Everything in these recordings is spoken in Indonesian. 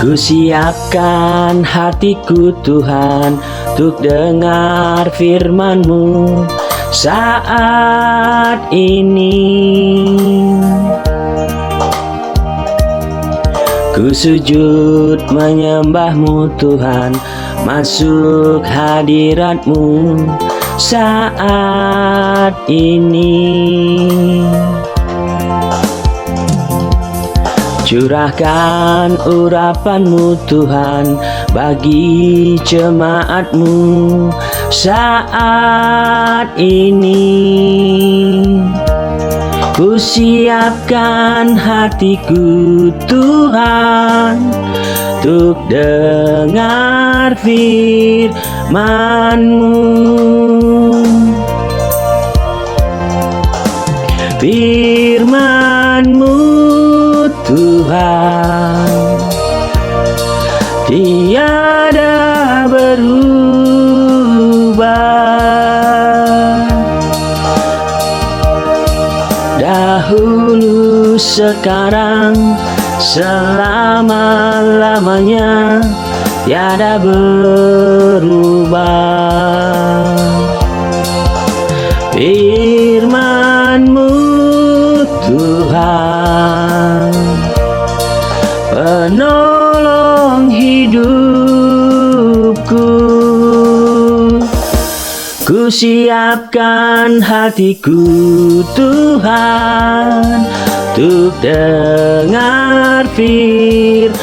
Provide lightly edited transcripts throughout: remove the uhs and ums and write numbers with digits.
Ku siapkan hatiku Tuhan untuk dengar firman-Mu saat ini. Ku sujud menyembah-Mu Tuhan, masuk hadirat-Mu saat ini. Curahkan urapan-Mu Tuhan bagi jemaat-Mu saat ini. Ku siapkan hatiku Tuhan untuk dengar firman-Mu. Firman-Mu Tuhan tiada berubah, dahulu, sekarang, selama-lamanya tiada berubah. Firman-Mu Tuhan, penolong hidupku. Ku siapkan hatiku Tuhan untuk dengar firman-Mu.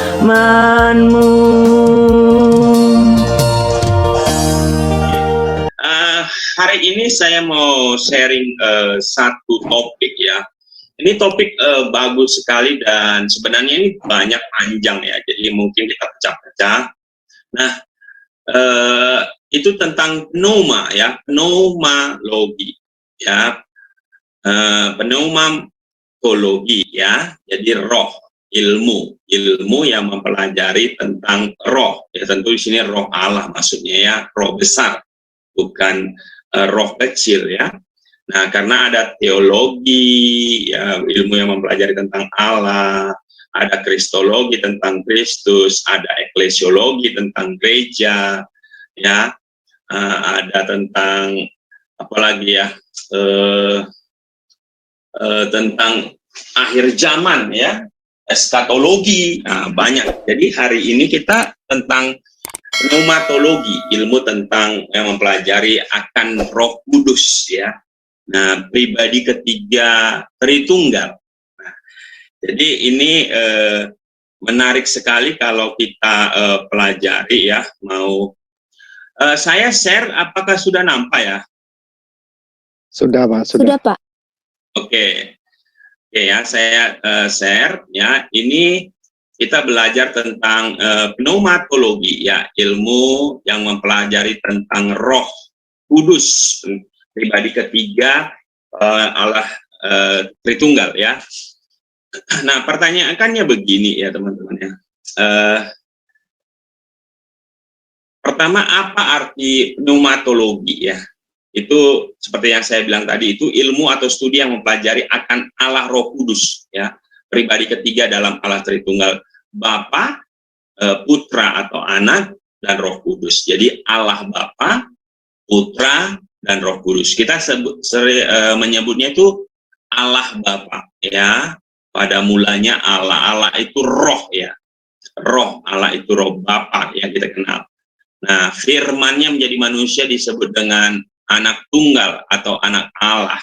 Hari ini saya mau sharing satu topik ya. Ini topik bagus sekali dan sebenarnya ini banyak panjang ya, jadi mungkin kita pecah-pecah. Nah, itu tentang pneuma ya, pneumatologi ya, pneumatologi ya, jadi roh, ilmu yang mempelajari tentang roh ya, tentu di sini roh Allah maksudnya ya, roh besar, bukan roh kecil ya. Nah, karena ada teologi, ya, ilmu yang mempelajari tentang Allah, ada kristologi tentang Kristus, ada eklesiologi tentang gereja, ya, ada tentang apa lagi ya, tentang akhir zaman ya, eskatologi, nah, banyak. Jadi hari ini kita tentang pneumatologi, ilmu tentang yang mempelajari akan Roh Kudus ya. Nah, pribadi ketiga Tritunggal. Nah, jadi ini menarik sekali kalau kita pelajari ya. Mau saya share, apakah sudah nampak ya? Sudah Pak. Sudah Pak. Oke ya, saya share ya. Ini kita belajar tentang pneumatologi ya, ilmu yang mempelajari tentang Roh Kudus, pribadi ketiga Allah Tritunggal ya. Nah, pertanyaannya begini ya teman-teman ya. Pertama, apa arti pneumatologi ya? Itu seperti yang saya bilang tadi, itu ilmu atau studi yang mempelajari akan Allah Roh Kudus ya, pribadi ketiga dalam Allah Tritunggal, Bapa, Putra atau Anak, dan Roh Kudus. Jadi Allah Bapa, Putra, dan Roh Kudus. Kita menyebutnya itu Allah Bapa ya. Pada mulanya Allah itu roh ya. Roh, Allah itu roh, Bapa yang kita kenal. Nah, firman-Nya menjadi manusia disebut dengan anak tunggal atau anak Allah.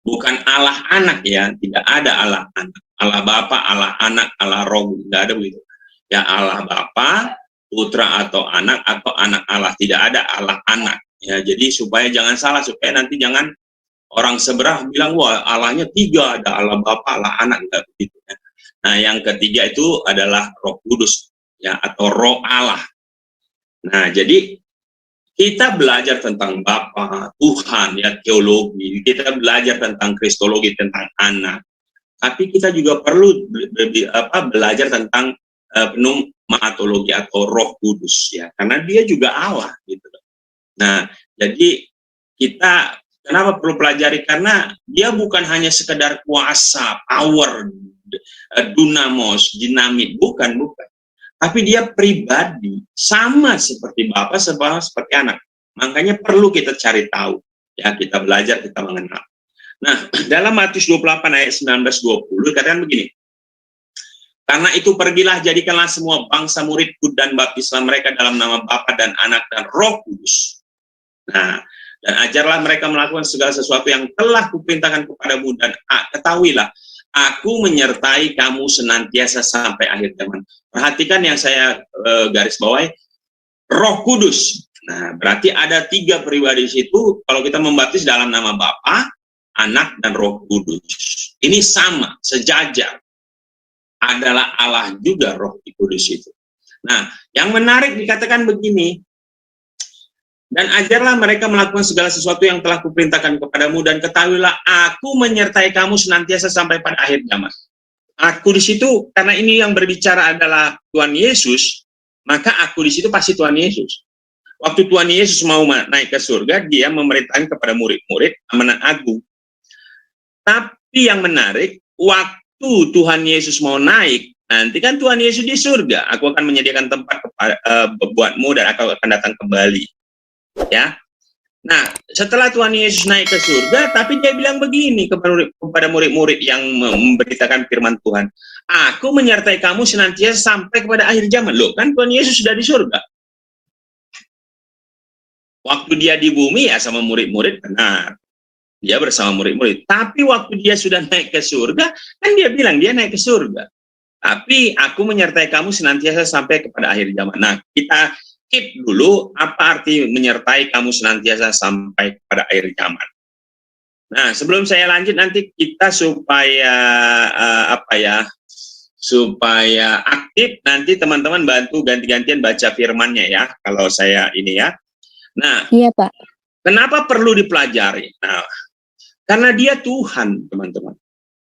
Bukan Allah anak ya, tidak ada Allah anak. Allah Bapa, Allah Anak, Allah Roh, tidak ada begitu. Ya Allah Bapa, Putra atau Anak Allah, tidak ada Allah anak. Ya, jadi supaya jangan salah, supaya nanti jangan orang seberang bilang wah Allahnya tiga, ada Allah Bapa, Allah Anak, enggak begitu. Ya. Nah, yang ketiga itu adalah Roh Kudus ya, atau Roh Allah. Nah, jadi kita belajar tentang Bapa, Tuhan ya, teologi, kita belajar tentang kristologi, tentang anak. Tapi kita juga perlu belajar tentang pneumatologi atau Roh Kudus ya, karena dia juga Allah gitu. Nah, jadi kita kenapa perlu pelajari, karena dia bukan hanya sekedar kuasa, power, dunamos, dinamit, bukan. tapi dia pribadi, sama seperti Bapa, sama seperti anak. Makanya perlu kita cari tahu, ya, kita belajar, kita mengenal. Nah, dalam Matius 28 ayat 19-20 dikatakan begini, karena itu pergilah, jadikanlah semua bangsa muridku dan baptislah mereka dalam nama Bapa dan Anak dan Roh Kudus. Nah, dan ajarlah mereka melakukan segala sesuatu yang telah kuperintahkan kepadamu, dan ketahuilah, aku menyertai kamu senantiasa sampai akhir zaman. Perhatikan yang saya garis bawahi, Roh Kudus. Nah, berarti ada 3 pribadi di situ. Kalau kita membaptis dalam nama Bapa, Anak, dan Roh Kudus. Ini sama, sejajar. Adalah Allah juga Roh Kudus itu. Nah, yang menarik dikatakan begini, dan ajarlah mereka melakukan segala sesuatu yang telah kuperintahkan kepadamu, dan ketahuilah aku menyertai kamu senantiasa sampai pada akhir zaman. Aku di situ, karena ini yang berbicara adalah Tuhan Yesus, maka aku di situ pasti Tuhan Yesus. Waktu Tuhan Yesus mau naik ke surga, dia memerintahkan kepada murid-murid amanat agung. Tapi yang menarik, waktu Tuhan Yesus mau naik, nanti kan Tuhan Yesus di surga, aku akan menyediakan tempat buatmu dan aku akan datang kembali. Ya. Nah, setelah Tuhan Yesus naik ke surga, tapi dia bilang begini kepada murid-murid yang memberitakan firman Tuhan, aku menyertai kamu senantiasa sampai kepada akhir zaman. Loh, kan Tuhan Yesus sudah di surga. Waktu dia di bumi ya sama murid-murid, benar. Dia bersama murid-murid. Tapi waktu dia sudah naik ke surga, kan dia bilang dia naik ke surga. Tapi aku menyertai kamu senantiasa sampai kepada akhir zaman. Nah, kita keep dulu apa arti menyertai kamu senantiasa sampai kepada akhir zaman. Nah, sebelum saya lanjut nanti kita supaya supaya aktif, nanti teman-teman bantu ganti-gantian baca firman-nya ya, kalau saya ini ya. Nah, iya Pak. Kenapa perlu dipelajari? Nah, karena dia Tuhan, teman-teman.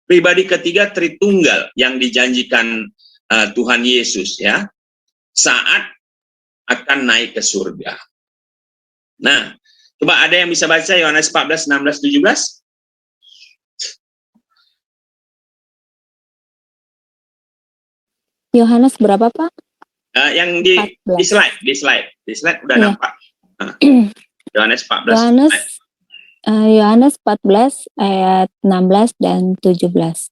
Pribadi ketiga Tritunggal yang dijanjikan Tuhan Yesus ya, saat akan naik ke surga. Nah, coba ada yang bisa baca Yohanes 14, 16, 17? Yohanes berapa Pak? Yang di slide udah ya. nampak. Nah, Yohanes 14. Yohanes 14 ayat 16 dan 17.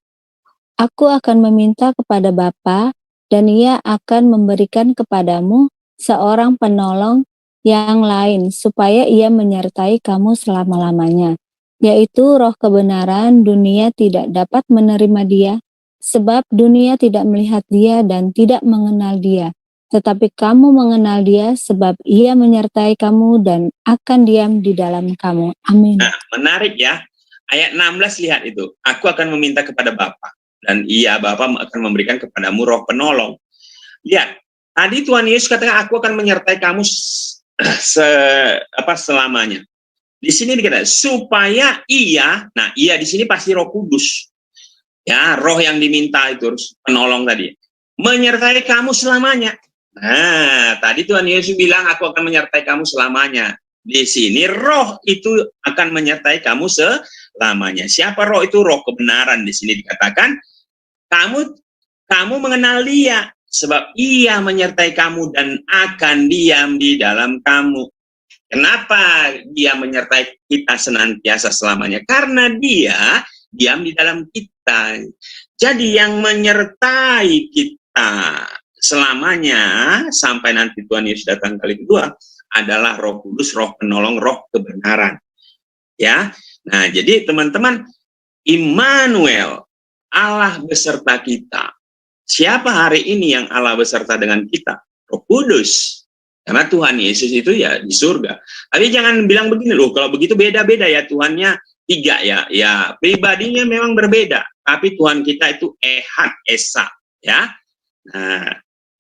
Aku akan meminta kepada Bapa, dan Ia akan memberikan kepadamu seorang penolong yang lain, supaya Ia menyertai kamu selama-lamanya, yaitu Roh kebenaran. Dunia tidak dapat menerima Dia, sebab dunia tidak melihat Dia dan tidak mengenal Dia. Tetapi kamu mengenal Dia, sebab Ia menyertai kamu dan akan diam di dalam kamu. Amin. Nah, menarik ya. Ayat 16 lihat itu. Aku akan meminta kepada Bapa, dan Bapa akan memberikan kepadamu Roh penolong. Lihat, tadi Tuhan Yesus katakan aku akan menyertai kamu selamanya. Di sini dikatakan supaya Ia, nah Ia di sini pasti Roh Kudus. Ya, Roh yang diminta itu penolong tadi. Menyertai kamu selamanya. Nah, tadi Tuhan Yesus bilang aku akan menyertai kamu selamanya. Di sini Roh itu akan menyertai kamu selamanya. Siapa Roh itu? Roh kebenaran. Di sini dikatakan kamu mengenal Dia, sebab Ia menyertai kamu dan akan diam di dalam kamu. Kenapa Dia menyertai kita senantiasa selamanya? Karena Dia diam di dalam kita. Jadi yang menyertai kita selamanya sampai nanti Tuhan Yesus datang kali kedua adalah Roh Kudus, Roh penolong, Roh kebenaran. Ya. Nah, jadi teman-teman, Immanuel, Allah beserta kita. Siapa hari ini yang Allah beserta dengan kita? Roh Kudus. Karena Tuhan Yesus itu ya di surga. Tapi jangan bilang begini loh, kalau begitu beda-beda ya Tuhannya 3 ya. Ya, pribadinya memang berbeda, tapi Tuhan kita itu Ehad, Esa, ya. Nah,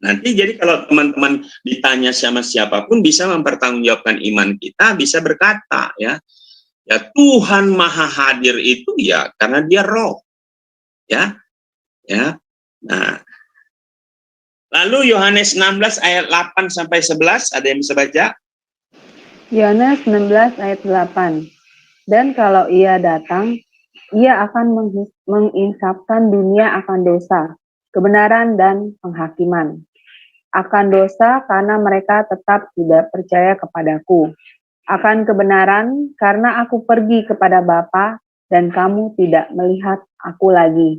nanti jadi kalau teman-teman ditanya sama siapapun bisa mempertanggungjawabkan iman kita, bisa berkata ya Tuhan Maha Hadir itu ya karena Dia Roh. Ya. Nah, lalu Yohanes 16 ayat 8 sampai 11, ada yang bisa baca? Yohanes 16 ayat 8. Dan kalau Ia datang, Ia akan menginsafkan dunia akan dosa, kebenaran dan penghakiman. akan dosa karena mereka tetap tidak percaya kepadaku, akan kebenaran karena aku pergi kepada Bapa dan kamu tidak melihat aku lagi,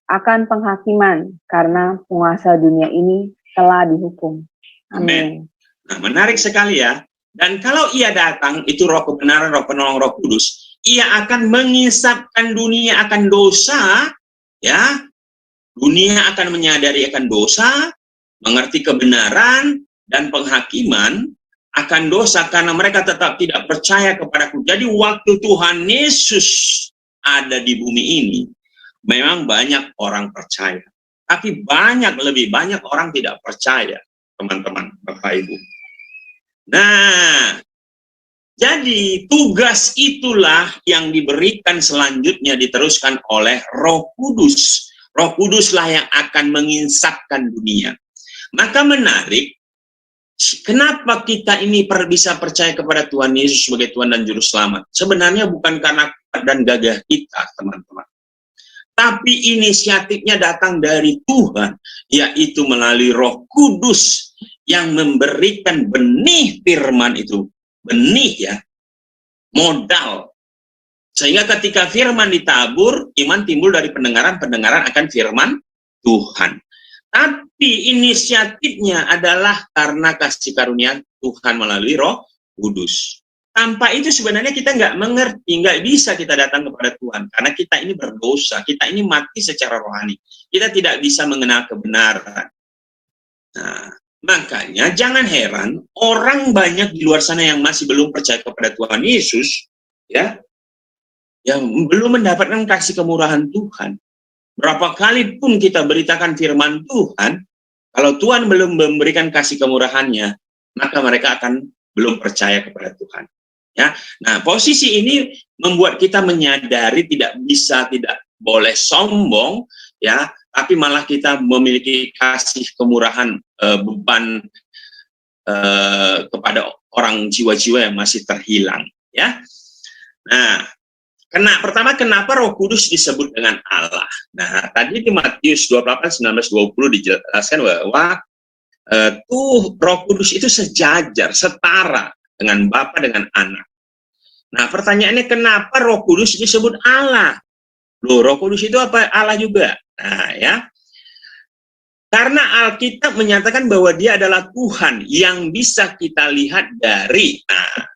akan penghakiman karena penguasa dunia ini telah dihukum. Amin. Nah, menarik sekali ya. Dan kalau ia datang, itu roh kebenaran, roh penolong, roh kudus, ia akan mengisapkan dunia akan dosa, ya. Dunia akan menyadari akan dosa, mengerti kebenaran, dan penghakiman akan dosa karena mereka tetap tidak percaya kepadaku. Jadi waktu Tuhan Yesus ada di bumi ini, memang banyak orang percaya. Tapi lebih banyak orang tidak percaya, teman-teman, Bapak Ibu. Nah, jadi tugas itulah yang diberikan selanjutnya diteruskan oleh Roh Kudus. Roh Kuduslah yang akan menginsapkan dunia. Maka menarik, kenapa kita ini bisa percaya kepada Tuhan Yesus sebagai Tuhan dan Juru Selamat? Sebenarnya bukan karena kuat dan gagah kita, teman-teman. Tapi inisiatifnya datang dari Tuhan, yaitu melalui Roh Kudus yang memberikan benih firman itu. Benih ya, modal. Sehingga ketika firman ditabur, iman timbul dari pendengaran akan firman Tuhan. Tapi inisiatifnya adalah karena kasih karunia Tuhan melalui Roh Kudus. Tanpa itu sebenarnya kita nggak mengerti, nggak bisa kita datang kepada Tuhan. Karena kita ini berdosa, kita ini mati secara rohani. Kita tidak bisa mengenal kebenaran. Nah, makanya jangan heran, orang banyak di luar sana yang masih belum percaya kepada Tuhan Yesus, ya, yang belum mendapatkan kasih kemurahan Tuhan. Berapa kali pun kita beritakan firman Tuhan, kalau Tuhan belum memberikan kasih kemurahannya, maka mereka akan belum percaya kepada Tuhan. Ya, nah posisi ini membuat kita menyadari tidak boleh sombong, ya, tapi malah kita memiliki kasih kemurahan beban kepada orang jiwa-jiwa yang masih terhilang, ya. Nah, pertama kenapa Roh Kudus disebut dengan Allah? Nah, tadi di Matius 28, 19, 20 dijelaskan bahwa Roh Kudus itu sejajar, setara dengan Bapa dengan Anak. Nah, pertanyaannya kenapa Roh Kudus disebut Allah? Loh, Roh Kudus itu apa? Allah juga. Nah, ya. Karena Alkitab menyatakan bahwa dia adalah Tuhan yang bisa kita lihat dari. Nah,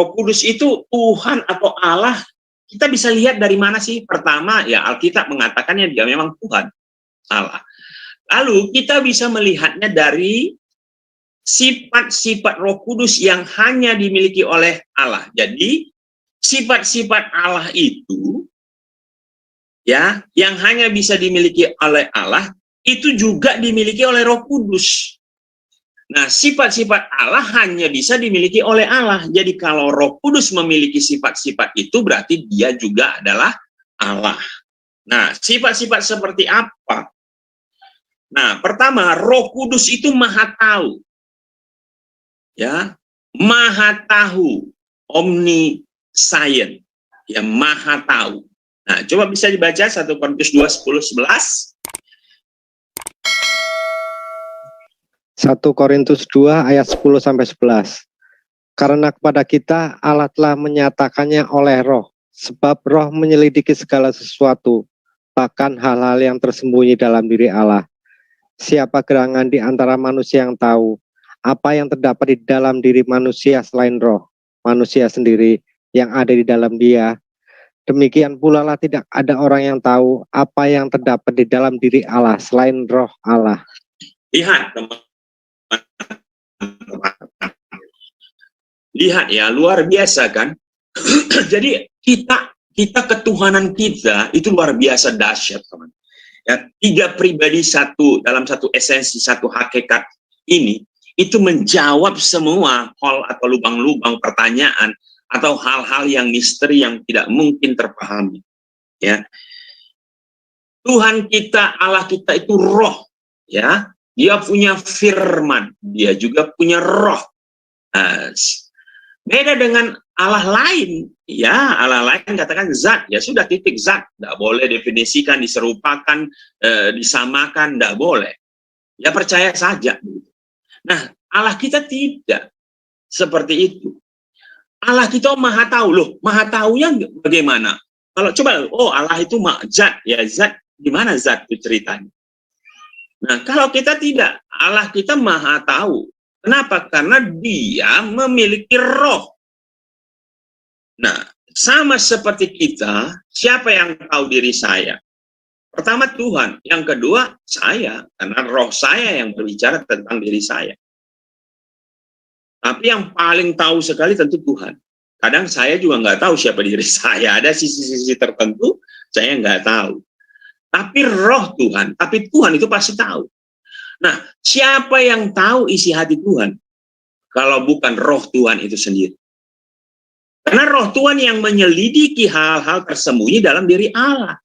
Roh Kudus itu Tuhan atau Allah, kita bisa lihat dari mana sih? Pertama, ya Alkitab mengatakannya dia memang Tuhan, Allah. Lalu kita bisa melihatnya dari sifat-sifat Roh Kudus yang hanya dimiliki oleh Allah. Jadi, sifat-sifat Allah itu, ya, yang hanya bisa dimiliki oleh Allah, itu juga dimiliki oleh Roh Kudus. Nah, sifat-sifat Allah hanya bisa dimiliki oleh Allah. Jadi kalau Roh Kudus memiliki sifat-sifat itu, berarti dia juga adalah Allah. Nah, sifat-sifat seperti apa? Nah, pertama, Roh Kudus itu Maha Tahu. Ya, Maha Tahu, omniscient, ya, Maha Tahu. Nah, coba bisa dibaca 1 Korintus 2, 10, 11. 1 Korintus 2 ayat 10 sampai 11. Karena kepada kita Allah telah menyatakannya oleh Roh, sebab Roh menyelidiki segala sesuatu, bahkan hal-hal yang tersembunyi dalam diri Allah. Siapa gerangan di antara manusia yang tahu apa yang terdapat di dalam diri manusia selain Roh manusia sendiri yang ada di dalam dia? Demikian pula lah tidak ada orang yang tahu apa yang terdapat di dalam diri Allah selain Roh Allah. Lihat, teman-teman. Lihat ya, luar biasa kan? Jadi kita ketuhanan kita itu luar biasa dahsyat, teman. Ya, 3 pribadi dalam satu esensi, satu hakikat ini itu menjawab semua hal atau lubang-lubang pertanyaan atau hal-hal yang misteri yang tidak mungkin terpahami. Ya, Tuhan kita, Allah kita itu Roh, ya. Dia punya firman, dia juga punya Roh. Beda dengan Allah lain, ya, Allah lain katakan zat, ya sudah, titik, zat, tidak boleh definisikan, diserupakan, disamakan, tidak boleh. Ya percaya saja. Nah, Allah kita tidak seperti itu. Allah kita maha tahu. Loh, maha tahunya bagaimana? Kalau coba, oh Allah itu zat, ya zat, gimana zat itu ceritanya? Nah, kalau kita tidak, Allah kita maha tahu. Kenapa? Karena dia memiliki roh. Nah, sama seperti kita, siapa yang tahu diri saya? Pertama Tuhan, yang kedua saya, karena roh saya yang berbicara tentang diri saya. Tapi yang paling tahu sekali tentu Tuhan. Kadang saya juga nggak tahu siapa diri saya, ada sisi-sisi tertentu saya nggak tahu. Tapi roh Tuhan, tapi Tuhan itu pasti tahu. Nah, siapa yang tahu isi hati Tuhan? Kalau bukan roh Tuhan itu sendiri. Karena roh Tuhan yang menyelidiki hal-hal tersembunyi dalam diri Allah.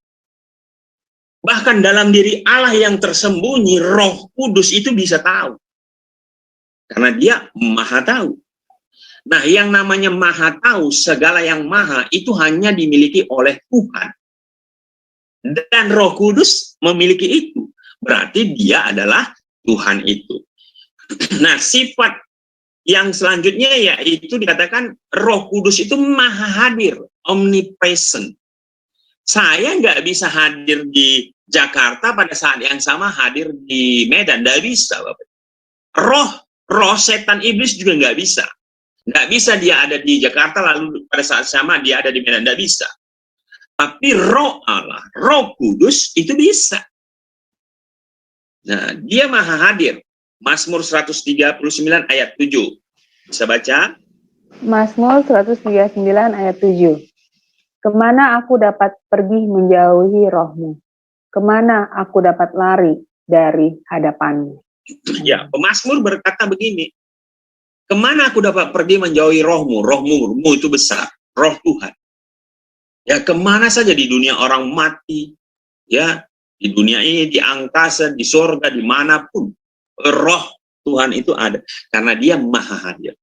Bahkan dalam diri Allah yang tersembunyi, Roh Kudus itu bisa tahu. Karena dia maha tahu. Nah, yang namanya maha tahu, segala yang maha, itu hanya dimiliki oleh Tuhan. Dan Roh Kudus memiliki itu. Berarti dia adalah Tuhan itu. Nah, sifat yang selanjutnya yaitu dikatakan Roh Kudus itu maha hadir, omnipresent. Saya nggak bisa hadir di Jakarta pada saat yang sama hadir di Medan, nggak bisa, Bapak. Roh setan iblis juga nggak bisa. Nggak bisa dia ada di Jakarta lalu pada saat sama dia ada di Medan, nggak bisa. Tapi roh Allah, Roh Kudus itu bisa. Nah, dia maha hadir. Mazmur 139 ayat 7. Bisa baca? Mazmur 139 ayat 7. Kemana aku dapat pergi menjauhi rohmu? Kemana aku dapat lari dari hadapanmu? Ya, pemazmur berkata begini, kemana aku dapat pergi menjauhi rohmu? Rohmu itu besar, roh Tuhan. Ya, kemana saja di dunia orang mati, ya, di dunia ini, di angkasa, di surga, dimanapun, roh Tuhan itu ada. Karena dia maha hadir.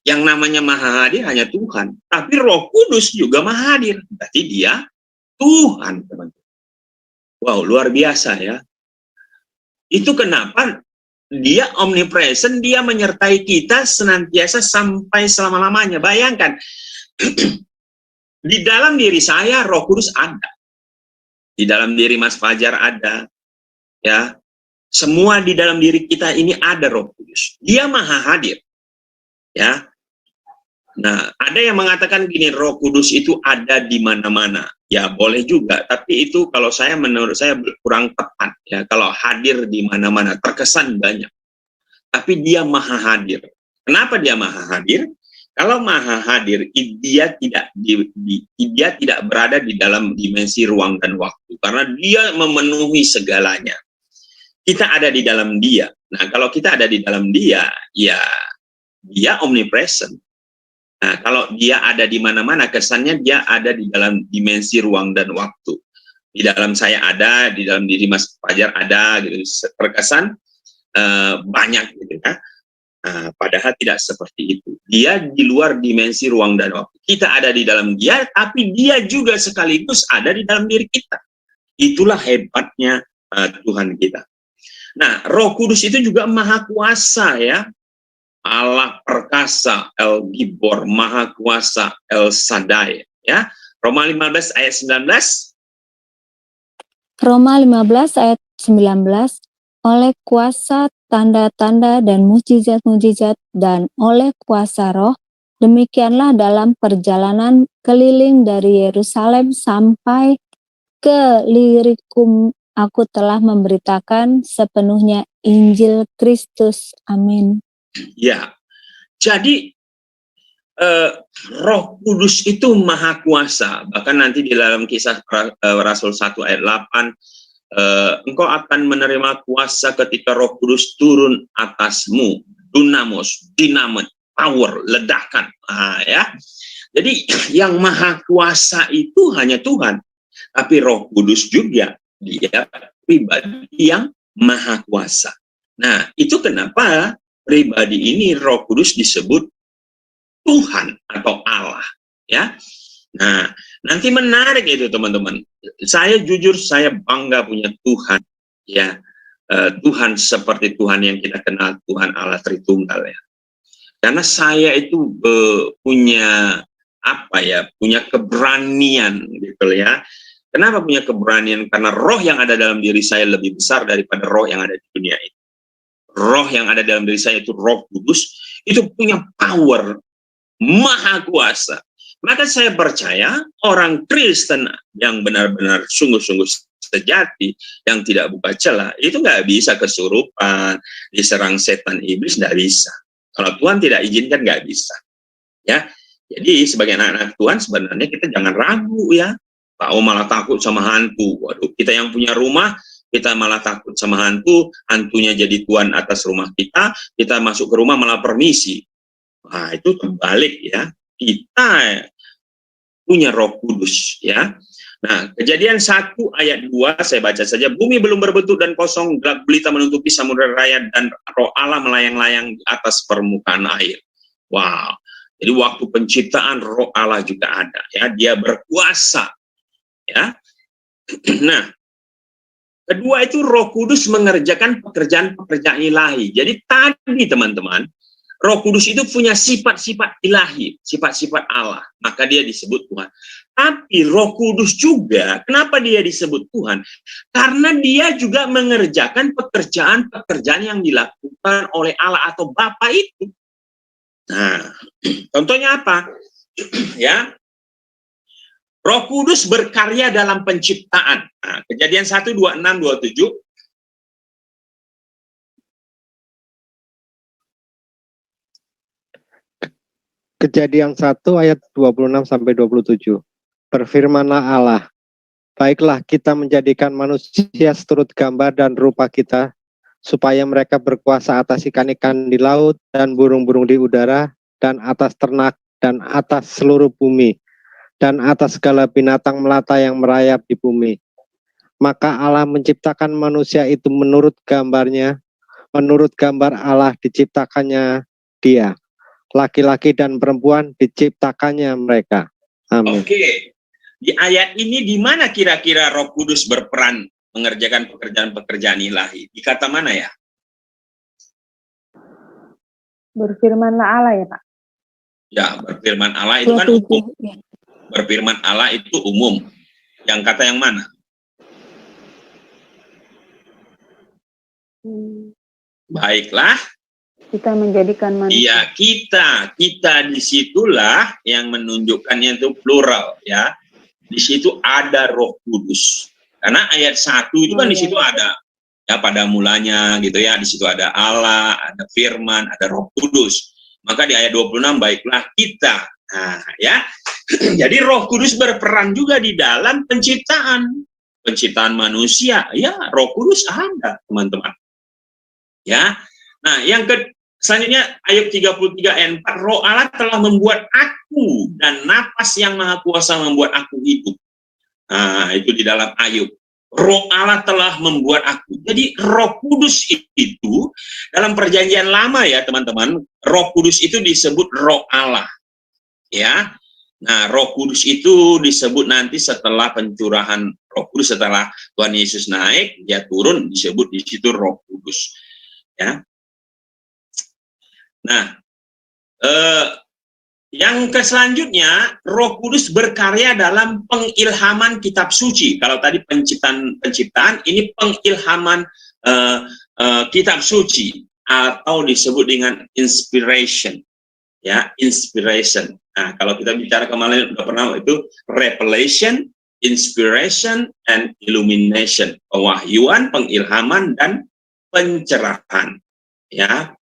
Yang namanya maha hadir hanya Tuhan. Tapi Roh Kudus juga maha hadir. Berarti dia Tuhan, teman-teman. Wow, luar biasa ya. Itu kenapa dia omnipresent, dia menyertai kita senantiasa sampai selama-lamanya. Bayangkan, di dalam diri saya Roh Kudus ada. Di dalam diri Mas Fajar ada. Ya. Semua di dalam diri kita ini ada Roh Kudus. Dia maha hadir. Ya. Nah, ada yang mengatakan gini, Roh Kudus itu ada di mana-mana. Ya, boleh juga, tapi itu kalau saya menurut saya kurang tepat ya. Kalau hadir di mana-mana, terkesan banyak. Tapi dia maha hadir. Kenapa dia maha hadir? Kalau maha hadir, dia tidak berada di dalam dimensi ruang dan waktu karena dia memenuhi segalanya. Kita ada di dalam dia. Nah, kalau kita ada di dalam dia, ya dia omnipresent. Nah, kalau dia ada di mana-mana, kesannya dia ada di dalam dimensi ruang dan waktu. Di dalam saya ada, di dalam diri Mas Fajar ada, gitu. Terkesan banyak, gitu ya. Padahal tidak seperti itu. Dia di luar dimensi ruang dan waktu. Kita ada di dalam dia, tapi dia juga sekaligus ada di dalam diri kita. Itulah hebatnya Tuhan kita. Nah, Roh Kudus itu juga maha kuasa ya. Allah perkasa, El Gibor, maha kuasa, El Shaddai. Ya, Roma 15 ayat 19. Roma 15 ayat 19, oleh kuasa tanda-tanda dan mukjizat-mukjizat dan oleh kuasa roh, demikianlah dalam perjalanan keliling dari Yerusalem sampai ke Lirikum, aku telah memberitakan sepenuhnya Injil Kristus. Amin. Ya, jadi Roh Kudus itu maha kuasa. Bahkan nanti di dalam kisah Rasul 1 ayat 8, engkau akan menerima kuasa ketika Roh Kudus turun atasmu. Dunamos, dinamit, power, ledakan. Ya. Jadi yang maha kuasa itu hanya Tuhan. Tapi Roh Kudus juga dia pribadi yang maha kuasa. Nah, itu kenapa pribadi ini Roh Kudus disebut Tuhan atau Allah, ya. Nah, nanti menarik itu teman-teman. Saya jujur, saya bangga punya Tuhan, ya. Tuhan seperti Tuhan yang kita kenal, Tuhan Allah Tritunggal ya. Karena saya itu punya punya keberanian gitu ya. Kenapa punya keberanian? Karena roh yang ada dalam diri saya lebih besar daripada roh yang ada di dunia ini. Roh yang ada dalam diri saya itu Roh Kudus, itu punya power maha kuasa. Maka saya percaya orang Kristen yang benar-benar sungguh-sungguh sejati, yang tidak buka celah, itu nggak bisa kesurupan, diserang setan iblis, nggak bisa. Kalau Tuhan tidak izinkan, nggak bisa. Ya, jadi sebagai anak-anak Tuhan sebenarnya kita jangan ragu ya. Pak malah takut sama hantu. Waduh, kita yang punya rumah, kita malah takut sama hantu, hantunya jadi tuan atas rumah kita masuk ke rumah malah permisi. Nah, itu terbalik ya. Kita punya Roh Kudus ya. Nah, Kejadian 1 ayat 2 saya baca saja. Bumi belum berbentuk dan kosong, gelap gulita menutupi samudera raya, dan Roh Allah melayang-layang di atas permukaan air. Wow. Jadi waktu penciptaan Roh Allah juga ada ya, dia berkuasa ya. Nah, kedua itu Roh Kudus mengerjakan pekerjaan-pekerjaan ilahi. Jadi tadi teman-teman, Roh Kudus itu punya sifat-sifat ilahi, sifat-sifat Allah, maka dia disebut Tuhan. Tapi Roh Kudus juga, kenapa dia disebut Tuhan? Karena dia juga mengerjakan pekerjaan-pekerjaan yang dilakukan oleh Allah atau Bapa itu. Nah, contohnya apa? Ya, Roh Kudus berkarya dalam penciptaan. Nah, Kejadian 1, 26, 27. Kejadian 1 ayat 26 sampai 27. Berfirmanlah Allah, baiklah kita menjadikan manusia seturut gambar dan rupa kita, supaya mereka berkuasa atas ikan-ikan di laut dan burung-burung di udara, dan atas ternak, dan atas seluruh bumi, dan atas segala binatang melata yang merayap di bumi. Maka Allah menciptakan manusia itu menurut gambarnya, menurut gambar Allah diciptakannya dia. Laki-laki dan perempuan diciptakannya mereka. Amin. Oke. Di ayat ini di mana kira-kira Roh Kudus berperan mengerjakan pekerjaan-pekerjaan ilahi? Di kata mana ya? Berfirmanlah Allah ya Pak. Ya, berfirman Allah itu kan umum. Berfirman Allah itu umum. Yang kata yang mana? Baiklah. Kita menjadikan manusia. Iya, kita disitulah yang menunjukkannya itu plural ya. Di situ ada Roh Kudus. Karena ayat 1 itu kan di situ ada ya, pada mulanya gitu ya, di situ ada Allah, ada firman, ada Roh Kudus. Maka di ayat 26 baiklah kita. Nah, ya. Jadi Roh Kudus berperan juga di dalam penciptaan manusia. Ya, Roh Kudus ada, teman-teman. Ya. Nah, selanjutnya ayat 33 ayat 4, Roh Allah telah membuat aku, dan napas yang maha kuasa membuat aku hidup. Nah, itu di dalam Ayub. Roh Allah telah membuat aku. Jadi Roh Kudus itu dalam perjanjian lama ya teman-teman, Roh Kudus itu disebut Roh Allah. Ya. Nah, Roh Kudus itu disebut nanti setelah pencurahan Roh Kudus, setelah Tuhan Yesus naik, dia turun, disebut di situ Roh Kudus. Ya. Nah, yang selanjutnya, Roh Kudus berkarya dalam pengilhaman kitab suci. Kalau tadi penciptaan, ini pengilhaman kitab suci atau disebut dengan inspiration. Ya, inspiration. Nah, kalau kita bicara kemarin udah pernah itu revelation, inspiration, and illumination. Pewahyuan, pengilhaman, dan pencerahan. Ya.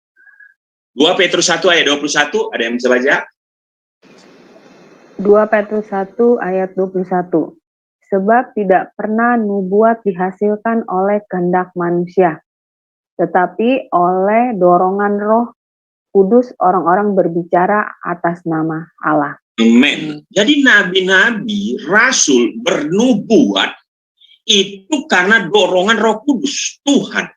2 Petrus 1 ayat 21, ada yang bisa baca? 2 Petrus 1 ayat 21. Sebab tidak pernah nubuat dihasilkan oleh kehendak manusia, tetapi oleh dorongan Roh Kudus orang-orang berbicara atas nama Allah. Amin. Jadi nabi-nabi, rasul bernubuat itu karena dorongan Roh Kudus, Tuhan.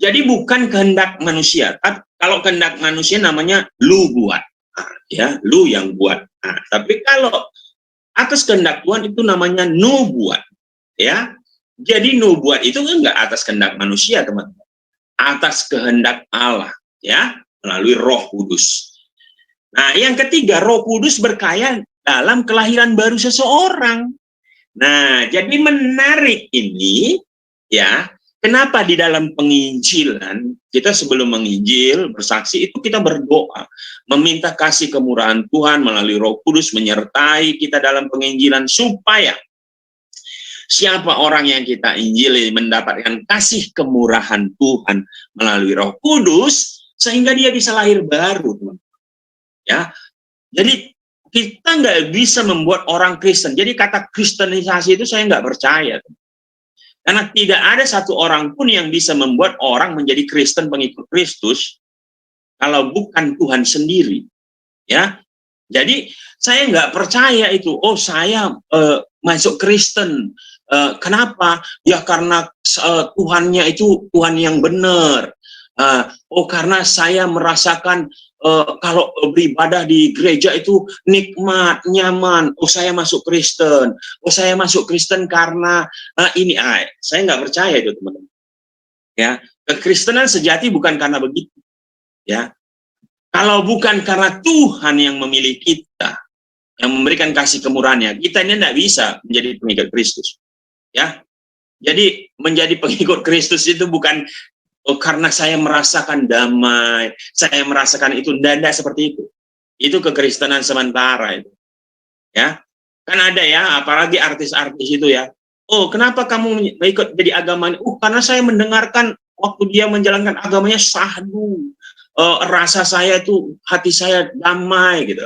Jadi bukan kehendak manusia. Kalau kehendak manusia namanya lu buat. Nah, ya, lu yang buat. Nah, tapi kalau atas kehendak Tuhan itu namanya nubuat. Ya. Jadi nubuat itu enggak atas kehendak manusia, teman-teman. Atas kehendak Allah, ya, melalui Roh Kudus. Nah, yang ketiga, Roh Kudus berkarya dalam kelahiran baru seseorang. Nah, jadi menarik ini, ya. Kenapa di dalam penginjilan, kita sebelum menginjil, bersaksi, itu kita berdoa, meminta kasih kemurahan Tuhan melalui Roh Kudus menyertai kita dalam penginjilan, supaya siapa orang yang kita injili mendapatkan kasih kemurahan Tuhan melalui Roh Kudus, sehingga dia bisa lahir baru, teman. Ya, jadi kita nggak bisa membuat orang Kristen. Jadi kata kristenisasi itu saya nggak percaya. Karena tidak ada satu orang pun yang bisa membuat orang menjadi Kristen pengikut Kristus kalau bukan Tuhan sendiri. Ya, jadi saya nggak percaya itu. Oh, saya masuk Kristen. Kenapa? Ya karena Tuhannya itu Tuhan yang benar. Oh, karena saya merasakan kalau beribadah di gereja itu nikmat, nyaman. Oh, saya masuk Kristen. Oh, saya masuk Kristen karena ini. Saya nggak percaya itu, teman-teman. Ya, kekristenan sejati bukan karena begitu. Ya, kalau bukan karena Tuhan yang memilih kita, yang memberikan kasih kemurahannya, kita ini tidak bisa menjadi pengikut Kristus. Ya, jadi menjadi pengikut Kristus itu bukan karena saya merasakan damai, saya merasakan itu, tidak seperti itu. Itu kekristenan sementara itu. Ya, kan ada ya, apalagi artis-artis itu ya. Oh, kenapa kamu ikut jadi agama ini? Karena saya mendengarkan waktu dia menjalankan agamanya sahdu. Rasa saya itu, hati saya damai gitu.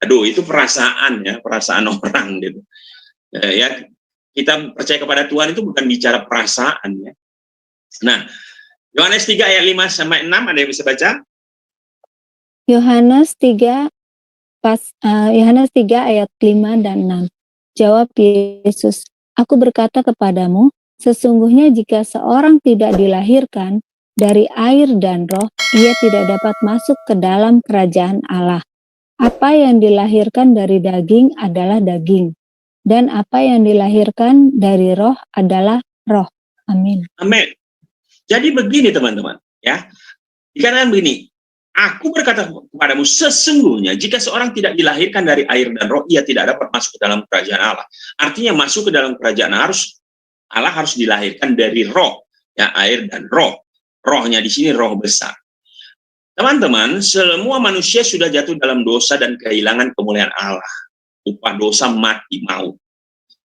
Aduh, itu perasaan ya, perasaan orang gitu. Ya, kita percaya kepada Tuhan itu bukan bicara perasaan ya. Nah, Yohanes 3 ayat 5 sampai 6, ada yang bisa baca? Yohanes 3 ayat 5 dan 6. Jawab Yesus, "Aku berkata kepadamu, sesungguhnya jika seorang tidak dilahirkan dari air dan roh, ia tidak dapat masuk ke dalam kerajaan Allah. Apa yang dilahirkan dari daging adalah daging, dan apa yang dilahirkan dari roh adalah roh." Amin. Amin. Jadi begini teman-teman, ya. Dikatakan begini, aku berkata kepadamu, sesungguhnya jika seorang tidak dilahirkan dari air dan roh, ia tidak dapat masuk ke dalam kerajaan Allah. Artinya masuk ke dalam kerajaan Allah harus dilahirkan dari roh, ya, air dan roh. Rohnya di sini roh besar. Teman-teman, semua manusia sudah jatuh dalam dosa dan kehilangan kemuliaan Allah. Upah dosa mati, maut.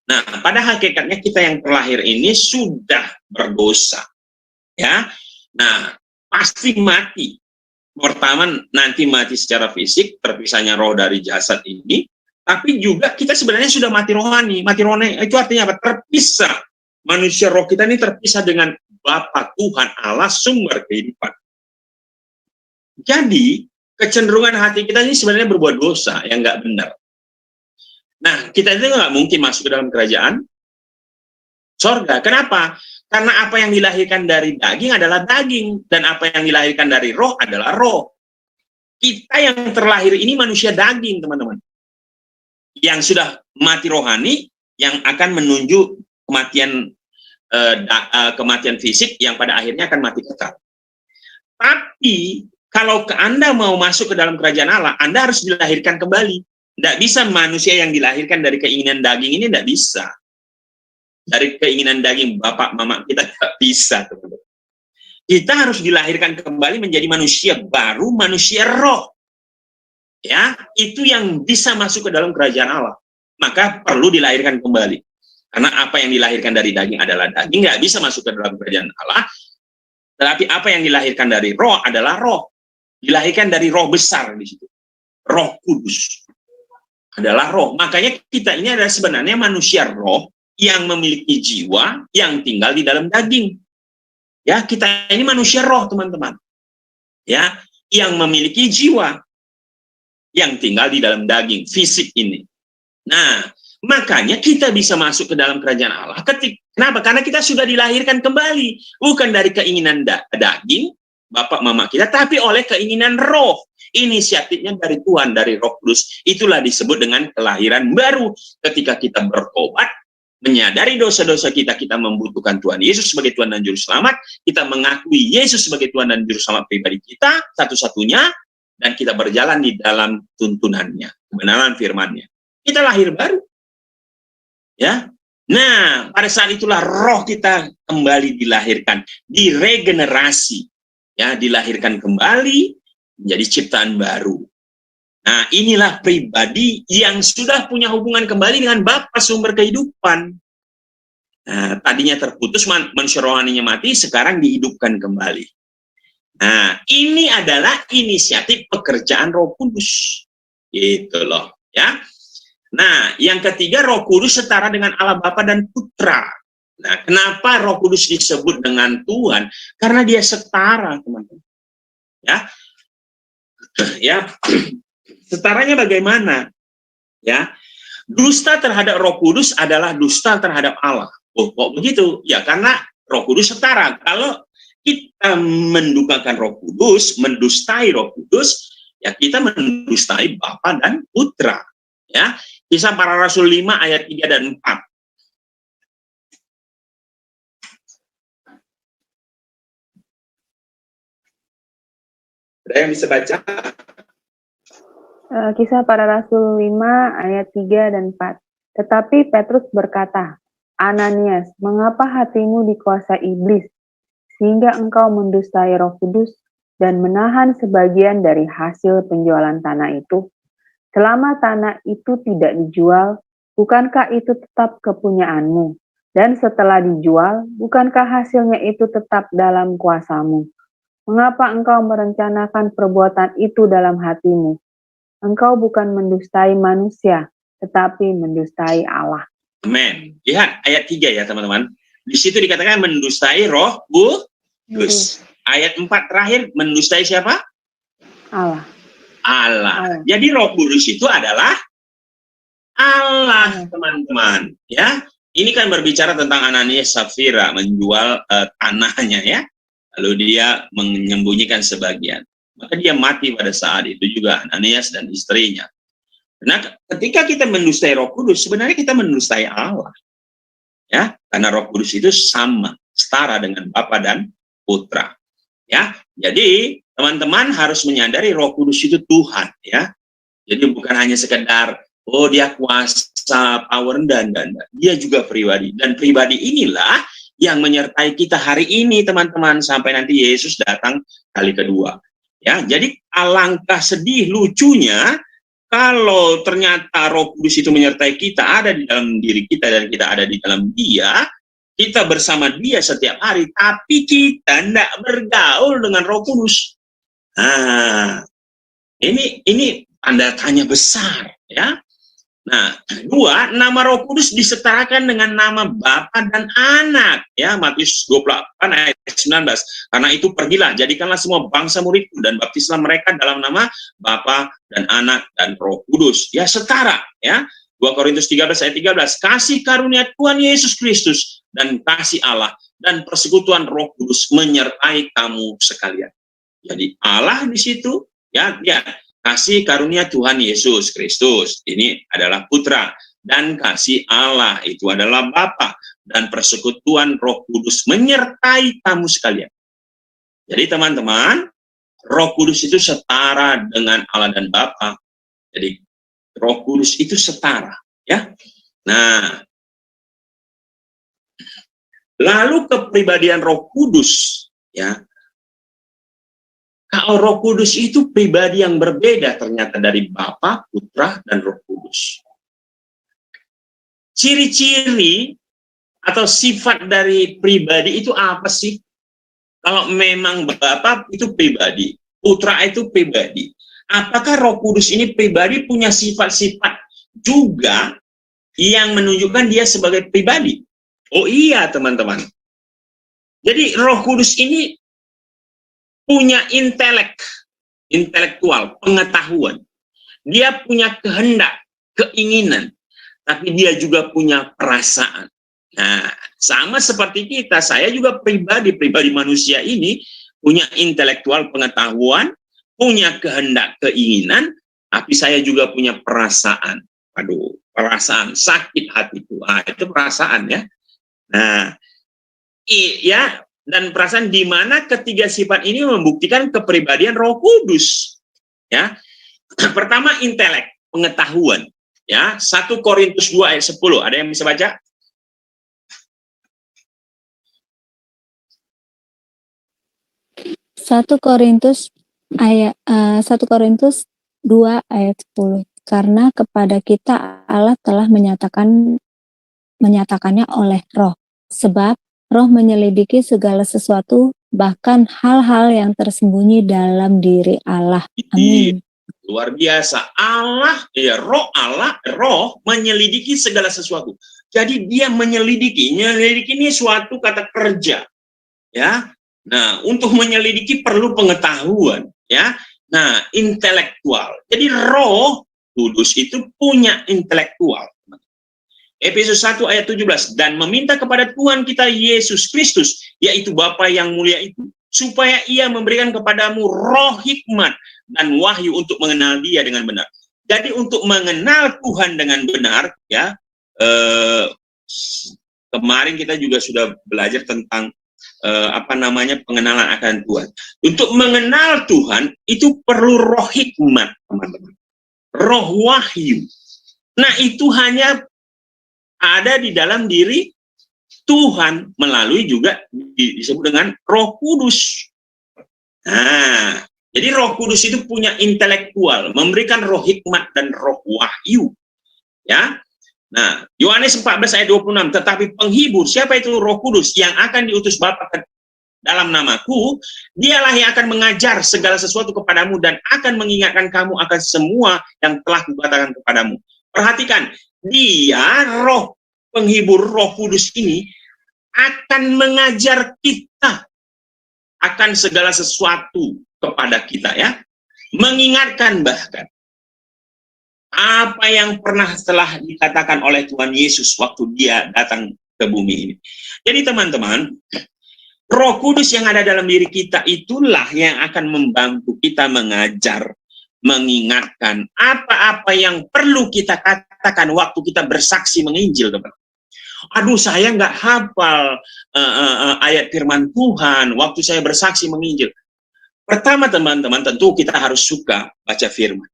Nah, pada hakikatnya kita yang terlahir ini sudah berdosa. Ya, nah pasti mati. Pertama nanti mati secara fisik, terpisahnya roh dari jasad ini. Tapi juga kita sebenarnya sudah mati rohani. Mati rohani itu artinya apa? Terpisah. Manusia roh kita ini terpisah dengan Bapa Tuhan Allah sumber kehidupan. Jadi kecenderungan hati kita ini sebenarnya berbuat dosa yang nggak benar. Nah, kita itu nggak mungkin masuk ke dalam kerajaan sorga. Kenapa? Karena apa yang dilahirkan dari daging adalah daging, dan apa yang dilahirkan dari roh adalah roh. Kita yang terlahir ini manusia daging, teman-teman. Yang sudah mati rohani, yang akan menuju kematian fisik, yang pada akhirnya akan mati kekal. Tapi, kalau Anda mau masuk ke dalam kerajaan Allah, Anda harus dilahirkan kembali. Tidak bisa manusia yang dilahirkan dari keinginan daging ini, tidak bisa. Dari keinginan daging bapak mama kita tidak bisa, teman-teman. Kita harus dilahirkan kembali menjadi manusia baru, manusia roh. Ya, itu yang bisa masuk ke dalam kerajaan Allah. Maka perlu dilahirkan kembali. Karena apa yang dilahirkan dari daging adalah daging, nggak bisa masuk ke dalam kerajaan Allah. Tetapi apa yang dilahirkan dari roh adalah roh. Dilahirkan dari roh besar di situ. Roh Kudus adalah roh. Makanya kita ini adalah sebenarnya manusia roh yang memiliki jiwa yang tinggal di dalam daging. Ya, kita ini manusia roh, teman-teman. Ya, yang memiliki jiwa yang tinggal di dalam daging fisik ini. Nah, makanya kita bisa masuk ke dalam kerajaan Allah. Kenapa? Karena kita sudah dilahirkan kembali, bukan dari keinginan daging, bapak mama kita, tapi oleh keinginan roh. Inisiatifnya dari Tuhan, dari Roh Kudus. Itulah disebut dengan kelahiran baru. Ketika kita bertobat, menyadari dosa-dosa kita, kita membutuhkan Tuhan Yesus sebagai Tuhan dan Juru Selamat, kita mengakui Yesus sebagai Tuhan dan Juru Selamat pribadi kita, satu-satunya, dan kita berjalan di dalam tuntunannya, kebenaran firman-Nya. Kita lahir baru. Ya. Nah, pada saat itulah roh kita kembali dilahirkan, diregenerasi, ya, dilahirkan kembali menjadi ciptaan baru. Nah, inilah pribadi yang sudah punya hubungan kembali dengan Bapa sumber kehidupan. Nah, tadinya terputus, manusia rohaninya mati, sekarang dihidupkan kembali. Nah, ini adalah inisiatif pekerjaan Roh Kudus. Gitu loh, ya. Nah, yang ketiga, Roh Kudus setara dengan Allah Bapa dan Putra. Nah, kenapa Roh Kudus disebut dengan Tuhan? Karena dia setara, teman-teman. Ya, setaranya bagaimana? Ya, dusta terhadap Roh Kudus adalah dusta terhadap Allah. Oh, kok begitu? Ya, karena Roh Kudus setara. Kalau kita mendukakan Roh Kudus, mendustai Roh Kudus, ya kita mendustai Bapa dan Putra. Ya, Kisah Para Rasul 5 ayat 3 dan 4. Ada yang bisa baca? Kisah Para Rasul 5 ayat 3 dan 4. Tetapi Petrus berkata, Ananias, mengapa hatimu dikuasai iblis, sehingga engkau mendustai Roh Kudus dan menahan sebagian dari hasil penjualan tanah itu? Selama tanah itu tidak dijual, bukankah itu tetap kepunyaanmu? Dan setelah dijual, bukankah hasilnya itu tetap dalam kuasamu? Mengapa engkau merencanakan perbuatan itu dalam hatimu? Engkau bukan mendustai manusia, tetapi mendustai Allah. Amin. Lihat ayat 3 ya teman-teman. Di situ dikatakan mendustai Roh Kudus. Ayat 4 terakhir mendustai siapa? Allah. Jadi Roh Kudus itu adalah Allah, teman-teman. Ya, ini kan berbicara tentang Ananias Safira menjual tanahnya, ya. Lalu dia menyembunyikan sebagian. Maka dia mati pada saat itu juga, Ananias dan istrinya. Nah, ketika kita mendustai Roh Kudus, sebenarnya kita mendustai Allah. Ya, karena Roh Kudus itu sama, setara dengan Bapa dan Putra. Ya, jadi teman-teman harus menyadari Roh Kudus itu Tuhan, ya. Jadi bukan hanya sekedar oh dia kuasa, power dan dia juga pribadi, dan pribadi inilah yang menyertai kita hari ini, teman-teman, sampai nanti Yesus datang kali kedua. Ya, jadi alangkah sedih lucunya kalau ternyata Roh Kudus itu menyertai kita, ada di dalam diri kita dan kita ada di dalam Dia, kita bersama Dia setiap hari, tapi kita tidak bergaul dengan Roh Kudus. Nah, ini tanda tanya besar, ya. Nah, kedua, nama Roh Kudus disetarakan dengan nama Bapa dan Anak, ya, Matius 28 ayat 19. Karena itu pergilah, jadikanlah semua bangsa muridku dan baptislah mereka dalam nama Bapa dan Anak dan Roh Kudus. Ya, setara, ya. 2 Korintus 13 ayat 13. Kasih karunia Tuhan Yesus Kristus dan kasih Allah dan persekutuan Roh Kudus menyertai kamu sekalian. Jadi Allah di situ, ya, kasih karunia Tuhan Yesus Kristus, ini adalah Putra, dan kasih Allah itu adalah Bapa, dan persekutuan Roh Kudus menyertai kamu sekalian. Jadi teman-teman, Roh Kudus itu setara dengan Allah dan Bapa. Jadi Roh Kudus itu setara, ya. Nah, lalu kepribadian Roh Kudus, ya. Kalau Roh Kudus itu pribadi yang berbeda ternyata dari Bapa, Putra, dan Roh Kudus. Ciri-ciri atau sifat dari pribadi itu apa sih? Kalau memang Bapa itu pribadi, Putra itu pribadi. Apakah Roh Kudus ini pribadi punya sifat-sifat juga yang menunjukkan dia sebagai pribadi? Oh iya, teman-teman. Jadi Roh Kudus ini punya intelektual, pengetahuan. Dia punya kehendak, keinginan, tapi dia juga punya perasaan. Nah, sama seperti kita, saya juga pribadi manusia ini punya intelektual pengetahuan, punya kehendak, keinginan, tapi saya juga punya perasaan. Aduh, perasaan, sakit hatiku. Itu perasaan ya. Nah, ya, dan perasaan di mana ketiga sifat ini membuktikan kepribadian Roh Kudus. Ya. Pertama, intelek, pengetahuan. Ya, 1 Korintus 2 ayat 10. Ada yang bisa baca? 1 Korintus 2 ayat 10. Karena kepada kita Allah telah menyatakannya oleh Roh. Sebab Roh menyelidiki segala sesuatu, bahkan hal-hal yang tersembunyi dalam diri Allah. Amin. Luar biasa. Allah, ya, Roh menyelidiki segala sesuatu. Jadi dia menyelidiki ini suatu kata kerja. Ya. Nah, untuk menyelidiki perlu pengetahuan, ya. Nah, intelektual. Jadi Roh Kudus itu punya intelektual. Efesus 1 ayat 17, dan meminta kepada Tuhan kita Yesus Kristus, yaitu Bapa yang mulia itu, supaya ia memberikan kepadamu roh hikmat dan wahyu untuk mengenal dia dengan benar. Jadi untuk mengenal Tuhan dengan benar, ya, kemarin kita juga sudah belajar tentang pengenalan akan Tuhan. Untuk mengenal Tuhan itu perlu roh hikmat, teman-teman. Roh wahyu. Nah, itu hanya ada di dalam diri Tuhan melalui juga disebut dengan Roh Kudus. Nah, jadi Roh Kudus itu punya intelektual, memberikan roh hikmat dan roh wahyu. Ya. Nah, Yohanes 14 ayat 26, tetapi penghibur, siapa itu Roh Kudus yang akan diutus Bapa dalam namaku, dialah yang akan mengajar segala sesuatu kepadamu dan akan mengingatkan kamu akan semua yang telah kukatakan kepadamu. Perhatikan, dia roh penghibur Roh Kudus ini akan mengajar kita akan segala sesuatu kepada kita, ya. Mengingatkan bahkan apa yang pernah telah dikatakan oleh Tuhan Yesus waktu dia datang ke bumi ini. Jadi teman-teman, Roh Kudus yang ada dalam diri kita itulah yang akan membantu kita mengajar, mengingatkan apa-apa yang perlu kita katakan waktu kita bersaksi menginjil, teman. Aduh, saya nggak hafal ayat firman Tuhan waktu saya bersaksi menginjil. Pertama, teman-teman, tentu kita harus suka baca firman.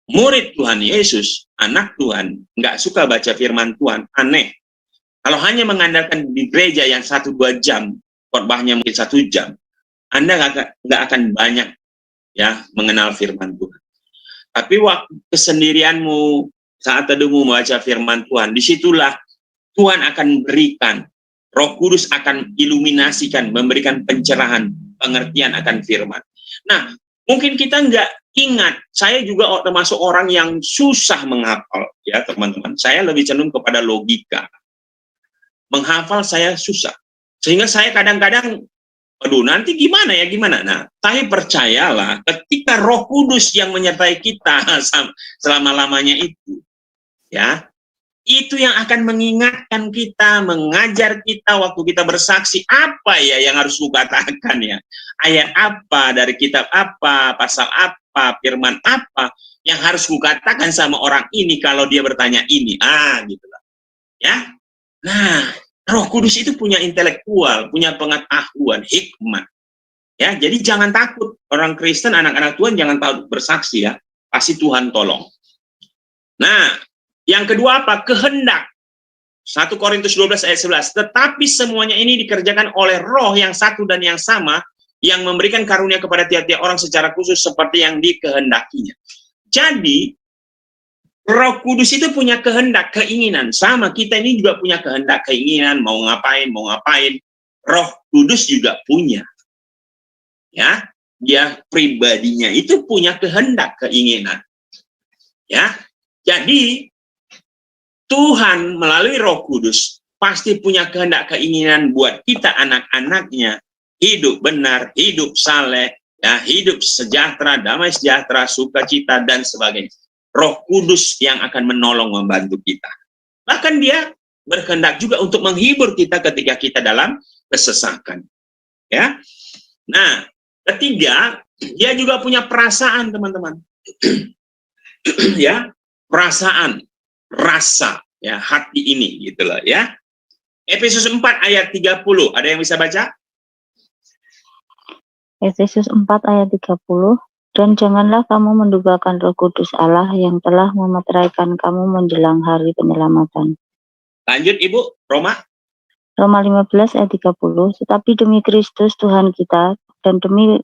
Murid Tuhan Yesus, anak Tuhan, nggak suka baca firman Tuhan, aneh. Kalau hanya mengandalkan di gereja yang 1-2 jam, khotbahnya mungkin 1 jam, Anda nggak akan banyak, ya, mengenal firman Tuhan. Tapi waktu kesendirianmu, saat teduhmu membaca firman Tuhan, disitulah Tuhan akan berikan, Roh Kudus akan iluminasikan, memberikan pencerahan, pengertian akan firman. Nah, mungkin kita nggak ingat, saya juga termasuk orang yang susah menghafal, ya teman-teman. Saya lebih cenderung kepada logika. Menghafal saya susah. Sehingga saya kadang-kadang, aduh, nanti gimana ya, gimana? Nah, tapi percayalah, ketika Roh Kudus yang menyertai kita selama-lamanya itu, ya, itu yang akan mengingatkan kita, mengajar kita waktu kita bersaksi, apa ya yang harus kukatakan, ya. Ayat apa, dari kitab apa, pasal apa, firman apa, yang harus kukatakan sama orang ini kalau dia bertanya ini. Gitu lah. Ya. Nah, Roh Kudus itu punya intelektual, punya pengetahuan, hikmat. Ya, jadi jangan takut. Orang Kristen, anak-anak Tuhan jangan takut bersaksi, ya. Pasti Tuhan tolong. Nah, yang kedua apa? Kehendak. 1 Korintus 12 ayat 11. Tetapi semuanya ini dikerjakan oleh Roh yang satu dan yang sama, yang memberikan karunia kepada tiap-tiap orang secara khusus seperti yang dikehendakinya. Jadi, Roh Kudus itu punya kehendak, keinginan. Sama, kita ini juga punya kehendak, keinginan, mau ngapain. Roh Kudus juga punya. Ya, dia pribadinya itu punya kehendak, keinginan. Ya, jadi Tuhan melalui Roh Kudus pasti punya kehendak, keinginan buat kita anak-anaknya hidup benar, hidup saleh, ya, hidup sejahtera, damai sejahtera, sukacita dan sebagainya. Roh Kudus yang akan menolong, membantu kita. Bahkan dia berkehendak juga untuk menghibur kita ketika kita dalam kesesakan. Ya. Nah, ketiga, dia juga punya perasaan, teman-teman. Ya, perasaan. rasa ya hati ini gitu loh ya. Efesus 4 ayat 30, ada yang bisa baca? Efesus 4 ayat 30. Dan janganlah kamu mendugakan Roh Kudus Allah yang telah memeteraikan kamu menjelang hari penyelamatan. Lanjut Ibu, Roma. Roma 15 ayat 30. Tetapi demi Kristus Tuhan kita dan demi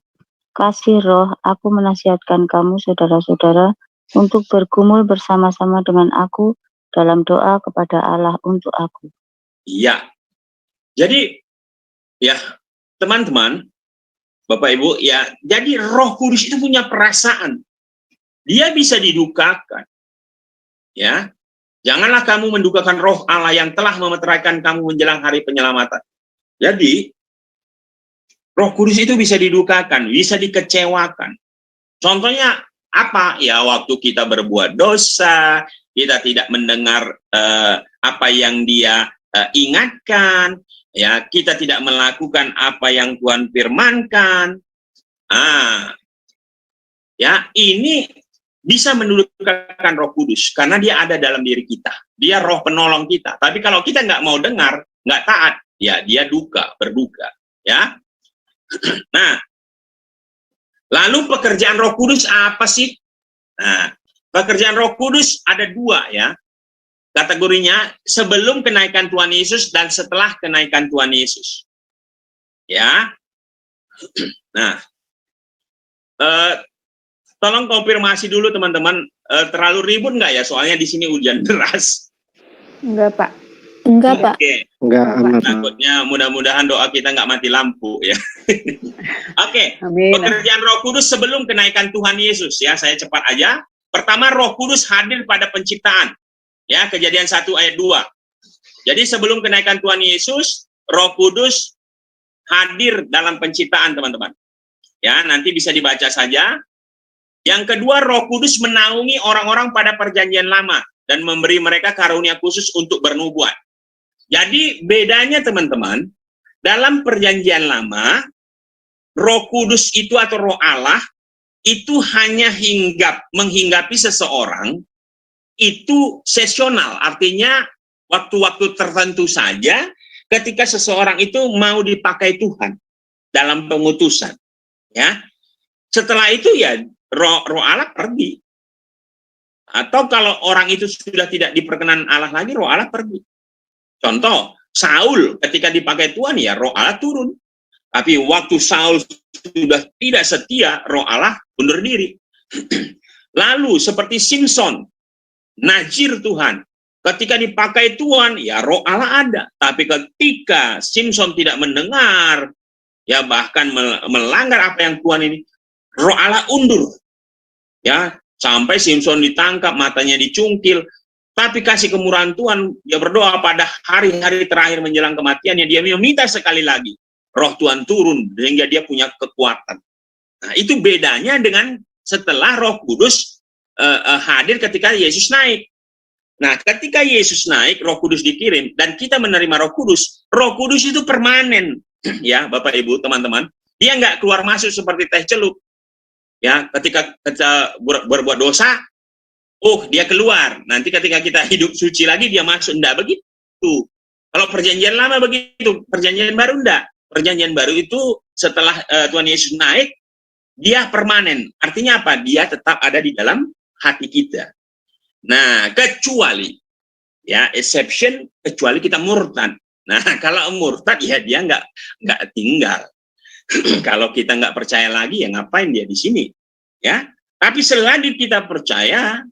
kasih Roh, aku menasihatkan kamu saudara-saudara untuk bergumul bersama-sama dengan aku dalam doa kepada Allah untuk aku. Iya. Jadi ya teman-teman, Bapak Ibu ya, jadi Roh Kudus itu punya perasaan. Dia bisa didukakan. Ya. Janganlah kamu mendukakan Roh Allah yang telah memeteraikan kamu menjelang hari penyelamatan. Jadi Roh Kudus itu bisa didukakan, bisa dikecewakan. Contohnya apa? Ya waktu kita berbuat dosa, kita tidak mendengar apa yang Dia ingatkan, ya kita tidak melakukan apa yang Tuhan firmankan. Ya ini bisa mendudukan Roh Kudus karena Dia ada dalam diri kita. Dia Roh penolong kita. Tapi kalau kita nggak mau dengar, nggak taat, ya Dia berduka, ya. Nah, lalu pekerjaan Roh Kudus apa sih? Nah, pekerjaan Roh Kudus ada dua ya. Kategorinya sebelum kenaikan Tuhan Yesus dan setelah kenaikan Tuhan Yesus. Ya. Nah, tolong konfirmasi dulu teman-teman, terlalu ribut nggak ya? Soalnya di sini hujan deras. Enggak, Pak. Enggak, Pak. Oke. Enggak aman. Takutnya mudah-mudahan doa kita nggak mati lampu ya. Oke. Amin. Pekerjaan Roh Kudus sebelum kenaikan Tuhan Yesus ya. Saya cepat aja. Pertama, Roh Kudus hadir pada penciptaan. Ya, Kejadian 1 ayat 2. Jadi sebelum kenaikan Tuhan Yesus, Roh Kudus hadir dalam penciptaan, teman-teman. Ya, nanti bisa dibaca saja. Yang kedua, Roh Kudus menaungi orang-orang pada perjanjian lama dan memberi mereka karunia khusus untuk bernubuat. Jadi bedanya teman-teman, dalam perjanjian lama, Roh Kudus itu atau Roh Allah itu hanya menghinggapi seseorang itu sesional, artinya waktu-waktu tertentu saja ketika seseorang itu mau dipakai Tuhan dalam pengutusan. Ya, setelah itu ya Roh Allah pergi. Atau kalau orang itu sudah tidak diperkenan Allah lagi, Roh Allah pergi. Contoh, Saul ketika dipakai Tuhan ya Roh Allah turun. Tapi waktu Saul sudah tidak setia, Roh Allah undur diri. Lalu seperti Simson, Najir Tuhan, ketika dipakai Tuhan, ya Roh Allah ada. Tapi ketika Simson tidak mendengar, ya bahkan melanggar apa yang Tuhan ini, Roh Allah undur. Ya, sampai Simson ditangkap, matanya dicungkil. Tapi kasih kemurahan Tuhan, dia berdoa pada hari-hari terakhir menjelang kematiannya, dia meminta sekali lagi, Roh Tuhan turun, sehingga dia punya kekuatan. Nah, itu bedanya dengan setelah Roh Kudus hadir ketika Yesus naik. Nah, ketika Yesus naik, Roh Kudus dikirim, dan kita menerima Roh Kudus itu permanen. Ya, Bapak Ibu, teman-teman. Dia nggak keluar masuk seperti teh celup. Ya, ketika kita berbuat dosa, dia keluar. Nanti ketika kita hidup suci lagi, dia masuk. Enggak begitu. Kalau perjanjian lama begitu, perjanjian baru enggak. Perjanjian baru itu setelah Tuhan Yesus naik, dia permanen. Artinya apa? Dia tetap ada di dalam hati kita. Nah, kecuali, ya, exception, kecuali kita murtad. Nah, kalau murtad, ya dia nggak tinggal. Kalau kita nggak percaya lagi, ya ngapain dia di sini? Ya, tapi selagi kita percaya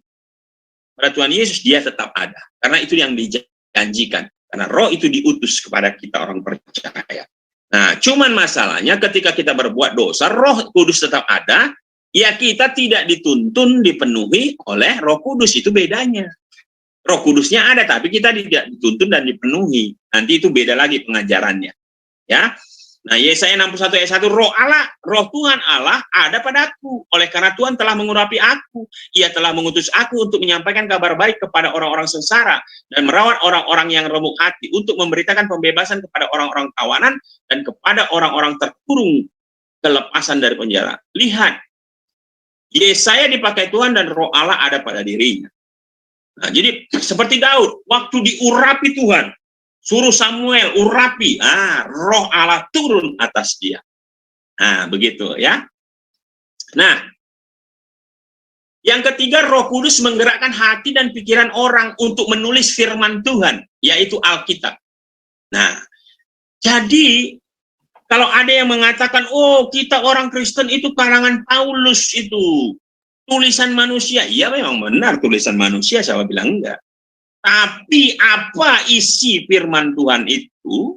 pada Tuhan Yesus, dia tetap ada. Karena itu yang dijanjikan. Karena Roh itu diutus kepada kita orang percaya. Nah, cuman masalahnya ketika kita berbuat dosa, Roh Kudus tetap ada, ya kita tidak dituntun dipenuhi oleh Roh Kudus, itu bedanya. Roh Kudusnya ada, tapi kita tidak dituntun dan dipenuhi. Nanti itu beda lagi pengajarannya. Ya. Nah, Yesaya 61 ayat 1, Roh Allah, Roh Tuhan Allah ada padaku. Oleh karena Tuhan telah mengurapi aku. Ia telah mengutus aku untuk menyampaikan kabar baik kepada orang-orang sengsara dan merawat orang-orang yang remuk hati, untuk memberitakan pembebasan kepada orang-orang tawanan dan kepada orang-orang terkurung kelepasan dari penjara. Lihat, Yesaya dipakai Tuhan dan Roh Allah ada pada dirinya. Nah, jadi seperti Daud, waktu diurapi Tuhan, suruh Samuel urapi, roh Allah turun atas dia. Nah, begitu ya. Nah, yang ketiga, Roh Kudus menggerakkan hati dan pikiran orang untuk menulis firman Tuhan, yaitu Alkitab. Nah, jadi kalau ada yang mengatakan, oh kita orang Kristen itu karangan Paulus itu, tulisan manusia. Iya memang benar tulisan manusia, siapa bilang enggak. Tapi apa isi firman Tuhan itu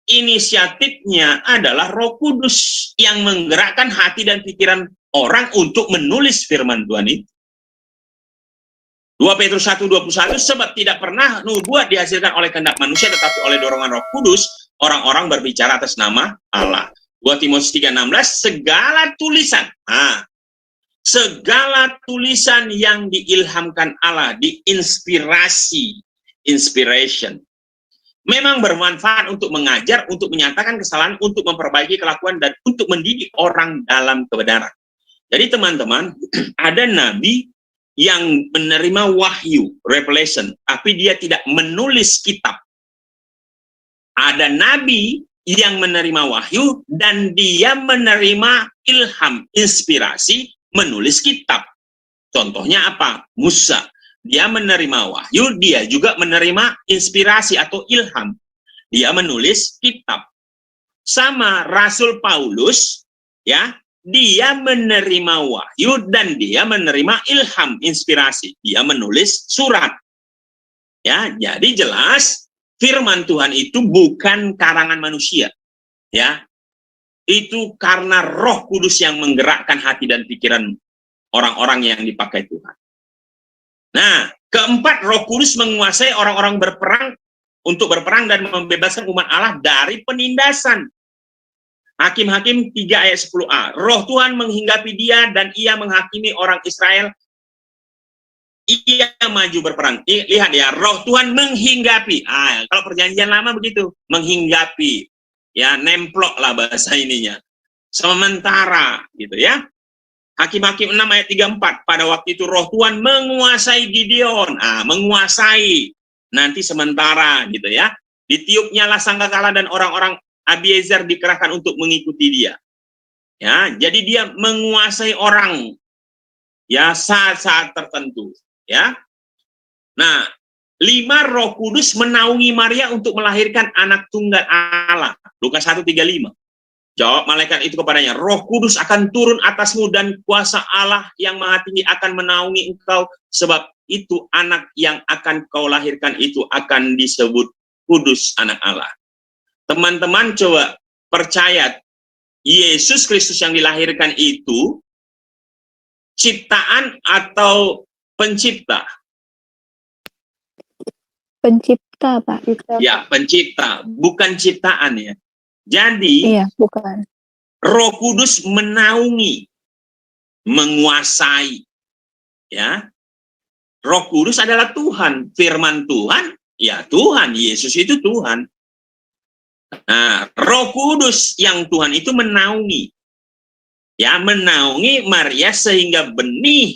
inisiatifnya adalah Roh Kudus yang menggerakkan hati dan pikiran orang untuk menulis firman Tuhan itu. 2 Petrus 1:21, sebab tidak pernah nubuat dihasilkan oleh kehendak manusia, tetapi oleh dorongan Roh Kudus, orang-orang berbicara atas nama Allah. 2 Timotius 3:16, segala tulisan, segala tulisan yang diilhamkan Allah, diinspirasi, inspiration, memang bermanfaat untuk mengajar, untuk menyatakan kesalahan, untuk memperbaiki kelakuan, dan untuk mendidik orang dalam kebenaran. Jadi teman-teman, ada nabi yang menerima wahyu, revelation, tapi dia tidak menulis kitab. Ada nabi yang menerima wahyu dan dia menerima ilham, inspirasi, menulis kitab. Contohnya apa? Musa. Dia menerima wahyu, dia juga menerima inspirasi atau ilham. Dia menulis kitab. Sama Rasul Paulus, ya, dia menerima wahyu dan dia menerima ilham, inspirasi. Dia menulis surat. Ya, jadi jelas firman Tuhan itu bukan karangan manusia. Ya. Itu karena Roh Kudus yang menggerakkan hati dan pikiran orang-orang yang dipakai Tuhan. Nah, keempat, Roh Kudus menguasai orang-orang berperang untuk berperang dan membebaskan umat Allah dari penindasan. Hakim-Hakim 3 ayat 10a. Roh Tuhan menghinggapi dia dan ia menghakimi orang Israel. Ia maju berperang. Lihat ya, Roh Tuhan menghinggapi. Kalau perjanjian lama begitu, menghinggapi. Ya, nemplok lah bahasa ininya. Sementara gitu ya. Hakim-Hakim 6 ayat 34. Pada waktu itu Roh Tuhan menguasai Gideon. Menguasai. Nanti sementara gitu ya. Ditiupnya lah sangkakala dan orang-orang Abiezer dikerahkan untuk mengikuti dia. Ya, jadi dia menguasai orang. Ya, saat-saat tertentu. Ya. Nah, 5, Roh Kudus menaungi Maria untuk melahirkan anak tunggal Allah. Lukas 1:35. Jawab malaikat itu kepadanya, Roh Kudus akan turun atasmu dan kuasa Allah yang Maha Tinggi akan menaungi engkau, sebab itu anak yang akan kau lahirkan itu akan disebut kudus, anak Allah. Teman-teman coba percaya, Yesus Kristus yang dilahirkan itu ciptaan atau pencipta? Pencipta, Pak. Ya, pencipta, bukan ciptaan ya. Jadi, Iya, bukan. Roh Kudus menaungi, menguasai. Ya. Roh Kudus adalah Tuhan, firman Tuhan, ya Tuhan, Yesus itu Tuhan. Nah, Roh Kudus yang Tuhan itu menaungi. Ya, menaungi Maria sehingga benih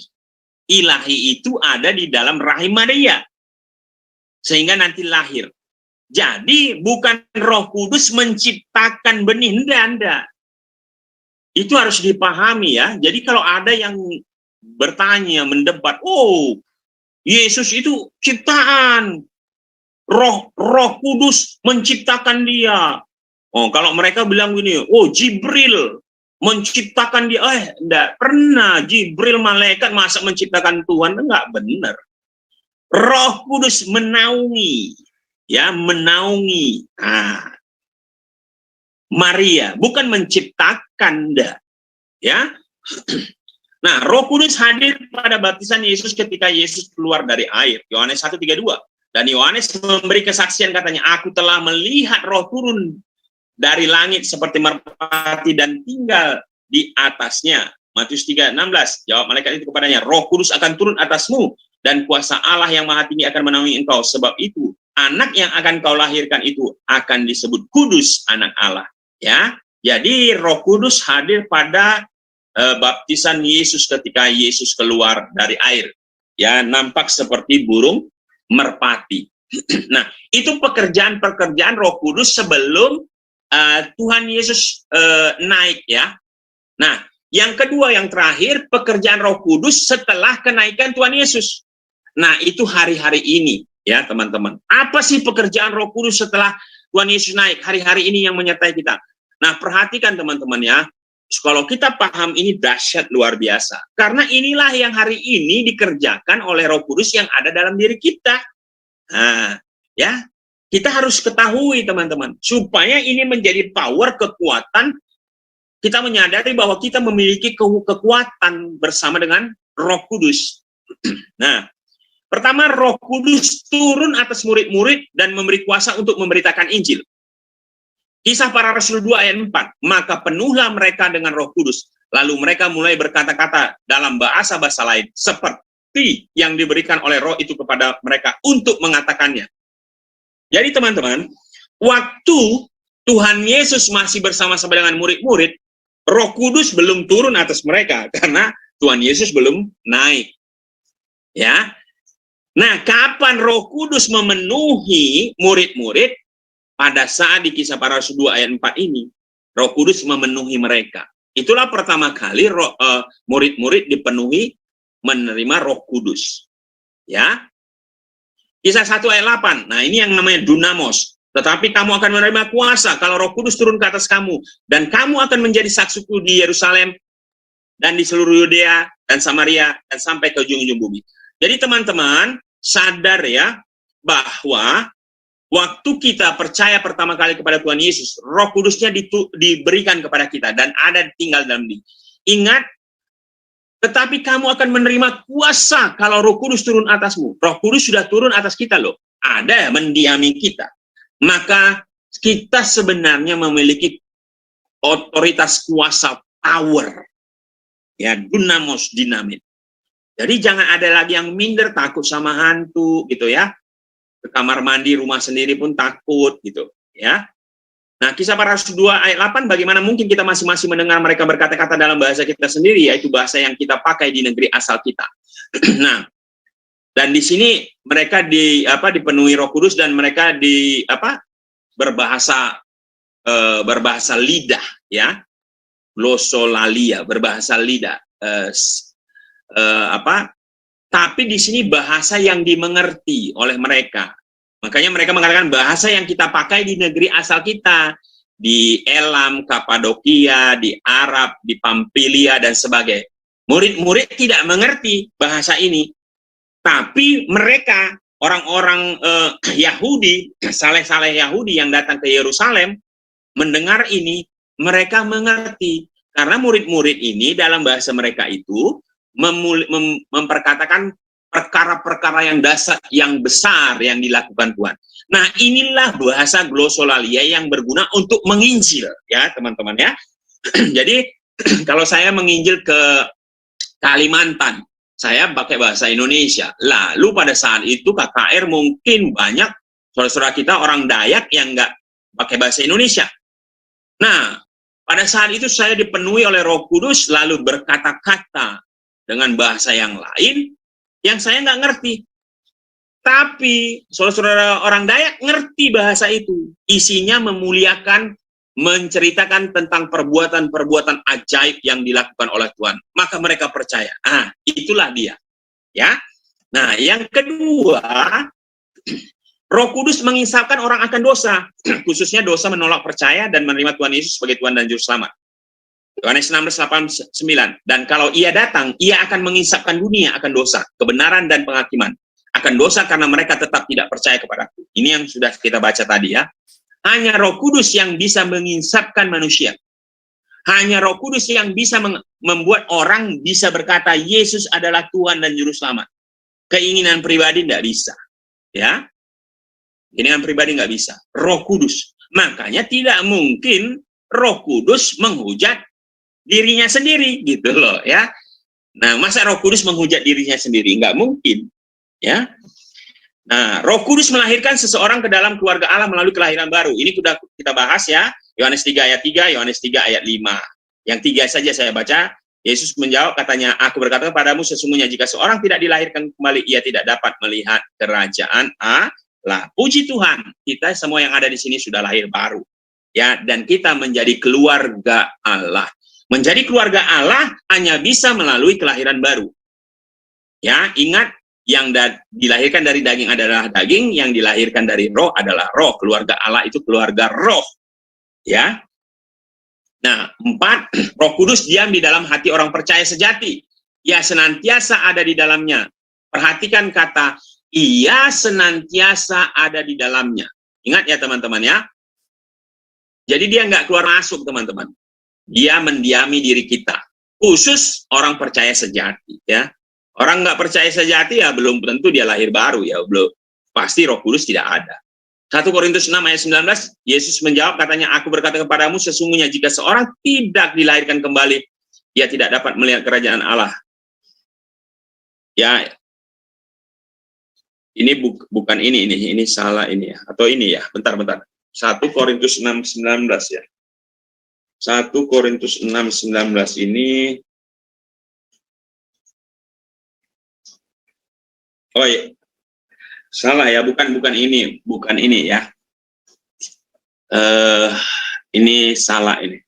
ilahi itu ada di dalam rahim Maria. Sehingga nanti lahir. Jadi bukan Roh Kudus menciptakan benih, enggak. Itu harus dipahami ya. Jadi kalau ada yang bertanya, mendebat, oh Yesus itu ciptaan, Roh Kudus menciptakan dia. Oh, kalau mereka bilang gini, oh Jibril menciptakan dia, enggak pernah Jibril malaikat masa menciptakan Tuhan, enggak benar. Roh Kudus menaungi, ya menaungi Maria, bukan menciptakan, enggak, ya. Nah, Roh Kudus hadir pada baptisan Yesus ketika Yesus keluar dari air, Yohanes 1:32. Dan Yohanes memberi kesaksian katanya, aku telah melihat Roh turun dari langit seperti merpati dan tinggal di atasnya. Matius 3:16. Jawab malaikat itu kepadanya, Roh Kudus akan turun atasmu dan kuasa Allah yang Maha Tinggi akan menaungi engkau. Sebab itu anak yang akan kau lahirkan itu akan disebut kudus, anak Allah. Ya, jadi Roh Kudus hadir pada baptisan Yesus ketika Yesus keluar dari air. ya, nampak seperti burung merpati. Nah, itu pekerjaan-pekerjaan Roh Kudus sebelum Tuhan Yesus naik, ya. Nah, yang kedua, yang terakhir, pekerjaan Roh Kudus setelah kenaikan Tuhan Yesus. Nah, itu hari-hari ini, ya teman-teman. Apa sih pekerjaan Roh Kudus setelah Tuhan Yesus naik? Hari-hari ini yang menyertai kita. Nah, perhatikan teman-teman ya. Kalau kita paham ini dahsyat luar biasa. Karena inilah yang hari ini dikerjakan oleh Roh Kudus yang ada dalam diri kita. Nah, ya, kita harus ketahui teman-teman, supaya ini menjadi power, kekuatan. Kita menyadari bahwa kita memiliki kekuatan bersama dengan Roh Kudus. Nah, pertama, Roh Kudus turun atas murid-murid dan memberi kuasa untuk memberitakan Injil. Kisah Para Rasul 2 ayat 4, maka penuhlah mereka dengan Roh Kudus, lalu mereka mulai berkata-kata dalam bahasa-bahasa lain, seperti yang diberikan oleh Roh itu kepada mereka untuk mengatakannya. Jadi teman-teman, waktu Tuhan Yesus masih bersama-sama dengan murid-murid, Roh Kudus belum turun atas mereka, karena Tuhan Yesus belum naik. Ya. Nah, kapan Roh Kudus memenuhi murid-murid? Pada saat di Kisah Para Rasul 2 ayat 4 ini, Roh Kudus memenuhi mereka. Itulah pertama kali murid-murid dipenuhi menerima Roh Kudus. Ya. Kisah 1 ayat 8. Nah, ini yang namanya dunamos. Tetapi kamu akan menerima kuasa kalau Roh Kudus turun ke atas kamu, dan kamu akan menjadi saksiku di Yerusalem dan di seluruh Yudea dan Samaria dan sampai ke ujung-ujung bumi. Jadi teman-teman sadar ya bahwa waktu kita percaya pertama kali kepada Tuhan Yesus, Roh Kudusnya diberikan kepada kita dan ada tinggal dalam diri. Ingat, tetapi kamu akan menerima kuasa kalau Roh Kudus turun atasmu. Roh Kudus sudah turun atas kita loh. Ada mendiami kita. Maka kita sebenarnya memiliki otoritas, kuasa, power. Ya, dunamos, dinamit. Jadi jangan ada lagi yang minder, takut sama hantu gitu ya. Ke kamar mandi rumah sendiri pun takut gitu ya. Nah, Kisah Para Rasul 2 ayat 8, bagaimana mungkin kita masing-masing mendengar mereka berkata-kata dalam bahasa kita sendiri, yaitu bahasa yang kita pakai di negeri asal kita. Nah, dan di sini mereka dipenuhi Roh Kudus dan mereka berbahasa lidah ya. Glosolalia, berbahasa lidah. Tapi di sini bahasa yang dimengerti oleh mereka. Makanya mereka mengatakan bahasa yang kita pakai di negeri asal kita, di Elam, Kapadokia, di Arab, di Pamfilia dan sebagainya. Murid-murid tidak mengerti bahasa ini, tapi mereka orang-orang Yahudi, saleh-saleh Yahudi yang datang ke Yerusalem mendengar ini, mereka mengerti karena murid-murid ini dalam bahasa mereka itu memperkatakan perkara-perkara yang dasar, yang besar yang dilakukan Tuhan. Nah, inilah bahasa glosolalia yang berguna untuk menginjil, ya teman-teman ya. Jadi, kalau saya menginjil ke Kalimantan, saya pakai bahasa Indonesia. Lalu pada saat itu KKR mungkin banyak saudara-saudara kita orang Dayak yang nggak pakai bahasa Indonesia. Nah, pada saat itu saya dipenuhi oleh Roh Kudus, lalu berkata-kata dengan bahasa yang lain, yang saya nggak ngerti. Tapi saudara-saudara orang Dayak ngerti bahasa itu. Isinya memuliakan, menceritakan tentang perbuatan-perbuatan ajaib yang dilakukan oleh Tuhan. Maka mereka percaya. Ah, itulah dia. Ya. Nah, yang kedua, Roh Kudus mengisapkan orang akan dosa, khususnya dosa menolak percaya dan menerima Tuhan Yesus sebagai Tuhan dan Juru Selamat. Yohanes 16:8-9. Dan kalau ia datang, ia akan mengisapkan dunia akan dosa, kebenaran dan penghakiman. Akan dosa karena mereka tetap tidak percaya kepadaku. Ini yang sudah kita baca tadi ya. Hanya Roh Kudus yang bisa mengisapkan manusia. Hanya Roh Kudus yang bisa membuat orang bisa berkata Yesus adalah Tuhan dan Juru Selamat. Keinginan pribadi tidak bisa. Ya. Keinginan pribadi nggak bisa. Roh Kudus. Makanya tidak mungkin Roh Kudus menghujat dirinya sendiri gitu loh ya. Nah, masa Roh Kudus menghujat dirinya sendiri? Nggak mungkin ya. Nah, Roh Kudus melahirkan seseorang ke dalam keluarga Allah melalui kelahiran baru. Ini sudah kita bahas ya. Yohanes 3 ayat 3, Yohanes 3 ayat 5. Yang 3 saja saya baca. Yesus menjawab katanya, aku berkata kepadamu sesungguhnya jika seorang tidak dilahirkan kembali, ia tidak dapat melihat kerajaan Allah. Puji Tuhan, kita semua yang ada di sini sudah lahir baru. Ya, dan kita menjadi keluarga Allah. Menjadi keluarga Allah hanya bisa melalui kelahiran baru. Ya, ingat, yang dilahirkan dari daging adalah daging, yang dilahirkan dari roh adalah roh. Keluarga Allah itu keluarga roh. Ya. Nah, 4, Roh Kudus diam di dalam hati orang percaya sejati. Ia senantiasa ada di dalamnya. Perhatikan kata, ia senantiasa ada di dalamnya. Ingat ya teman-teman ya. Jadi dia nggak keluar masuk teman-teman. Dia mendiami diri kita. Khusus orang percaya sejati ya. Orang nggak percaya sejati ya belum tentu dia lahir baru ya. Belum. Pasti Roh Kudus tidak ada. 1 Korintus 6 ayat 19, Yesus menjawab katanya, aku berkata kepadamu sesungguhnya jika seorang tidak dilahirkan kembali, ia tidak dapat melihat kerajaan Allah. Ya, ini bukan ini salah ini ya, atau ini ya, bentar. 1 Korintus 6, 19 ya. 1 Korintus 6, 19 ini, oh iya. Salah ya, bukan ini ya. Ini salah ini.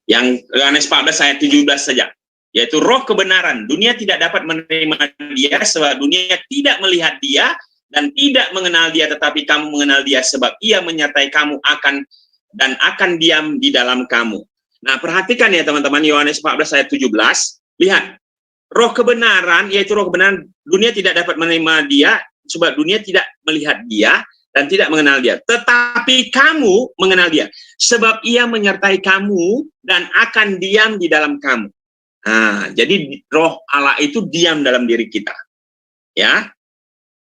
Yang Yohanes 14 ayat 17 saja. Yaitu roh kebenaran. Dunia tidak dapat menerima dia sebab dunia tidak melihat dia dan tidak mengenal dia, tetapi kamu mengenal dia sebab ia menyertai kamu akan diam di dalam kamu. Nah, perhatikan ya teman-teman, Yohanes 14 ayat 17. Lihat. Roh kebenaran, yaitu roh kebenaran, dunia tidak dapat menerima dia sebab dunia tidak melihat dia dan tidak mengenal dia. Tetapi kamu mengenal dia, sebab ia menyertai kamu dan akan diam di dalam kamu. Nah, jadi roh Allah itu diam dalam diri kita. Ya.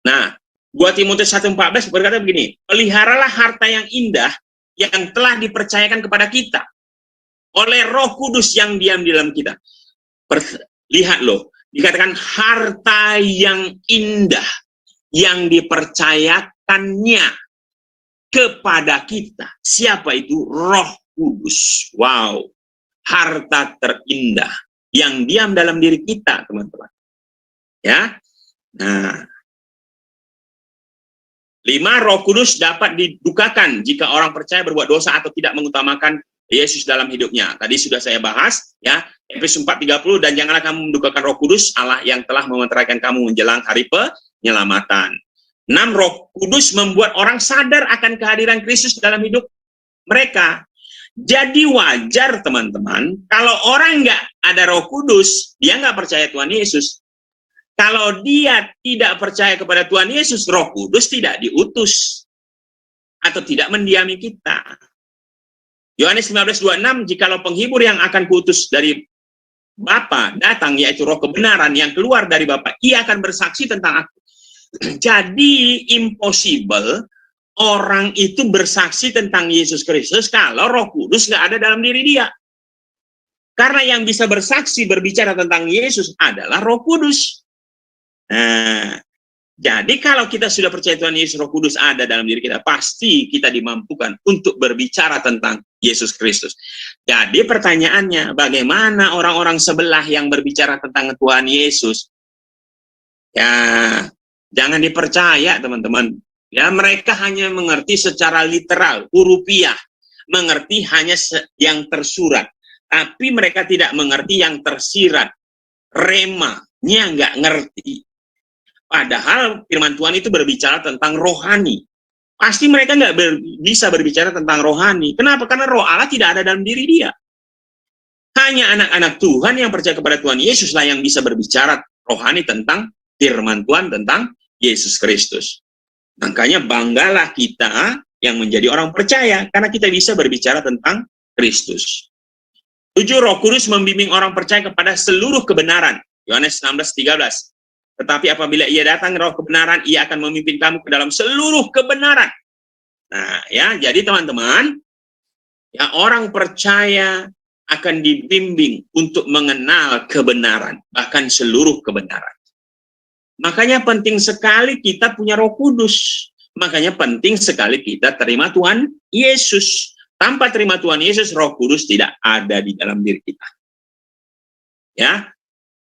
Nah, 2 Timotius 1:14 berkata begini, peliharalah harta yang indah yang telah dipercayakan kepada kita oleh Roh Kudus yang diam di dalam kita. Lihat loh, dikatakan harta yang indah yang dipercayakannya kepada kita. Siapa itu? Roh Kudus. Wow, harta terindah yang diam dalam diri kita, teman-teman. Ya. Nah, 5, Roh Kudus dapat didukakan jika orang percaya berbuat dosa atau tidak mengutamakan Yesus dalam hidupnya. Tadi sudah saya bahas, ya, Efesus 4:30, dan janganlah kamu mendukakan Roh Kudus, Allah yang telah mementeraikan kamu menjelang hari penyelamatan. 6, Roh Kudus membuat orang sadar akan kehadiran Kristus dalam hidup mereka. Jadi wajar teman-teman, kalau orang nggak ada Roh Kudus, dia nggak percaya Tuhan Yesus. Kalau dia tidak percaya kepada Tuhan Yesus, Roh Kudus tidak diutus atau tidak mendiami kita. Yohanes 15:26, jikalau penghibur yang akan kuutus dari Bapa datang, yaitu Roh kebenaran yang keluar dari Bapa, ia akan bersaksi tentang aku. Jadi impossible orang itu bersaksi tentang Yesus Kristus kalau Roh Kudus nggak ada dalam diri dia. Karena yang bisa bersaksi berbicara tentang Yesus adalah Roh Kudus. Nah, jadi kalau kita sudah percaya Tuhan Yesus, Roh Kudus ada dalam diri kita, pasti kita dimampukan untuk berbicara tentang Yesus Kristus. Jadi pertanyaannya, bagaimana orang-orang sebelah yang berbicara tentang Tuhan Yesus? Ya, jangan dipercaya teman-teman. Ya, mereka hanya mengerti secara literal, hurufiah, mengerti hanya yang tersurat, tapi mereka tidak mengerti yang tersirat. Remanya nggak ngerti. Padahal firman Tuhan itu berbicara tentang rohani. Pasti mereka nggak bisa berbicara tentang rohani. Kenapa? Karena roh Allah tidak ada dalam diri dia. Hanya anak-anak Tuhan yang percaya kepada Tuhan Yesuslah yang bisa berbicara rohani tentang firman Tuhan, tentang Yesus Kristus. Makanya banggalah kita yang menjadi orang percaya, karena kita bisa berbicara tentang Kristus. 7, Roh Kudus membimbing orang percaya kepada seluruh kebenaran. Yohanes 16:13. Tetapi apabila ia datang Roh kebenaran, ia akan memimpin kamu ke dalam seluruh kebenaran. Nah, ya, jadi teman-teman, ya, orang percaya akan dibimbing untuk mengenal kebenaran, bahkan seluruh kebenaran. Makanya penting sekali kita punya Roh Kudus. Makanya penting sekali kita terima Tuhan Yesus. Tanpa terima Tuhan Yesus, Roh Kudus tidak ada di dalam diri kita. Ya.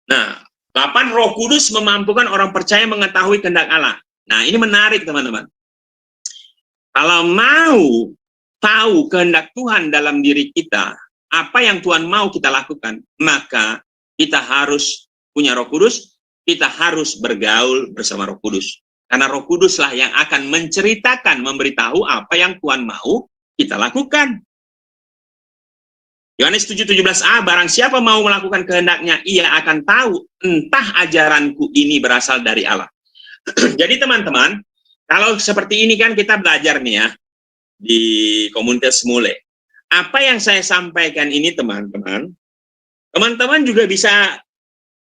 Nah, 8 Roh Kudus memampukan orang percaya mengetahui kehendak Allah. Nah, ini menarik teman-teman. Kalau mau tahu kehendak Tuhan dalam diri kita, apa yang Tuhan mau kita lakukan, maka kita harus punya Roh Kudus, kita harus bergaul bersama Roh Kudus. Karena Roh Kuduslah yang akan menceritakan, memberitahu apa yang Tuhan mau kita lakukan. Yohanes 7:17a, barang siapa mau melakukan kehendaknya, ia akan tahu entah ajaranku ini berasal dari Allah. Jadi teman-teman, kalau seperti ini kan kita belajar nih ya, di komunitas Mule. Apa yang saya sampaikan ini teman-teman, teman-teman juga bisa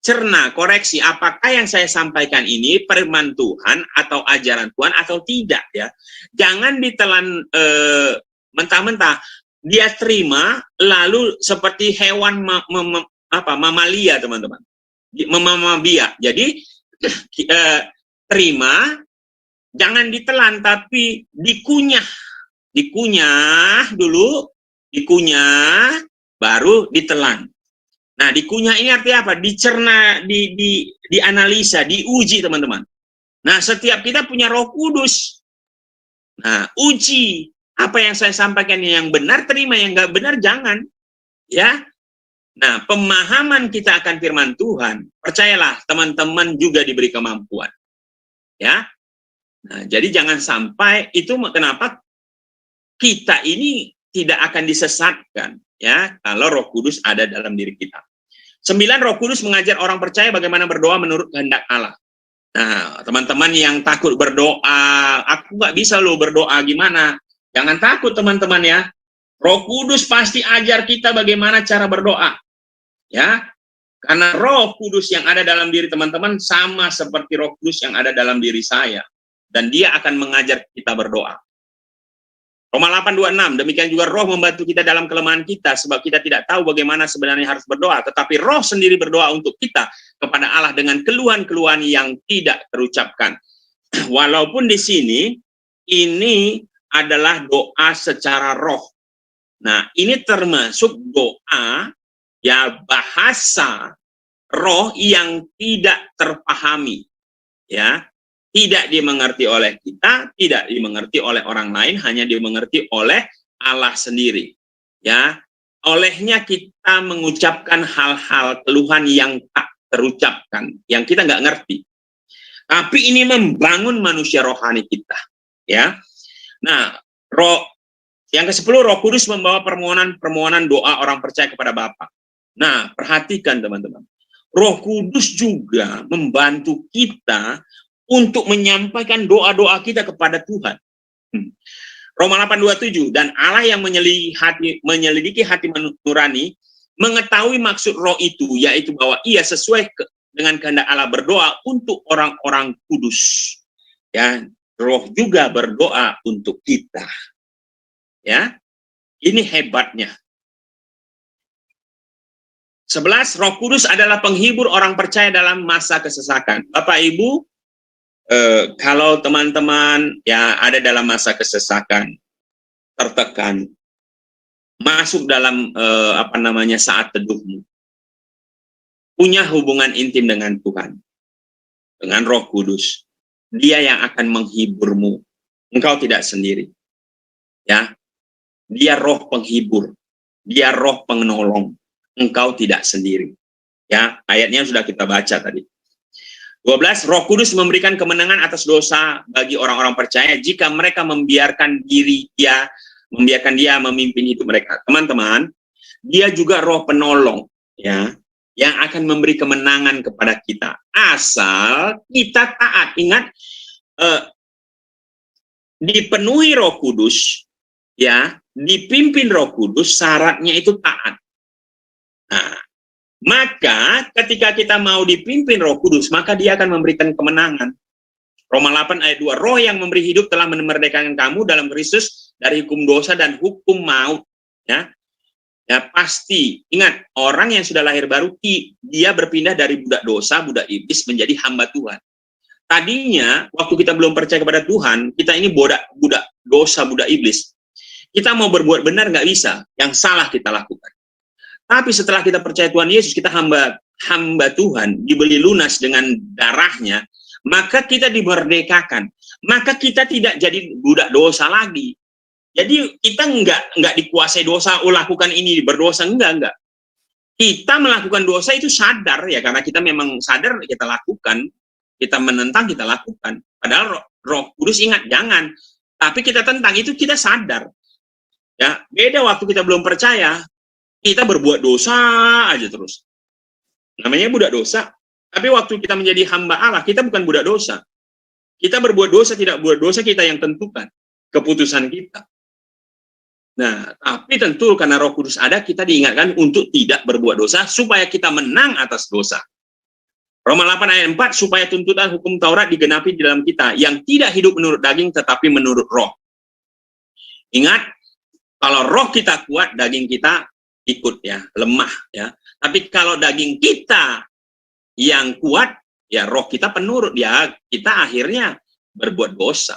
cerna, koreksi, apakah yang saya sampaikan ini firman Tuhan atau ajaran Tuhan atau tidak ya. Jangan ditelan mentah-mentah. Dia terima lalu seperti hewan mamalia teman-teman, mamabia. Jadi terima, jangan ditelan tapi dikunyah dulu, dikunyah baru ditelan. Nah, dikunyah ini artinya apa? Dicerna, dianalisa, diuji teman-teman. Nah, setiap kita punya Roh Kudus. Nah, uji apa yang saya sampaikan yang benar terima, yang nggak benar jangan, ya. Nah, pemahaman kita akan firman Tuhan, percayalah teman-teman juga diberi kemampuan, ya. Nah, jadi jangan sampai itu kenapa kita ini tidak akan disesatkan, ya, kalau Roh Kudus ada dalam diri kita. 9, Roh Kudus mengajar orang percaya bagaimana berdoa menurut kehendak Allah. Nah, teman-teman yang takut berdoa, aku nggak bisa loh berdoa gimana? Jangan takut teman-teman ya. Roh Kudus pasti ajar kita bagaimana cara berdoa. Ya. Karena Roh Kudus yang ada dalam diri teman-teman sama seperti Roh Kudus yang ada dalam diri saya. Dan dia akan mengajar kita berdoa. Roma 8:26, demikian juga Roh membantu kita dalam kelemahan kita, sebab kita tidak tahu bagaimana sebenarnya harus berdoa, tetapi Roh sendiri berdoa untuk kita kepada Allah dengan keluhan-keluhan yang tidak terucapkan. Walaupun di sini, ini adalah doa secara roh. Nah, ini termasuk doa, ya, bahasa roh yang tidak terpahami, ya. Tidak dimengerti oleh kita, tidak dimengerti oleh orang lain, hanya dimengerti oleh Allah sendiri. Ya, olehnya kita mengucapkan hal-hal keluhan yang tak terucapkan, yang kita nggak ngerti. Tapi ini membangun manusia rohani kita. Ya, nah, yang ke-10, Roh Kudus membawa permohonan doa orang percaya kepada Bapa. Nah, perhatikan teman-teman. Roh Kudus juga membantu kita untuk menyampaikan doa-doa kita kepada Tuhan. Roma 8:27, dan Allah yang menyelidiki hati nurani, mengetahui maksud roh itu, yaitu bahwa ia sesuai dengan kehendak Allah berdoa untuk orang-orang kudus. Ya, roh juga berdoa untuk kita. Ya, ini hebatnya. 11, Roh Kudus adalah penghibur orang percaya dalam masa kesesakan. Bapak Ibu, kalau teman-teman ya ada dalam masa kesesakan, tertekan, masuk dalam saat teduhmu, punya hubungan intim dengan Tuhan, dengan Roh Kudus, Dia yang akan menghiburmu. Engkau tidak sendiri. Ya, Dia Roh penghibur, Dia Roh penolong. Engkau tidak sendiri. Ya, ayatnya sudah kita baca tadi. 12, Roh Kudus memberikan kemenangan atas dosa bagi orang-orang percaya jika mereka membiarkan Dia memimpin hidup mereka. Teman-teman, Dia juga Roh penolong, ya, yang akan memberi kemenangan kepada kita. Asal kita taat. Ingat, dipenuhi Roh Kudus, ya, dipimpin Roh Kudus, syaratnya itu taat. Nah, maka ketika kita mau dipimpin Roh Kudus, maka Dia akan memberikan kemenangan. Roma 8 ayat 2, Roh yang memberi hidup telah memerdekakan kamu dalam Kristus dari hukum dosa dan hukum maut. Ya, ya pasti. Ingat, orang yang sudah lahir baru, dia berpindah dari budak dosa, budak iblis, menjadi hamba Tuhan. Tadinya, waktu kita belum percaya kepada Tuhan, kita ini budak dosa, budak iblis. Kita mau berbuat benar nggak bisa, yang salah kita lakukan. Tapi setelah kita percaya Tuhan Yesus, kita hamba Tuhan, dibeli lunas dengan darahnya, maka kita dimerdekakan. Maka kita tidak jadi budak dosa lagi. Jadi kita enggak dikuasai dosa, oh lakukan ini, berdosa, enggak. Kita melakukan dosa itu sadar ya, karena kita memang sadar kita lakukan, kita menentang, kita lakukan. Padahal Roh Kudus ingat, jangan. Tapi kita tentang itu, kita sadar. Ya, beda waktu kita belum percaya, kita berbuat dosa aja terus. Namanya budak dosa. Tapi waktu kita menjadi hamba Allah, kita bukan budak dosa. Kita berbuat dosa, tidak buat dosa, kita yang tentukan keputusan kita. Nah, tapi tentu karena Roh Kudus ada, kita diingatkan untuk tidak berbuat dosa, supaya kita menang atas dosa. Roma 8 ayat 4, supaya tuntutan hukum Taurat digenapi di dalam kita, yang tidak hidup menurut daging, tetapi menurut roh. Ingat, kalau roh kita kuat, daging kita ikut ya, lemah ya. Tapi kalau daging kita yang kuat, ya roh kita penurut, ya kita akhirnya berbuat dosa.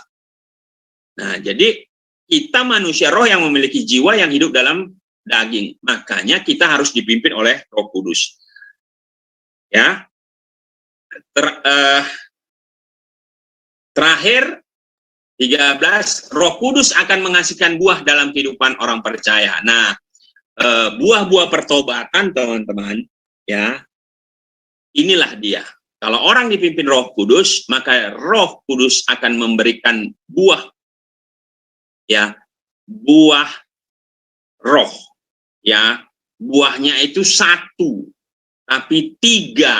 Nah, jadi kita manusia roh yang memiliki jiwa yang hidup dalam daging. Makanya kita harus dipimpin oleh Roh Kudus. Ya. Terakhir 13, Roh Kudus akan menghasilkan buah dalam kehidupan orang percaya. Nah, buah-buah pertobatan, teman-teman, ya, inilah dia. Kalau orang dipimpin Roh Kudus, maka Roh Kudus akan memberikan buah, ya, buah roh, ya, buahnya itu 1, tapi 9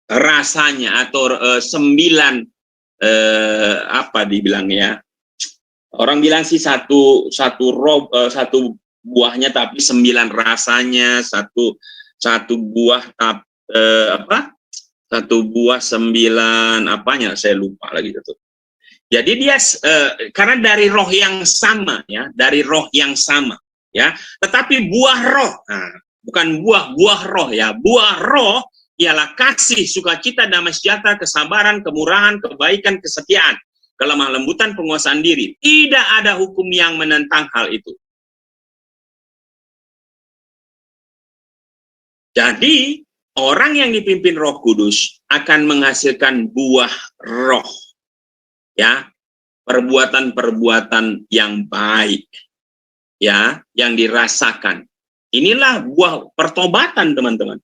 rasanya, atau 9 apa dibilangnya? Orang bilang sih satu buahnya tapi 9 rasanya, satu buah satu buah 9 apanya, saya lupa lagi itu. Jadi dia karena dari roh yang sama ya, dari roh yang sama ya, tetapi buah roh, nah, bukan buah roh ya, buah roh ialah kasih, sukacita, damai sejahtera, kesabaran, kemurahan, kebaikan, kesetiaan, kelemah lembutan, penguasaan diri. Tidak ada hukum yang menentang hal itu. Jadi, orang yang dipimpin Roh Kudus akan menghasilkan buah roh. Ya, perbuatan-perbuatan yang baik. Ya, yang dirasakan. Inilah buah pertobatan, teman-teman.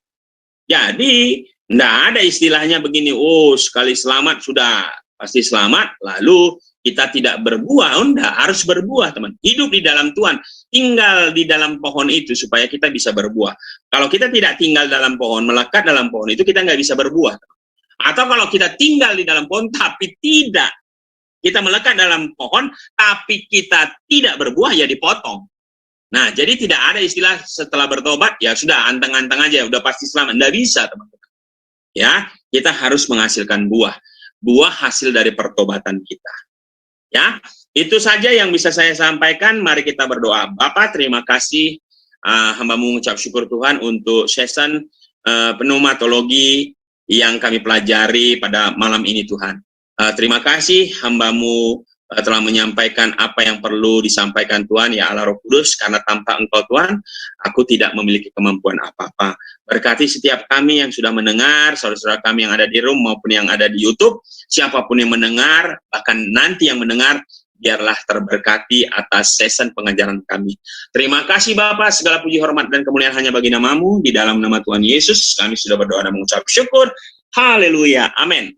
Jadi, enggak ada istilahnya begini, oh sekali selamat sudah pasti selamat, lalu kita tidak berbuah. Enggak, harus berbuah, teman. Hidup di dalam Tuhan, tinggal di dalam pohon itu supaya kita bisa berbuah. Kalau kita tidak tinggal dalam pohon, melekat dalam pohon itu, kita nggak bisa berbuah. Atau kalau kita tinggal di dalam pohon tapi tidak, kita melekat dalam pohon tapi kita tidak berbuah, ya dipotong. Nah, jadi tidak ada istilah setelah bertobat, ya sudah anteng-anteng aja, udah pasti selamat. Nggak bisa, teman-teman. Ya, kita harus menghasilkan buah. Buah hasil dari pertobatan kita. Ya, itu saja yang bisa saya sampaikan. Mari kita berdoa. Bapak, terima kasih. Hamba-Mu mengucap syukur Tuhan untuk session pneumatologi yang kami pelajari pada malam ini, Tuhan. Terima kasih hamba-Mu telah menyampaikan apa yang perlu disampaikan Tuhan, ya Allah Roh Kudus, karena tanpa Engkau Tuhan, aku tidak memiliki kemampuan apa-apa. Berkati setiap kami yang sudah mendengar, saudara-saudara kami yang ada di rumah maupun yang ada di YouTube, siapapun yang mendengar, bahkan nanti yang mendengar, biarlah terberkati atas session pengajaran kami. Terima kasih Bapak, segala puji hormat dan kemuliaan hanya bagi nama-Mu, di dalam nama Tuhan Yesus, kami sudah berdoa dan mengucap syukur. Haleluya, amin.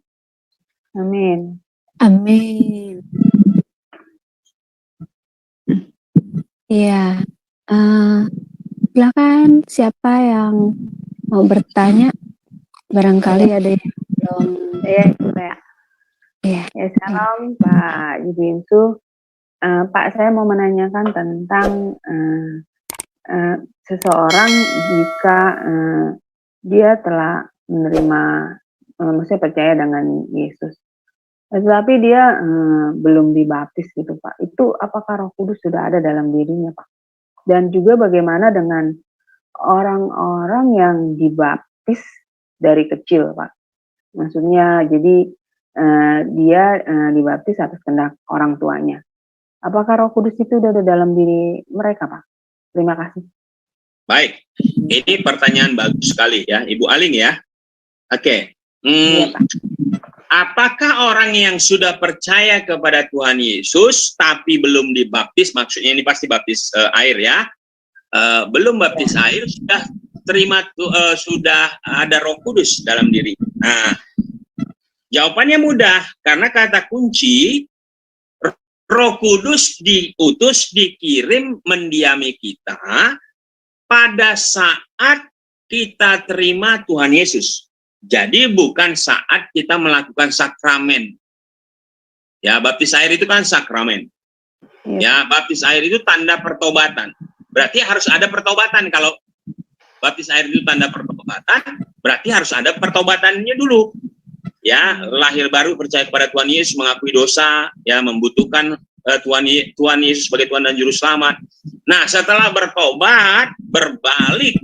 Amin. Amin. Ya, silakan siapa yang mau bertanya, barangkali ada yang belum. Saya. Ya. Ya, salam Pak Yubinsu. Pak, saya mau menanyakan tentang seseorang jika dia telah menerima, maksudnya percaya dengan Yesus, tetapi dia belum dibaptis gitu Pak. Itu apakah Roh Kudus sudah ada dalam dirinya Pak? Dan juga bagaimana dengan orang-orang yang dibaptis dari kecil Pak? Maksudnya jadi dia dibaptis atas kehendak orang tuanya. Apakah Roh Kudus itu udah ada dalam diri mereka, Pak? Terima kasih. Baik, ini pertanyaan bagus sekali ya, Ibu Aling ya. Oke, Iya, Pak. apakah orang yang sudah percaya kepada Tuhan Yesus tapi belum dibaptis, maksudnya ini pasti baptis air ya, belum baptis air, sudah terima sudah ada Roh Kudus dalam diri? Nah, jawabannya mudah, karena kata kunci Roh Kudus diutus, dikirim, mendiami kita pada saat kita terima Tuhan Yesus. Jadi bukan saat kita melakukan sakramen. Ya, baptis air itu kan sakramen. Ya, baptis air itu tanda pertobatan. Berarti harus ada pertobatan. Kalau baptis air itu tanda pertobatan, berarti harus ada pertobatannya dulu. Ya, lahir baru, percaya kepada Tuhan Yesus, mengakui dosa, ya, membutuhkan Tuhan Yesus sebagai Tuhan dan Juru Selamat. Nah, setelah bertobat, berbalik,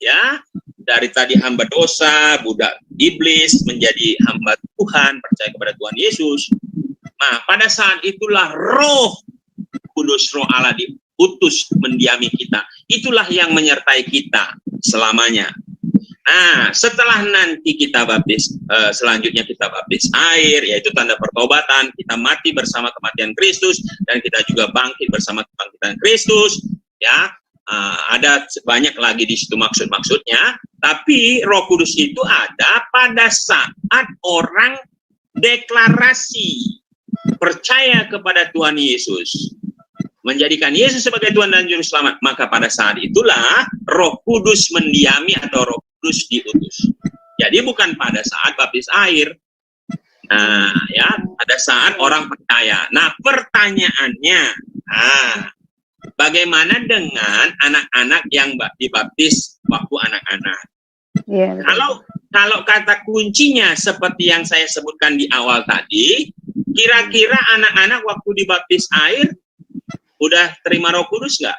ya, dari tadi hamba dosa, budak iblis, menjadi hamba Tuhan, percaya kepada Tuhan Yesus. Nah, pada saat itulah Roh Kudus, Roh Allah diutus mendiami kita. Itulah yang menyertai kita selamanya. Nah, setelah nanti kita baptis, selanjutnya kita baptis air, yaitu tanda pertobatan, kita mati bersama kematian Kristus, dan kita juga bangkit bersama kebangkitan Kristus, ya. Ada banyak lagi di situ maksud-maksudnya, tapi Roh Kudus itu ada pada saat orang deklarasi percaya kepada Tuhan Yesus, menjadikan Yesus sebagai Tuhan dan Juru Selamat, maka pada saat itulah Roh Kudus mendiami atau Roh Kudus diutus. Jadi bukan pada saat baptis air. Nah, ya, pada saat orang percaya. Nah, pertanyaannya, bagaimana dengan anak-anak yang dibaptis waktu anak-anak? Iya. Kalau kata kuncinya seperti yang saya sebutkan di awal tadi, kira-kira anak-anak waktu dibaptis air udah terima Roh Kudus nggak?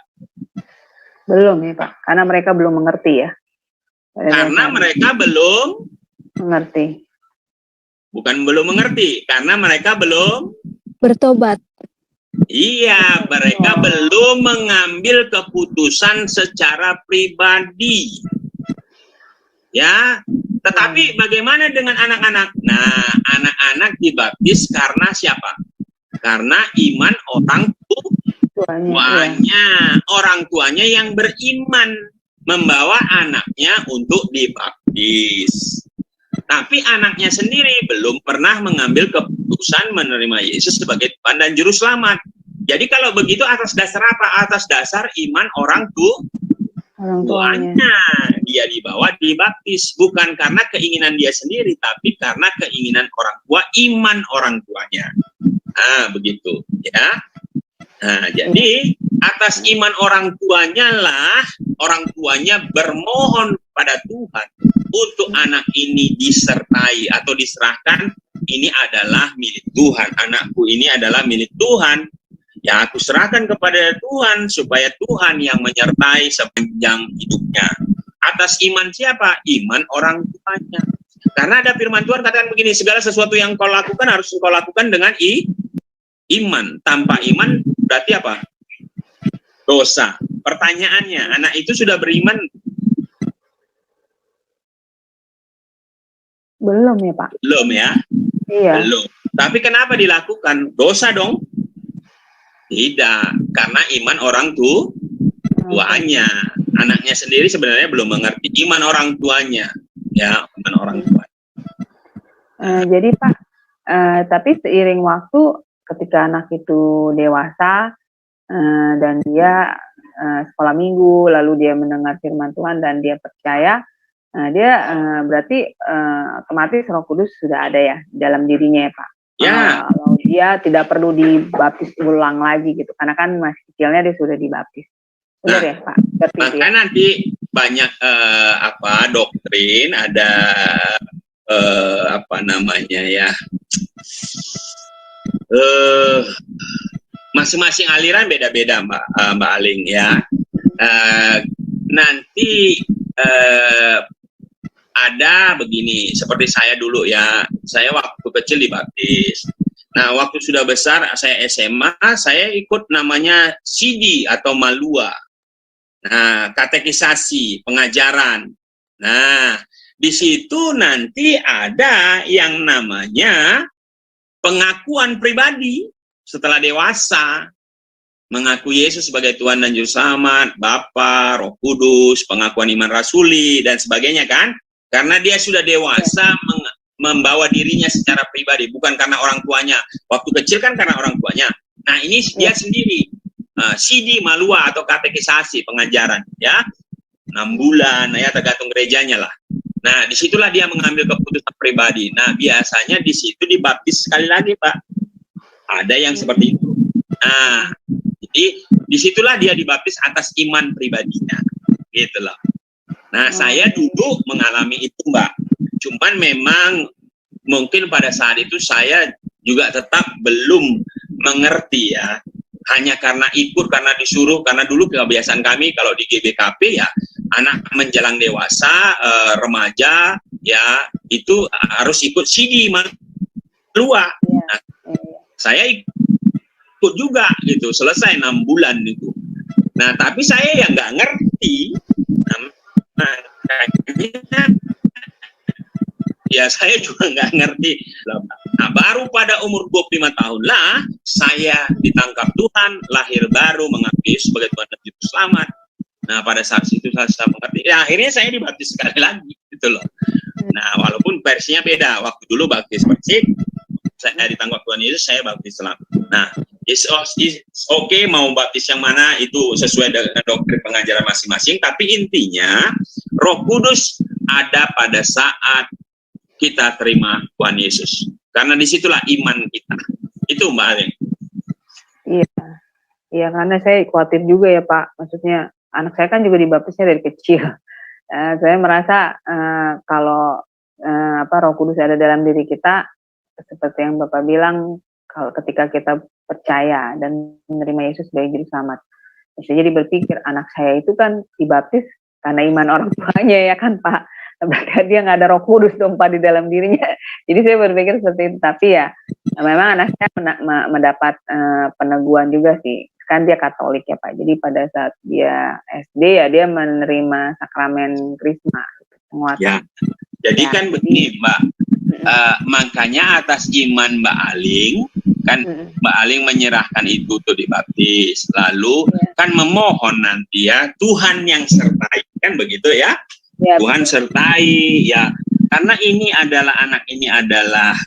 Belum ya, Pak, karena mereka belum mengerti ya. Karena mereka belum mengerti. Bukan belum mengerti, karena mereka belum Bertobat. Iya, mereka belum mengambil keputusan secara pribadi. Ya, tetapi bagaimana dengan anak-anak? Nah, anak-anak dibaptis karena siapa? Karena iman orang tuanya. Orang tuanya yang beriman membawa anaknya untuk dibaptis. Tapi anaknya sendiri belum pernah mengambil keputusan menerima Yesus sebagai Tuhan dan Juru Selamat. Jadi kalau begitu atas dasar apa? Atas dasar iman orang tuanya. Dia dibawa dibaptis. Bukan karena keinginan dia sendiri, tapi karena keinginan orang tua, iman orang tuanya. Nah, begitu. Ya. Nah, jadi atas iman orang tuanya lah, orang tuanya bermohon pada Tuhan untuk anak ini disertai atau diserahkan. Ini adalah milik Tuhan, anakku ini adalah milik Tuhan, yang aku serahkan kepada Tuhan supaya Tuhan yang menyertai sepanjang hidupnya. Atas iman siapa? Iman orang tuanya. Karena ada firman Tuhan katakan begini, segala sesuatu yang kau lakukan harus kau lakukan dengan iman. Tanpa iman berarti apa? Dosa. Pertanyaannya, anak itu sudah beriman? Belum ya, Pak? Belum ya? Iya. Belum. Tapi kenapa dilakukan? Dosa dong? Tidak, karena iman orang tuanya. Anaknya sendiri sebenarnya belum mengerti iman orang tuanya. Ya, iman orang tuanya. Jadi Pak, tapi seiring waktu ketika anak itu dewasa dan dia sekolah minggu, lalu dia mendengar firman Tuhan dan dia percaya, dia berarti otomatis Roh Kudus sudah ada ya dalam dirinya ya, Pak. Ya. Kalau dia tidak perlu dibaptis ulang lagi gitu, karena kan masih kecilnya dia sudah dibaptis. Benar ya, Pak? Maka nanti banyak doktrin, ada masing-masing aliran beda-beda, Mbak Aling ya. Nanti ada begini, seperti saya dulu ya, saya waktu kecil dibaptis. Nah, waktu sudah besar, saya SMA, saya ikut namanya CD atau Malua. Nah, katekisasi, pengajaran. Nah, di situ nanti ada yang namanya pengakuan pribadi setelah dewasa. Mengaku Yesus sebagai Tuhan dan Juru Selamat, Bapa, Roh Kudus, pengakuan iman rasuli, dan sebagainya kan. Karena dia sudah dewasa membawa dirinya secara pribadi, bukan karena orang tuanya. Waktu kecil kan karena orang tuanya. Nah, ini dia sendiri. CD Malua atau katekisasi, pengajaran. Ya, 6 bulan, ya tergantung gerejanya lah. Nah, disitulah dia mengambil keputusan pribadi. Nah, biasanya di situ dibaptis sekali lagi, Pak. Ada yang seperti itu. Nah, jadi disitulah dia dibaptis atas iman pribadinya, gitu loh. Nah, saya dulu mengalami itu, Mbak. Cuman memang mungkin pada saat itu saya juga tetap belum mengerti ya. Hanya karena ikut, karena disuruh, karena dulu kebiasaan kami kalau di GBKP ya, anak menjelang dewasa, remaja, ya itu harus ikut CD Malua. Nah, saya ikut juga gitu, selesai 6 bulan itu. Nah, tapi saya yang nggak ngerti. Ya saya juga nggak ngerti. Nah, baru pada umur 25 tahun lah saya ditangkap Tuhan, lahir baru, mengakui sebagai Tuhan dan Juru Selamat. Nah, pada saat itu saya mengerti. Ya, akhirnya saya dibaptis sekali lagi, gitu loh. Nah, walaupun versinya beda. Waktu dulu baptis persik, saya ditangkap Tuhan Yesus, saya baptis Islam. Nah, oke, mau baptis yang mana itu sesuai dengan doktrin pengajaran masing-masing. Tapi intinya Roh Kudus ada pada saat kita terima Tuhan Yesus. Karena disitulah iman kita. Itu Mbak Aling. Iya, iya karena saya khawatir juga ya Pak. Maksudnya anak saya kan juga dibaptisnya dari kecil. Saya merasa kalau Roh Kudus ada dalam diri kita, seperti yang Bapak bilang, kalau ketika kita percaya dan menerima Yesus sebagai Juru Selamat, saya jadi berpikir anak saya itu kan dibaptis karena iman orang tuanya ya kan Pak. Berarti dia nggak ada Roh Kudus dong Pak di dalam dirinya. Jadi saya berpikir seperti itu. Tapi ya memang anak saya mendapat peneguhan juga sih. Kan dia Katolik ya Pak. Jadi pada saat dia SD ya dia menerima sakramen Krisma. Penguatan. Ya. Jadi ya, kan begini Mbak. Makanya atas iman Mbak Aling kan Mbak Aling menyerahkan itu untuk dibaptis. Lalu kan memohon nanti ya Tuhan yang sertai. Kan begitu ya. Ya, Tuhan betul. Sertai ya, karena ini adalah anak ini adalah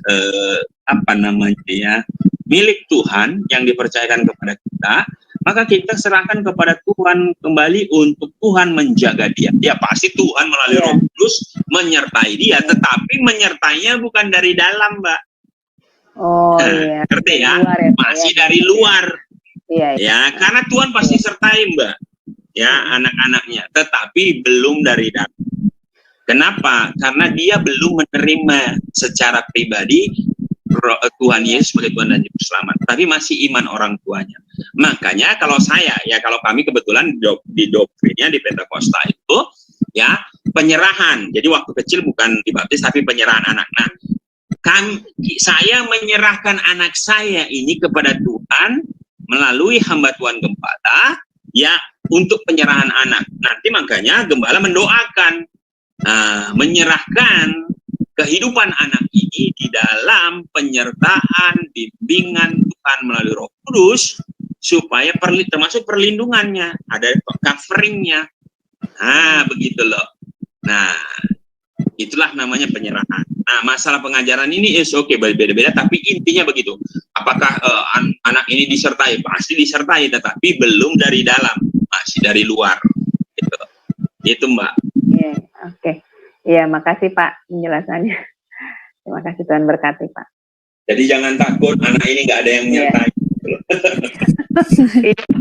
milik Tuhan yang dipercayakan kepada kita, maka kita serahkan kepada Tuhan kembali untuk Tuhan menjaga dia. Ya pasti Tuhan melalui Roh Kudus menyertai dia, tetapi menyertainya bukan dari dalam, Mbak. Oh iya. Ngerti ya? Masih dari luar. Iya. Ya, karena Tuhan pasti sertai, Mbak. Ya, anak-anaknya, tetapi belum dari dalam. Kenapa? Karena dia belum menerima secara pribadi Tuhan Yesus sebagai Tuhan dan Juru Selamat, tapi masih iman orang tuanya. Makanya kalau saya, ya kalau kami kebetulan di doktrinnya di Pentakosta itu, ya penyerahan. Jadi waktu kecil bukan dibaptis, tapi penyerahan anak. Nah, saya menyerahkan anak saya ini kepada Tuhan melalui hamba Tuhan Gembala, ya untuk penyerahan anak. Nanti makanya Gembala mendoakan, menyerahkan kehidupan anak ini di dalam penyertaan, bimbingan Tuhan melalui Roh Kudus, supaya termasuk perlindungannya, ada coveringnya. Nah, begitu loh. Nah, itulah namanya penyerahan. Nah, masalah pengajaran ini beda-beda, tapi intinya begitu. Apakah anak ini disertai? Pasti disertai, tetapi belum dari dalam, masih dari luar. Gitu. Itu Mbak. Iya, oke. Iya, makasih Pak penjelasannya. Terima kasih, Tuhan berkati Pak. Jadi jangan takut, anak ini nggak ada yang menyertai.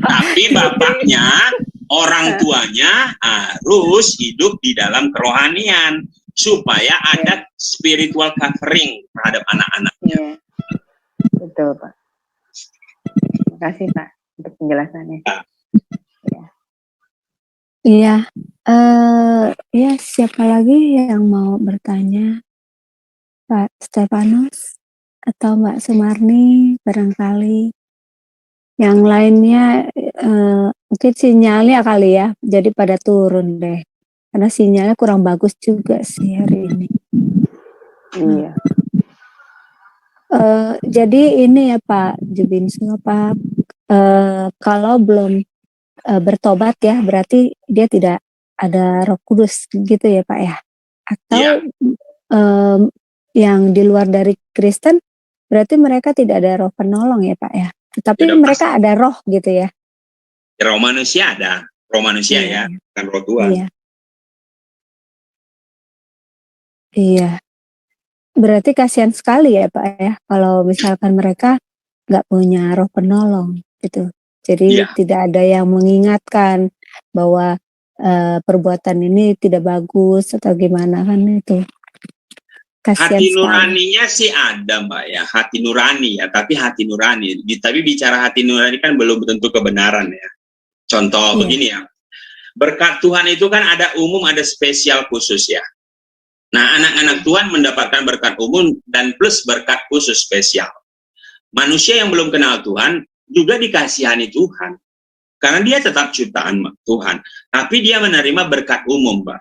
Tapi bapaknya, orang tuanya harus hidup di dalam kerohanian supaya ada spiritual covering terhadap anak-anaknya. Betul Pak. Terima kasih Pak untuk penjelasannya. Iya, ya siapa lagi yang mau bertanya? Pak Stefanus, atau Mbak Sumarni barangkali. Yang lainnya mungkin sinyalnya kali ya, jadi pada turun deh. Karena sinyalnya kurang bagus juga sih hari ini. Iya. Jadi ini ya Pak Jubinsu, apa kalau belum bertobat ya, berarti dia tidak ada Roh Kudus gitu ya Pak ya? Atau Iya. yang di luar dari Kristen, berarti mereka tidak ada roh penolong ya Pak ya? Tetapi Sudah mereka ada roh gitu ya? Roh manusia ada, roh manusia Iya, ya, bukan roh Tuhan. Iya. Iya. Berarti kasihan sekali ya Pak ya, kalau misalkan mereka nggak punya roh penolong gitu. Jadi Iya. tidak ada yang mengingatkan bahwa perbuatan ini tidak bagus atau gimana kan itu. Kasihan Hati sekali. nuraninya sih ada Mbak ya, hati nurani ya, tapi hati nurani. Tapi bicara hati nurani kan belum tentu kebenaran ya. Contoh Iya. begini ya, berkat Tuhan itu kan ada umum, ada spesial khusus ya. Nah, anak-anak Tuhan mendapatkan berkat umum dan plus berkat khusus spesial. Manusia yang belum kenal Tuhan juga dikasihani Tuhan. Karena dia tetap ciptaan Tuhan. Tapi dia menerima berkat umum, Mbak.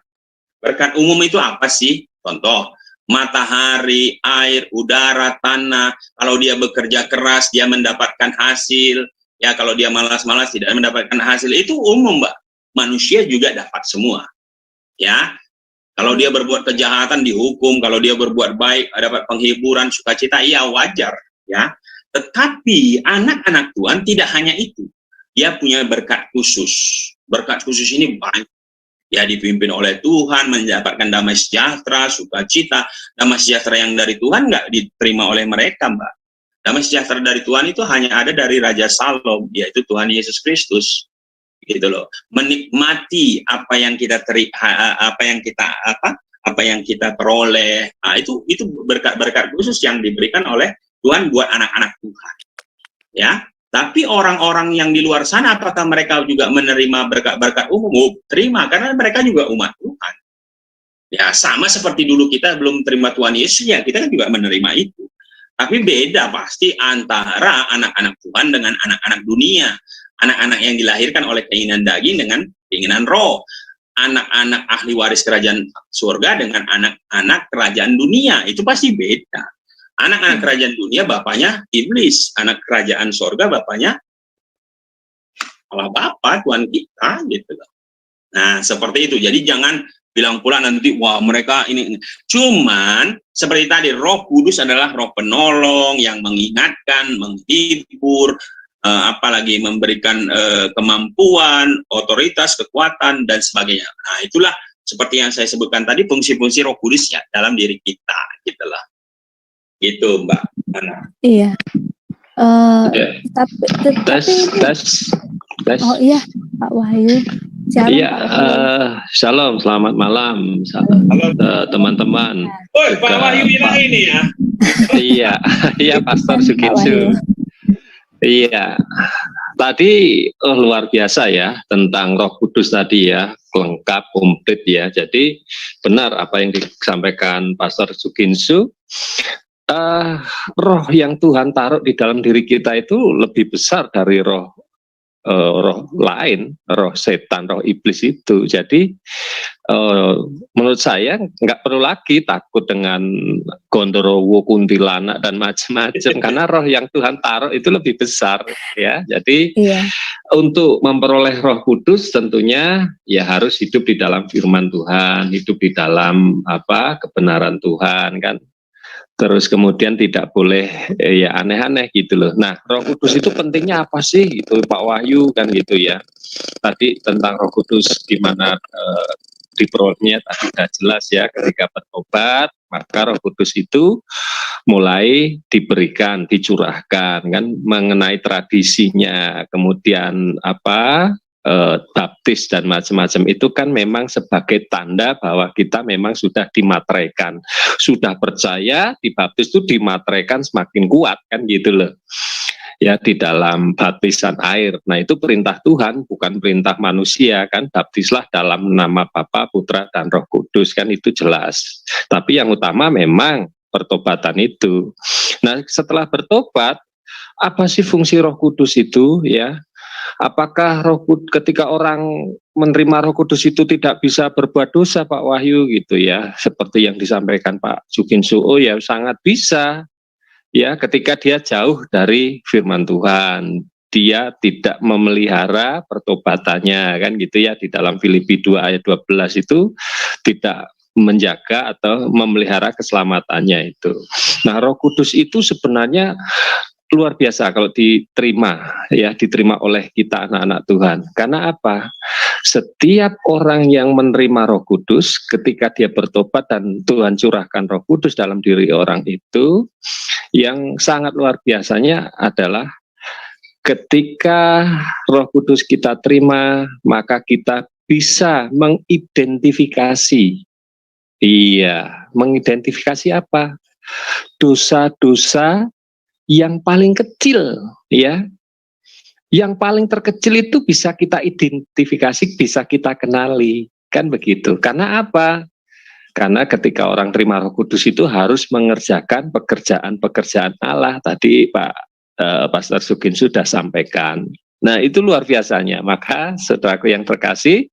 Berkat umum itu apa sih? Contoh, matahari, air, udara, tanah. Kalau dia bekerja keras, dia mendapatkan hasil. Ya, kalau dia malas-malas tidak mendapatkan hasil. Itu umum, Mbak. Manusia juga dapat semua. Ya, kalau dia berbuat kejahatan dihukum, kalau dia berbuat baik dapat penghiburan, sukacita, iya wajar, ya. Tetapi anak-anak Tuhan tidak hanya itu. Dia punya berkat khusus. Berkat khusus ini banyak. Ya, dipimpin oleh Tuhan, mendapatkan damai sejahtera, sukacita. Damai sejahtera yang dari Tuhan nggak diterima oleh mereka, Mbak. Damai sejahtera dari Tuhan itu hanya ada dari Raja Salom, yaitu Tuhan Yesus Kristus. Gitu loh, menikmati apa yang kita peroleh. Nah, itu berkat-berkat khusus yang diberikan oleh Tuhan buat anak-anak Tuhan. Ya, tapi orang-orang yang di luar sana apakah mereka juga menerima berkat-berkat umum? Oh, terima, karena mereka juga umat Tuhan. Ya, sama seperti dulu kita belum terima Tuhan Yesus, ya kita kan juga menerima itu. Tapi beda pasti antara anak-anak Tuhan dengan anak-anak dunia. Anak-anak yang dilahirkan oleh keinginan daging dengan keinginan roh. Anak-anak ahli waris kerajaan surga dengan anak-anak kerajaan dunia. Itu pasti beda. Anak-anak kerajaan dunia bapaknya iblis. Anak kerajaan surga bapaknya Allah Bapa, Tuhan kita. Gitu. Nah, seperti itu. Jadi jangan bilang pula nanti, wah mereka ini. Cuman, seperti tadi, Roh Kudus adalah roh penolong yang mengingatkan, menghibur, apalagi memberikan kemampuan, otoritas, kekuatan, dan sebagainya. Nah, itulah seperti yang saya sebutkan tadi, fungsi-fungsi Roh Kudus ya dalam diri kita, gitulah. Gitu, Mbak Ana. Iya. Tes. Oh iya, Pak Wahyu. Shalom, Iya, Pak Wahyu. shalom, selamat malam, teman-teman. Oh, Pak Wahyu bilang ini ya. Iya, Pastor Sukinsu. Iya, tadi luar biasa ya tentang Roh Kudus tadi ya, lengkap, komplit ya. Jadi benar apa yang disampaikan Pastor Sukinsu. Roh yang Tuhan taruh di dalam diri kita itu lebih besar dari roh lain, roh setan, roh iblis itu. Jadi menurut saya nggak perlu lagi takut dengan gondorowo, kuntilanak dan macam-macam karena roh yang Tuhan taruh itu lebih besar ya. Jadi untuk memperoleh Roh Kudus tentunya ya harus hidup di dalam firman Tuhan, hidup di dalam kebenaran Tuhan kan. Terus kemudian tidak boleh ya aneh-aneh gitu loh. Nah, Roh Kudus itu pentingnya apa sih? Itu Pak Wahyu kan gitu ya. Tadi tentang Roh Kudus gimana diperolehnya tadi sudah jelas ya. Ketika bertobat, maka Roh Kudus itu mulai diberikan, dicurahkan kan mengenai tradisinya. Kemudian baptis dan macam-macam itu kan memang sebagai tanda bahwa kita memang sudah dimateraikan, sudah percaya dibaptis itu dimateraikan semakin kuat kan gitu loh ya di dalam baptisan air. Nah itu perintah Tuhan bukan perintah manusia kan, baptislah dalam nama Bapa, Putra dan Roh Kudus kan itu jelas. Tapi yang utama memang pertobatan itu. Nah, setelah bertobat, apa sih fungsi Roh Kudus itu ya? Apakah ketika orang menerima Roh Kudus itu tidak bisa berbuat dosa, Pak Wahyu, gitu ya? Seperti yang disampaikan Pak Jukinsu, oh ya sangat bisa. Ya, ketika dia jauh dari firman Tuhan, dia tidak memelihara pertobatannya, kan gitu ya, di dalam Filipi 2 ayat 12 itu tidak menjaga atau memelihara keselamatannya itu. Nah, Roh Kudus itu sebenarnya luar biasa kalau diterima, ya, diterima oleh kita anak-anak Tuhan. Karena apa? Setiap orang yang menerima Roh Kudus, ketika dia bertobat dan Tuhan curahkan Roh Kudus dalam diri orang itu, yang sangat luar biasanya adalah ketika Roh Kudus kita terima, maka kita bisa mengidentifikasi. Iya, mengidentifikasi apa? Dosa-dosa yang paling kecil, ya. Yang paling terkecil itu bisa kita identifikasi, bisa kita kenali, kan begitu. Karena apa? Karena ketika orang terima Roh Kudus itu harus mengerjakan pekerjaan-pekerjaan Allah. Tadi Pak Pastor Sugin sudah sampaikan. Nah, itu luar biasanya. Maka saudaraku yang terkasih,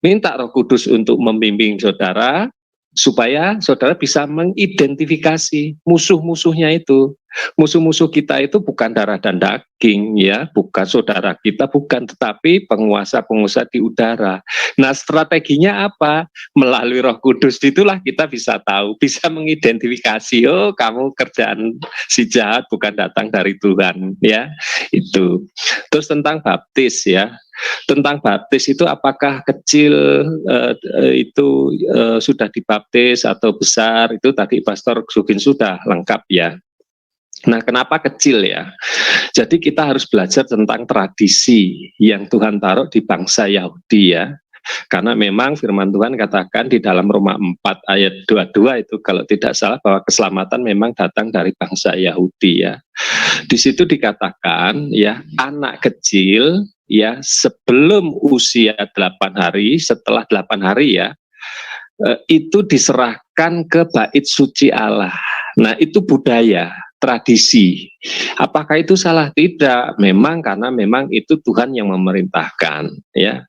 minta Roh Kudus untuk membimbing saudara supaya saudara bisa mengidentifikasi musuh-musuhnya itu. Musuh-musuh kita itu bukan darah dan daging, ya, bukan saudara kita, bukan, tetapi penguasa-penguasa di udara. Nah, strateginya apa? Melalui Roh Kudus itulah kita bisa tahu, bisa mengidentifikasi, oh kamu kerjaan si jahat bukan datang dari Tuhan, ya. Itu. Terus tentang baptis, ya. Tentang baptis itu apakah kecil itu sudah dibaptis atau besar, itu tadi Pastor Sugin sudah lengkap, ya. Nah, kenapa kecil, ya? Jadi kita harus belajar tentang tradisi yang Tuhan taruh di bangsa Yahudi, ya. Karena memang firman Tuhan katakan di dalam Roma 4 ayat 22 itu kalau tidak salah bahwa keselamatan memang datang dari bangsa Yahudi, ya. Di situ dikatakan, ya, anak kecil, ya, sebelum usia 8 hari, setelah 8 hari, ya, itu diserahkan ke bait suci Allah. Nah, itu budaya, tradisi. Apakah itu salah? Tidak. Memang karena memang itu Tuhan yang memerintahkan, ya.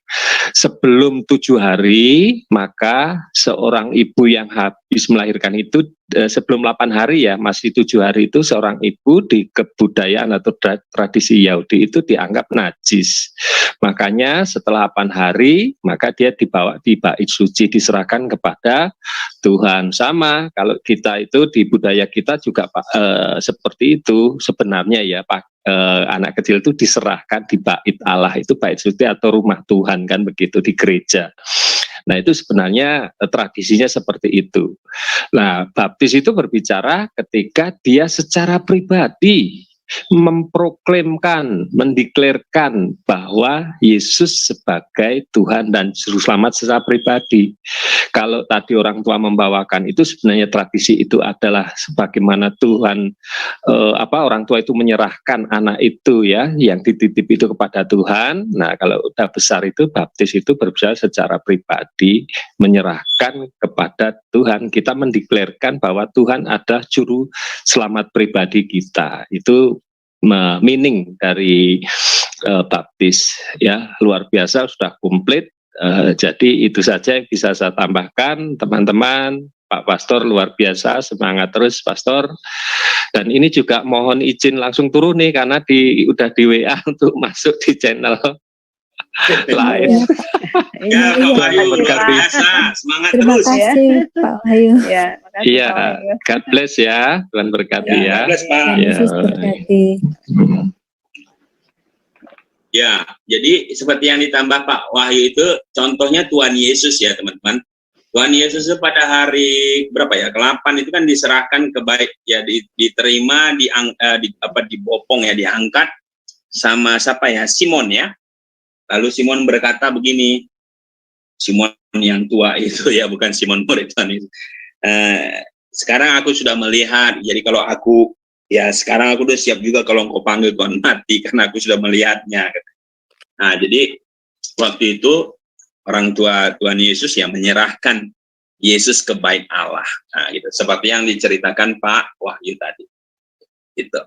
Sebelum 7 hari, maka seorang ibu yang habis melahirkan itu sebelum 8 hari, ya, masih 7 hari itu seorang ibu di kebudayaan atau tradisi Yahudi itu dianggap najis. Makanya setelah 8 hari, maka dia dibawa di bait suci, diserahkan kepada Tuhan. Sama kalau kita itu di budaya kita juga seperti itu sebenarnya, ya, Pak. Anak kecil itu diserahkan di bait Allah, itu bait suci atau rumah Tuhan, kan begitu, di gereja. Nah, itu sebenarnya tradisinya seperti itu. Nah, baptis itu berbicara ketika dia secara pribadi memproklamkan, mendeklarkan bahwa Yesus sebagai Tuhan dan Juru Selamat secara pribadi. Kalau tadi orang tua membawakan itu sebenarnya tradisi itu adalah sebagaimana Tuhan, orang tua itu menyerahkan anak itu, ya, yang dititip itu kepada Tuhan. Nah, kalau udah besar itu baptis itu berbicara secara pribadi, menyerahkan kepada Tuhan. Kita mendeklarkan bahwa Tuhan ada Juru Selamat pribadi kita. Itu meaning dari baptis, ya, luar biasa, sudah komplit. Jadi itu saja yang bisa saya tambahkan, teman-teman. Pak Pastor luar biasa, semangat terus Pastor. Dan ini juga mohon izin langsung turun nih karena udah di WA untuk masuk di channel live. Ya, Pak Wahyu, luar biasa, semangat Terima terus. kasih, Pak Wahyu. Ya, makasih Iya, Pak Wahyu. God bless, ya, Tuhan berkati, ya. God bless, Pak. Tuhan Yesus berkati. Ya, jadi seperti yang ditambah Pak Wahyu itu contohnya Tuhan Yesus, ya teman-teman. Tuhan Yesus itu pada hari berapa, ya, ke-8 itu kan diserahkan ke bait, ya, diterima, dibopong, ya, diangkat sama siapa, ya, Simon, ya. Lalu Simon berkata begini, Simon yang tua itu, ya, bukan Simon murid Tuhan itu. Sekarang aku sudah melihat, jadi kalau aku, ya, sekarang aku udah siap juga kalau engkau panggil Tuhan mati, karena aku sudah melihatnya. Nah, jadi waktu itu orang tua Tuhan Yesus, ya, menyerahkan Yesus ke bait Allah. Nah, gitu. Seperti yang diceritakan Pak Wahyu tadi. Gitu.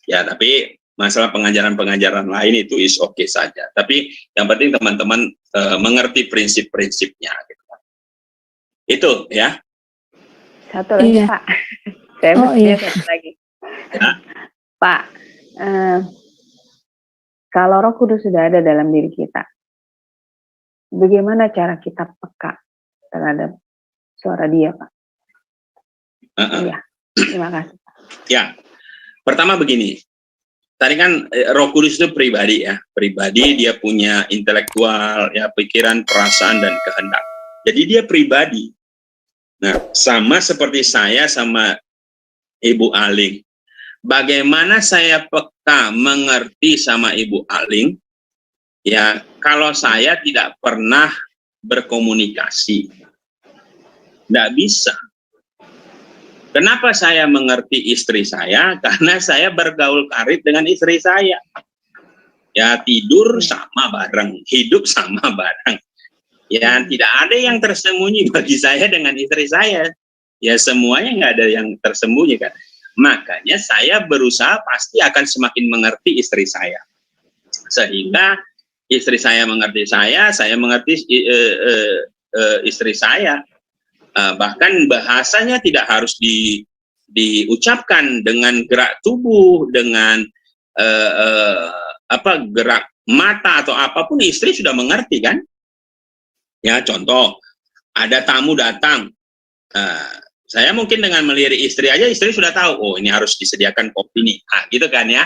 Ya, tapi masalah pengajaran-pengajaran lain itu is oke saja. Tapi yang penting teman-teman mengerti prinsip-prinsipnya. Gitu. Itu ya. Satu lagi, Iya. Pak. Saya Oh, iya. satu lagi. Ya. Pak, kalau Roh Kudus sudah ada dalam diri kita, bagaimana cara kita peka terhadap suara Dia, Pak? Iya, terima kasih. Ya, pertama begini. Tadi kan Roh Kudus itu pribadi ya, pribadi dia punya intelektual, ya pikiran, perasaan dan kehendak. Jadi dia pribadi. Nah, sama seperti saya sama Ibu Aling. Bagaimana saya peka mengerti sama Ibu Aling? Ya, kalau saya tidak pernah berkomunikasi, tidak bisa. Kenapa saya mengerti istri saya? Karena saya bergaul karib dengan istri saya. Ya, tidur sama bareng, hidup sama bareng. Ya, tidak ada yang tersembunyi bagi saya dengan istri saya. Ya, semuanya nggak ada yang tersembunyi kan. Makanya saya berusaha pasti akan semakin mengerti istri saya. Sehingga istri saya mengerti saya mengerti istri saya. Bahkan bahasanya tidak harus diucapkan dengan gerak tubuh, dengan gerak mata atau apapun, istri sudah mengerti kan? Ya, contoh, ada tamu datang, saya mungkin dengan melirik istri aja, istri sudah tahu, oh ini harus disediakan kopi nih, gitu kan ya?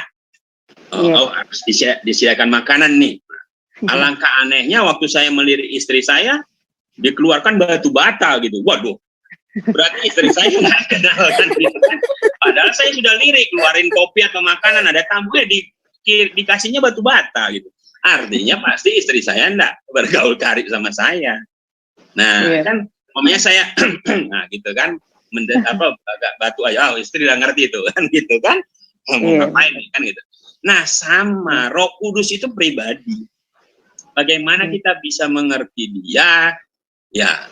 Oh, harus disediakan makanan nih. Alangkah anehnya waktu saya melirik istri saya, dikeluarkan batu bata gitu. Waduh, berarti istri saya nggak kenal kan gitu kan. Padahal saya sudah lirik, keluarin kopi atau makanan, ada tamunya dikasihnya batu bata gitu. Artinya pasti istri saya enggak bergaul karib sama saya. Nah, kan umpamanya saya nah gitu kan, agak batu aja, oh istri udah ngerti itu kan gitu kan. Mau ngapain kan gitu. Nah, sama Roh Kudus itu pribadi. Bagaimana kita bisa mengerti dia? Ya,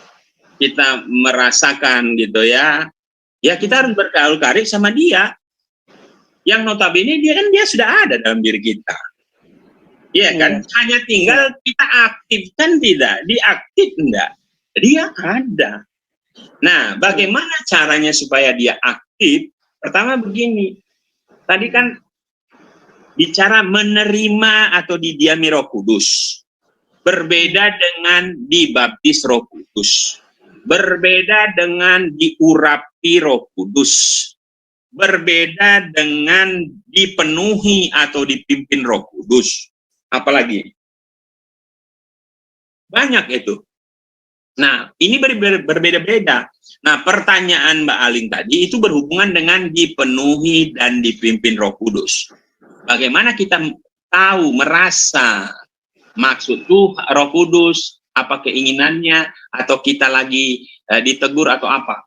kita merasakan gitu ya. Ya, kita harus bergaul karib sama dia. Yang notabene dia sudah ada dalam diri kita. Iya kan, hanya tinggal kita aktifkan tidak, diaktif enggak, dia ada. Nah, bagaimana caranya supaya dia aktif? Pertama begini, tadi kan bicara menerima atau didiami Roh Kudus, berbeda dengan dibaptis Roh Kudus, berbeda dengan diurapi Roh Kudus, berbeda dengan dipenuhi atau dipimpin Roh Kudus. Apalagi banyak itu. Nah, ini berbeda-beda. Nah, pertanyaan Mbak Aling tadi itu berhubungan dengan dipenuhi dan dipimpin Roh Kudus. Bagaimana kita tahu, merasa maksud tuh Roh Kudus, apa keinginannya, atau kita lagi ditegur atau apa?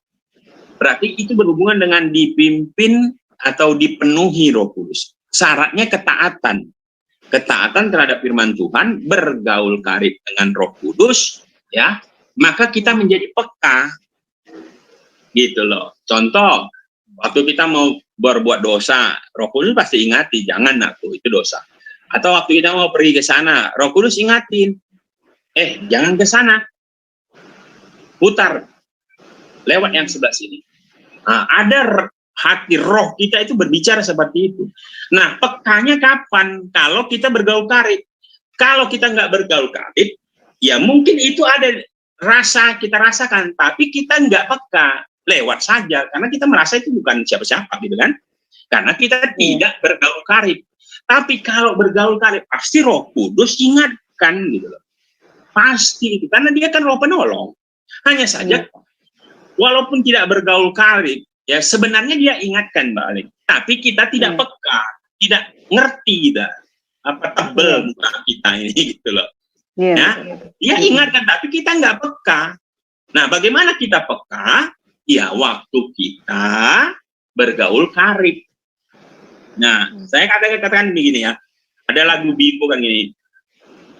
Berarti itu berhubungan dengan dipimpin atau dipenuhi Roh Kudus. Syaratnya ketaatan. Ketaatan terhadap firman Tuhan, bergaul karib dengan Roh Kudus, ya, maka kita menjadi peka, gitu loh. Contoh, waktu kita mau berbuat dosa, Roh Kudus pasti ingati, jangan aku itu dosa. Atau waktu kita mau pergi ke sana, Roh Kudus ingatin, jangan ke sana, putar, lewat yang sebelah sini. Nah, ada hati roh kita itu berbicara seperti itu. Nah, pekanya kapan? Kalau kita bergaul karib. Kalau kita nggak bergaul karib, ya mungkin itu ada kita rasakan, tapi kita nggak peka, lewat saja, karena kita merasa itu bukan siapa-siapa, gitu kan? Karena kita tidak bergaul karib. Tapi kalau bergaul karib, pasti Roh Kudus ingatkan, gitu loh. Pasti itu, karena dia kan Roh penolong. Hanya saja, walaupun tidak bergaul karib, ya sebenarnya dia ingatkan balik, tapi kita tidak peka, tidak ngerti kita apa tebel muka kita ini gitu loh. Dia ingatkan tapi kita nggak peka. Nah, bagaimana kita peka? Ya waktu kita bergaul karib. Nah, saya katakan begini ya, ada lagu Bimbo kan gini,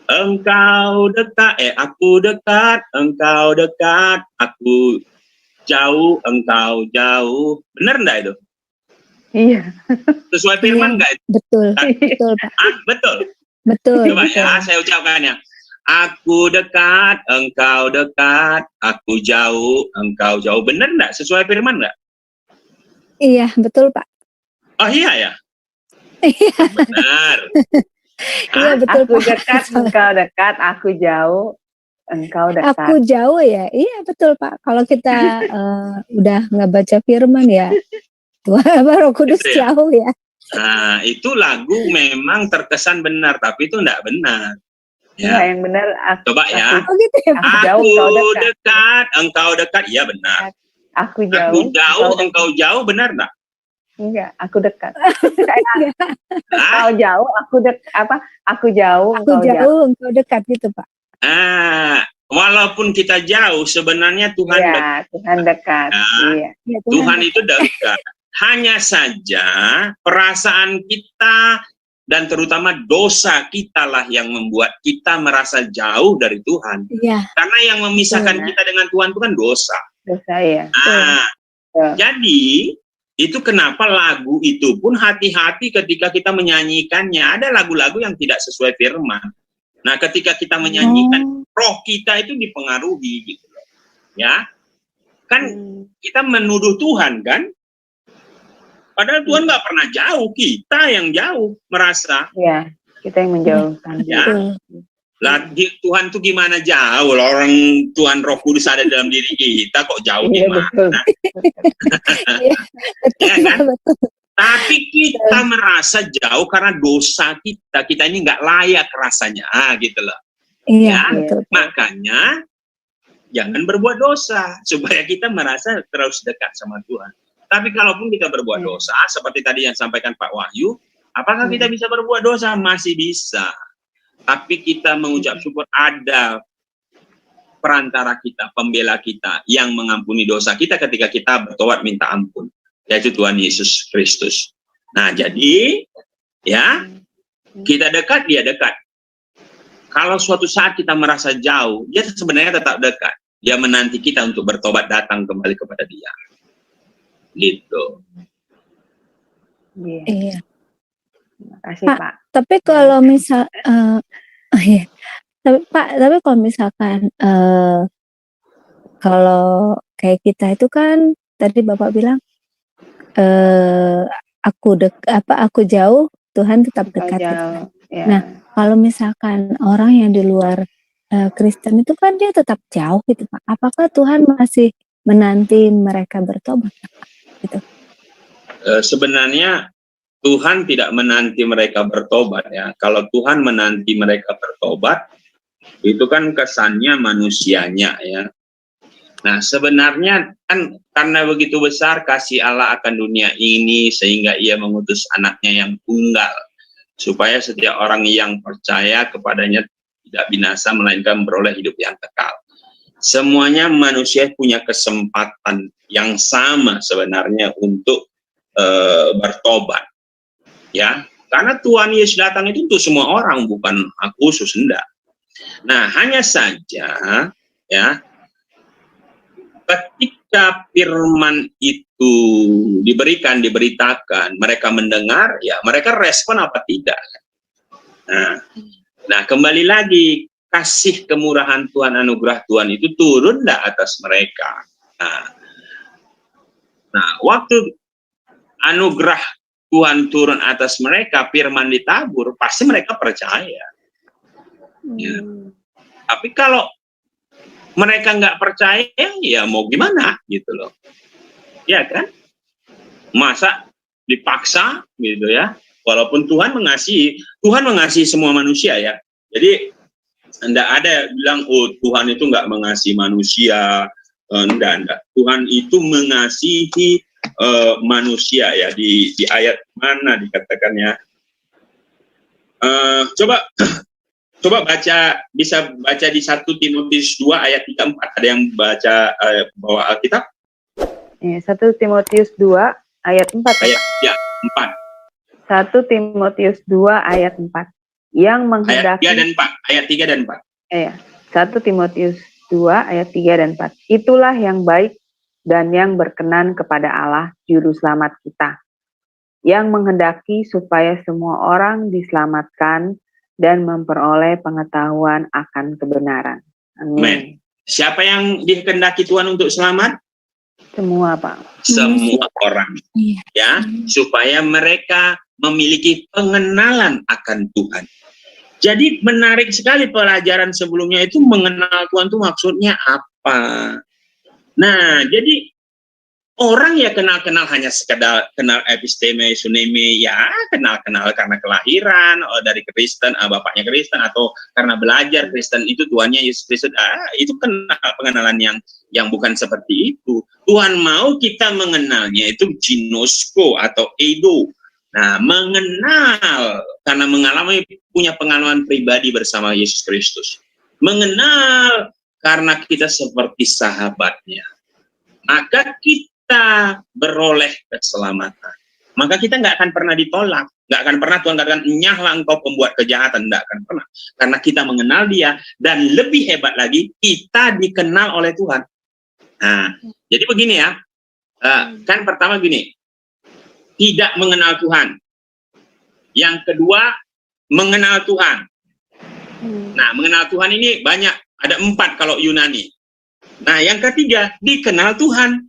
Engkau dekat, aku dekat, engkau dekat, aku jauh, engkau jauh. Benar enggak itu? Iya. Sesuai firman enggak itu? Betul, betul Pak. Betul. Betul, Coba betul. ya, saya ucapkannya. Aku dekat, engkau dekat, aku jauh, engkau jauh. Benar enggak? Sesuai firman enggak? Iya, betul Pak. Oh iya ya? Iya, Benar. iya betul Aku Pak. dekat, engkau dekat, aku jauh, engkau dekat. Aku jauh ya, iya betul Pak. Kalau kita udah nggak baca firman ya, Tuhan Roh Kudus Gitu ya? jauh ya. Nah, itu lagu memang terkesan benar, tapi itu enggak benar. Enggak, Ya. yang benar Coba ya. Oh gitu ya Pak. Aku jauh, Aku engkau dekat. dekat, engkau dekat. Iya benar. Aku Aku jauh, jauh, engkau jauh. Benar enggak? Enggak, aku dekat. Ah, Engkau jauh, Aku jauh, Aku engkau jauh. jauh, engkau dekat gitu Pak. walaupun kita jauh, sebenarnya Tuhan dekat. Iya, Tuhan dekat. Ya. Iya. Ya, Tuhan itu dekat. Hanya saja perasaan kita dan terutama dosa kita lah yang membuat kita merasa jauh dari Tuhan. Iya, Karena yang memisahkan Benar. kita dengan Tuhan itu kan dosa. Dosa ya. Nah, Betul. jadi itu kenapa lagu itu pun hati-hati ketika kita menyanyikannya. Ada lagu-lagu yang tidak sesuai firman. Nah, ketika kita menyanyikan, roh kita itu dipengaruhi gitu loh. Ya. Kan kita menuduh Tuhan kan? Padahal Tuhan nggak pernah jauh, kita yang jauh merasa. Iya, kita yang menjauhkan. Ya. betul. Lah Tuhan tuh gimana jauh? Lah orang Tuhan Roh Kudus ada dalam diri kita kok jauh Iya, gimana? betul. Iya, betul, Ya kan? betul. Tapi kita merasa jauh karena dosa kita. Kita ini nggak layak rasanya, gitu loh. Iya, Ya. betul. Makanya jangan berbuat dosa supaya kita merasa terus dekat sama Tuhan. Tapi kalaupun kita berbuat dosa, seperti tadi yang sampaikan Pak Wahyu, apakah kita bisa berbuat dosa? Masih bisa. Tapi kita mengucap syukur ada perantara kita, pembela kita yang mengampuni dosa kita ketika kita bertobat minta ampun, yaitu Tuhan Yesus Kristus. Nah, jadi ya kita dekat, dia dekat. Kalau suatu saat kita merasa jauh, dia sebenarnya tetap dekat. Dia menanti kita untuk bertobat datang kembali kepada Dia. Gitu. Iya. Iya. Terima kasih, Pak, Pak. tapi kalau misal iya. Tapi kalau misalkan kalau kayak kita itu kan tadi Bapak bilang aku jauh, Tuhan tetap Engkau dekat gitu kan. jauh. Ya. Nah, kalau misalkan orang yang di luar Kristen itu kan dia tetap jauh gitu Pak. Apakah Tuhan masih menanti mereka bertobat gitu? Sebenarnya Tuhan tidak menanti mereka bertobat ya. Kalau Tuhan menanti mereka bertobat, itu kan kesannya manusianya ya. Nah, sebenarnya kan karena begitu besar kasih Allah akan dunia ini sehingga Ia mengutus anaknya yang tunggal supaya setiap orang yang percaya kepadanya tidak binasa melainkan beroleh hidup yang kekal. Semuanya manusia punya kesempatan yang sama sebenarnya untuk bertobat. Ya, karena Tuhan Yesus datang itu untuk semua orang, bukan khusus enggak. Nah, hanya saja ya ketika firman itu diberitakan, mereka mendengar, ya mereka respon apa tidak. Nah, kembali lagi kasih kemurahan Tuhan, anugerah Tuhan itu turun enggak atas mereka. Nah, waktu anugerah Tuhan turun atas mereka, firman ditabur, pasti mereka percaya. Ya. Tapi kalau mereka nggak percaya, ya mau gimana gitu loh. Ya kan? Masa dipaksa gitu ya. Walaupun Tuhan mengasihi semua manusia ya. Jadi enggak ada bilang Tuhan itu nggak mengasihi manusia. Enggak. Tuhan itu mengasihi manusia ya, di ayat mana dikatakannya? Coba bisa baca di 1 Timotius 2 ayat 3-4. Ada yang baca bawa Alkitab? Ya, 1 Timotius 2 ayat 4. Ayat 4. 1 Timotius 2 ayat 4. yang Ayat menghendaki 3 dan 4. Ayat 3 dan 4. 1 Timotius 2 ayat 3 dan 4. Itulah yang baik dan yang berkenan kepada Allah Juru Selamat kita, yang menghendaki supaya semua orang diselamatkan dan memperoleh pengetahuan akan kebenaran. Amin. Siapa yang dikehendaki Tuhan untuk selamat? Semua, Pak. Semua orang. Iya. Ya, supaya mereka memiliki pengenalan akan Tuhan. Jadi menarik sekali pelajaran sebelumnya itu, mengenal Tuhan itu maksudnya apa. Nah, jadi orang ya kenal-kenal hanya sekedar kenal episteme, suneme, ya kenal-kenal karena kelahiran, dari Kristen, bapaknya Kristen, atau karena belajar Kristen itu Tuhannya Yesus Kristus, itu kenal pengenalan yang bukan seperti itu. Tuhan mau kita mengenalnya itu ginosko atau eido. Nah, mengenal karena mengalami, punya pengalaman pribadi bersama Yesus Kristus. Mengenal karena kita seperti sahabatnya. Maka kita beroleh keselamatan. Maka kita nggak akan pernah ditolak. Nggak akan pernah Tuhan katakan, nyahlah engkau pembuat kejahatan. Nggak akan pernah. Karena kita mengenal Dia, dan lebih hebat lagi, kita dikenal oleh Tuhan. Nah, jadi begini ya. Kan pertama gini, tidak mengenal Tuhan. Yang kedua, mengenal Tuhan. Nah, mengenal Tuhan ini banyak, ada 4 kalau Yunani. Nah, yang ketiga, dikenal Tuhan.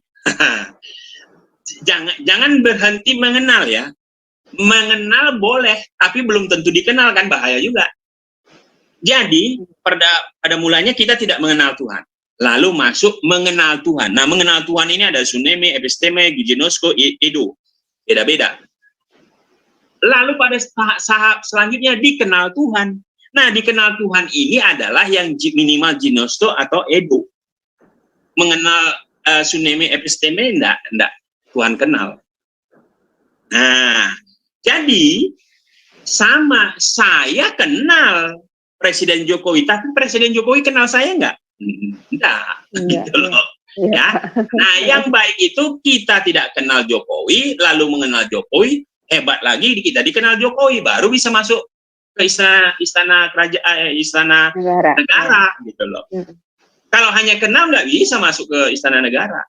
Jangan berhenti mengenal ya. Mengenal boleh, tapi belum tentu dikenal, kan bahaya juga. Jadi, pada mulanya kita tidak mengenal Tuhan. Lalu masuk mengenal Tuhan. Nah, mengenal Tuhan ini ada suneme, episteme, giginosko, eido. Beda-beda. Lalu pada tahap selanjutnya dikenal Tuhan. Nah, dikenal Tuhan ini adalah yang minimal ginosto atau eido. Mengenal suneme, episteme, enggak Tuhan kenal. Nah, jadi sama, saya kenal Presiden Jokowi, tapi Presiden Jokowi kenal saya enggak? Enggak, gitu loh. Ya. Nah, yang baik itu kita tidak kenal Jokowi, lalu mengenal Jokowi, hebat lagi kita dikenal Jokowi, baru bisa masuk ke istana kerajaan, istana negara, gitu loh. Kalau hanya kenal nggak bisa masuk ke istana negara.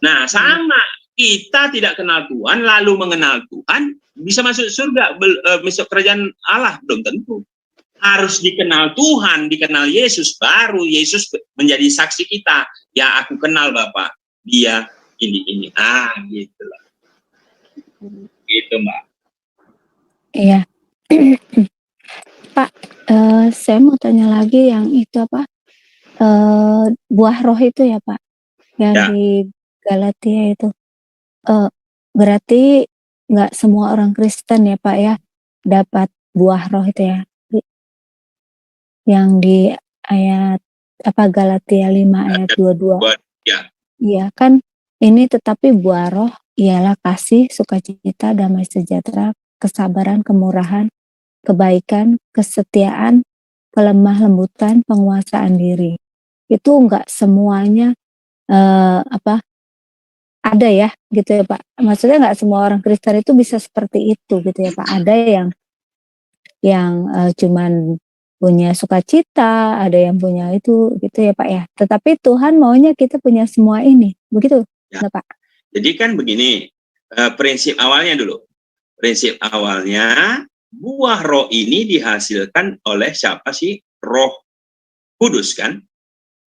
Nah, sama, kita tidak kenal Tuhan, lalu mengenal Tuhan, bisa masuk surga, masuk kerajaan Allah, belum tentu. Harus dikenal Tuhan, dikenal Yesus, baru Yesus menjadi saksi kita. Ya, aku kenal Bapak, Dia ini. Gitu lah. Gitu, Mbak. Iya. Pak, saya mau tanya lagi yang itu apa? Buah roh itu ya Pak, yang di Galatia itu. Berarti nggak semua orang Kristen ya Pak ya, dapat buah roh itu ya? Yang di ayat Galatia 5 ayat 22. Ya. Iya kan, ini tetapi buah roh ialah kasih, sukacita, damai sejahtera, kesabaran, kemurahan, kebaikan, kesetiaan, kelemah lembutan, penguasaan diri. Itu enggak semuanya ada ya gitu ya Pak. Maksudnya enggak semua orang Kristen itu bisa seperti itu gitu ya Pak. Ada yang cuman punya sukacita, ada yang punya itu gitu ya Pak ya. Tetapi Tuhan maunya kita punya semua ini, begitu ya Pak. Jadi kan begini, prinsip awalnya dulu. Prinsip awalnya, buah roh ini dihasilkan oleh siapa sih? Roh Kudus kan?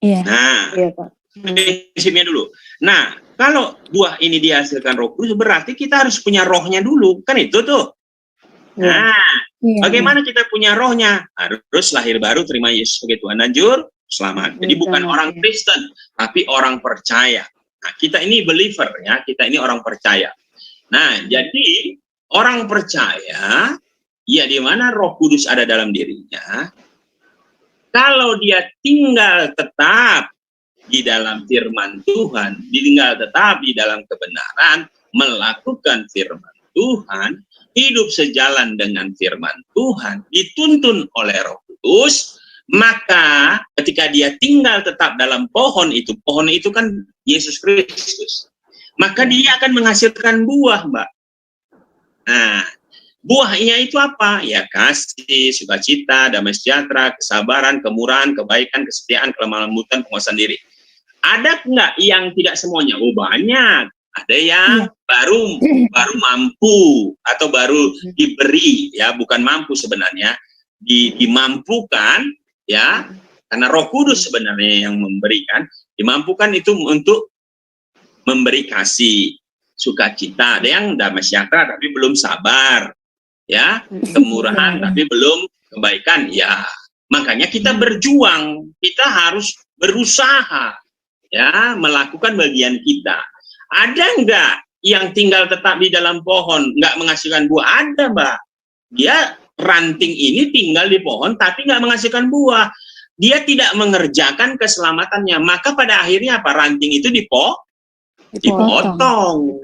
Iya. Nah, iya, Pak. Prinsipnya dulu. Nah, kalau buah ini dihasilkan Roh Kudus, berarti kita harus punya rohnya dulu, kan itu tuh. Nah, bagaimana kita punya rohnya? Harus lahir baru, terima Yesus sebagai Tuhan dan Juru Selamat. Jadi bukan orang Kristen, tapi orang percaya. Nah, kita ini believer ya, kita ini orang percaya. Nah, jadi orang percaya, ya di mana Roh Kudus ada dalam dirinya, kalau dia tinggal tetap di dalam firman Tuhan, tinggal tetap di dalam kebenaran, melakukan firman Tuhan, hidup sejalan dengan firman Tuhan, dituntun oleh Roh Kudus, maka ketika dia tinggal tetap dalam pohon itu kan Yesus Kristus, maka dia akan menghasilkan buah, Mbak. Nah, Buahnya itu apa? Ya kasih, sukacita, damai sejahtera, kesabaran, kemurahan, kebaikan, kesetiaan, kelemah lembutan, penguasaan diri. Ada nggak yang tidak semuanya? Oh banyak. Ada yang baru mampu atau baru diberi, ya bukan mampu sebenarnya, dimampukan, ya, karena Roh Kudus sebenarnya yang memberikan. Dimampukan itu untuk memberi kasih, sukacita. Ada yang damai sejahtera tapi belum sabar, ya, kemurahan tapi belum kebaikan, ya. Makanya kita berjuang, kita harus berusaha, ya, melakukan bagian kita. Ada enggak yang tinggal tetap di dalam pohon nggak menghasilkan buah? Ada, Mbak. Dia ranting ini tinggal di pohon tapi nggak menghasilkan buah. Dia tidak mengerjakan keselamatannya. Maka pada akhirnya apa? Ranting itu dipotong.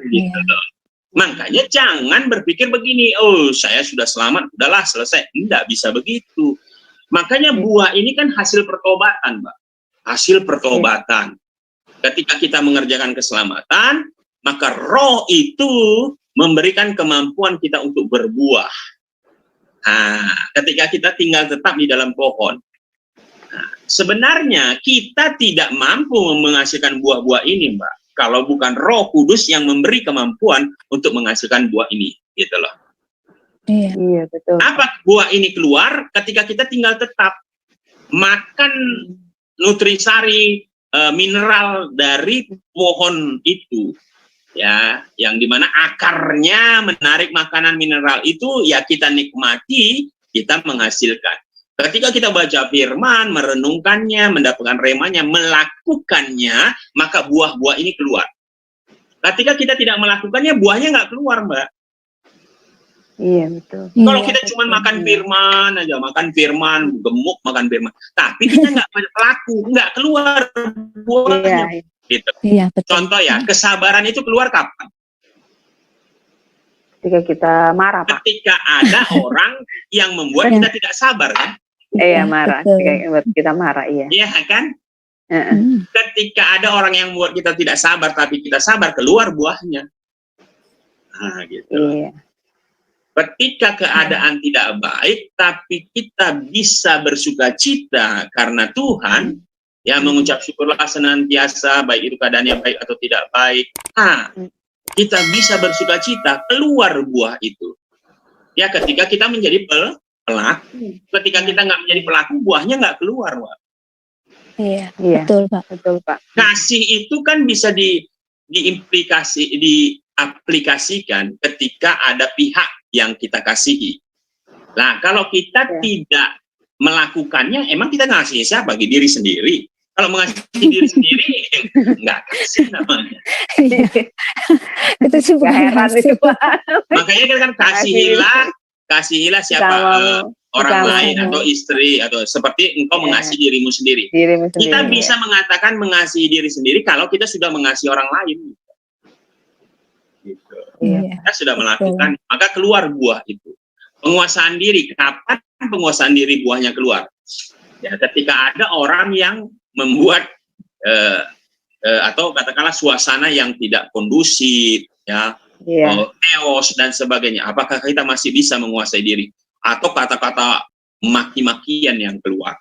Gitu loh. Makanya jangan berpikir begini, oh saya sudah selamat, udahlah selesai. Tidak bisa begitu. Makanya buah ini kan hasil pertobatan, Mbak. Hasil pertobatan. Ketika kita mengerjakan keselamatan, maka Roh itu memberikan kemampuan kita untuk berbuah. Nah, ketika kita tinggal tetap di dalam pohon, nah, sebenarnya kita tidak mampu menghasilkan buah-buah ini, Mbak, kalau bukan Roh Kudus yang memberi kemampuan untuk menghasilkan buah ini, gitu loh. Iya, betul. Apa buah ini keluar ketika kita tinggal tetap makan nutrisari, mineral dari pohon itu, ya, yang dimana akarnya menarik makanan mineral itu, ya kita nikmati, kita menghasilkan. Ketika kita baca firman, merenungkannya, mendapatkan remanya, melakukannya, maka buah-buah ini keluar. Ketika kita tidak melakukannya, buahnya nggak keluar, Mbak. Iya, betul. Kalau kita cuma makan firman aja, makan firman, gemuk makan firman, tapi kita nggak pelaku, nggak keluar buahnya. Gitu. Iya, betul. Contoh ya, kesabaran itu keluar kapan? Ketika kita marah, Pak. Ketika ada orang yang membuat kita tidak sabar, kan? Iya, marah. Betul. Ketika kita marah, iya. Iya kan? Ketika ada orang yang membuat kita tidak sabar, tapi kita sabar, keluar buahnya. Nah, gitu. Iya. Ketika keadaan tidak baik, tapi kita bisa bersukacita karena Tuhan, ya, mengucap syukurlah senantiasa, baik itu keadaannya baik atau tidak baik. Kita bisa bersukacita, keluar buah itu. Ya, ketika kita menjadi pelaku. Ketika kita nggak menjadi pelaku, buahnya nggak keluar, Pak. Iya, Iya. betul, Pak. Betul, Pak. Kasih itu kan bisa diaplikasikan ketika ada pihak yang kita kasihi. Nah, kalau kita tidak melakukannya, emang kita ngasih siapa? Bagi diri sendiri. Kalau mengasihi diri sendiri, nggak kasih namanya. Itu sih bukan heran kasih. itu, Pak. Makanya kan kasihilah siapa orang lain atau istri, atau seperti engkau mengasihi dirimu sendiri. Kita bisa mengatakan mengasihi diri sendiri kalau kita sudah mengasihi orang lain. Gitu. Iya. Kita sudah melakukan, maka keluar buah itu. Penguasaan diri, kapan penguasaan diri buahnya keluar? Ya, ketika ada orang yang membuat atau katakanlah suasana yang tidak kondusif, ya, chaos dan sebagainya. Apakah kita masih bisa menguasai diri? Atau kata-kata maki-makian yang keluar?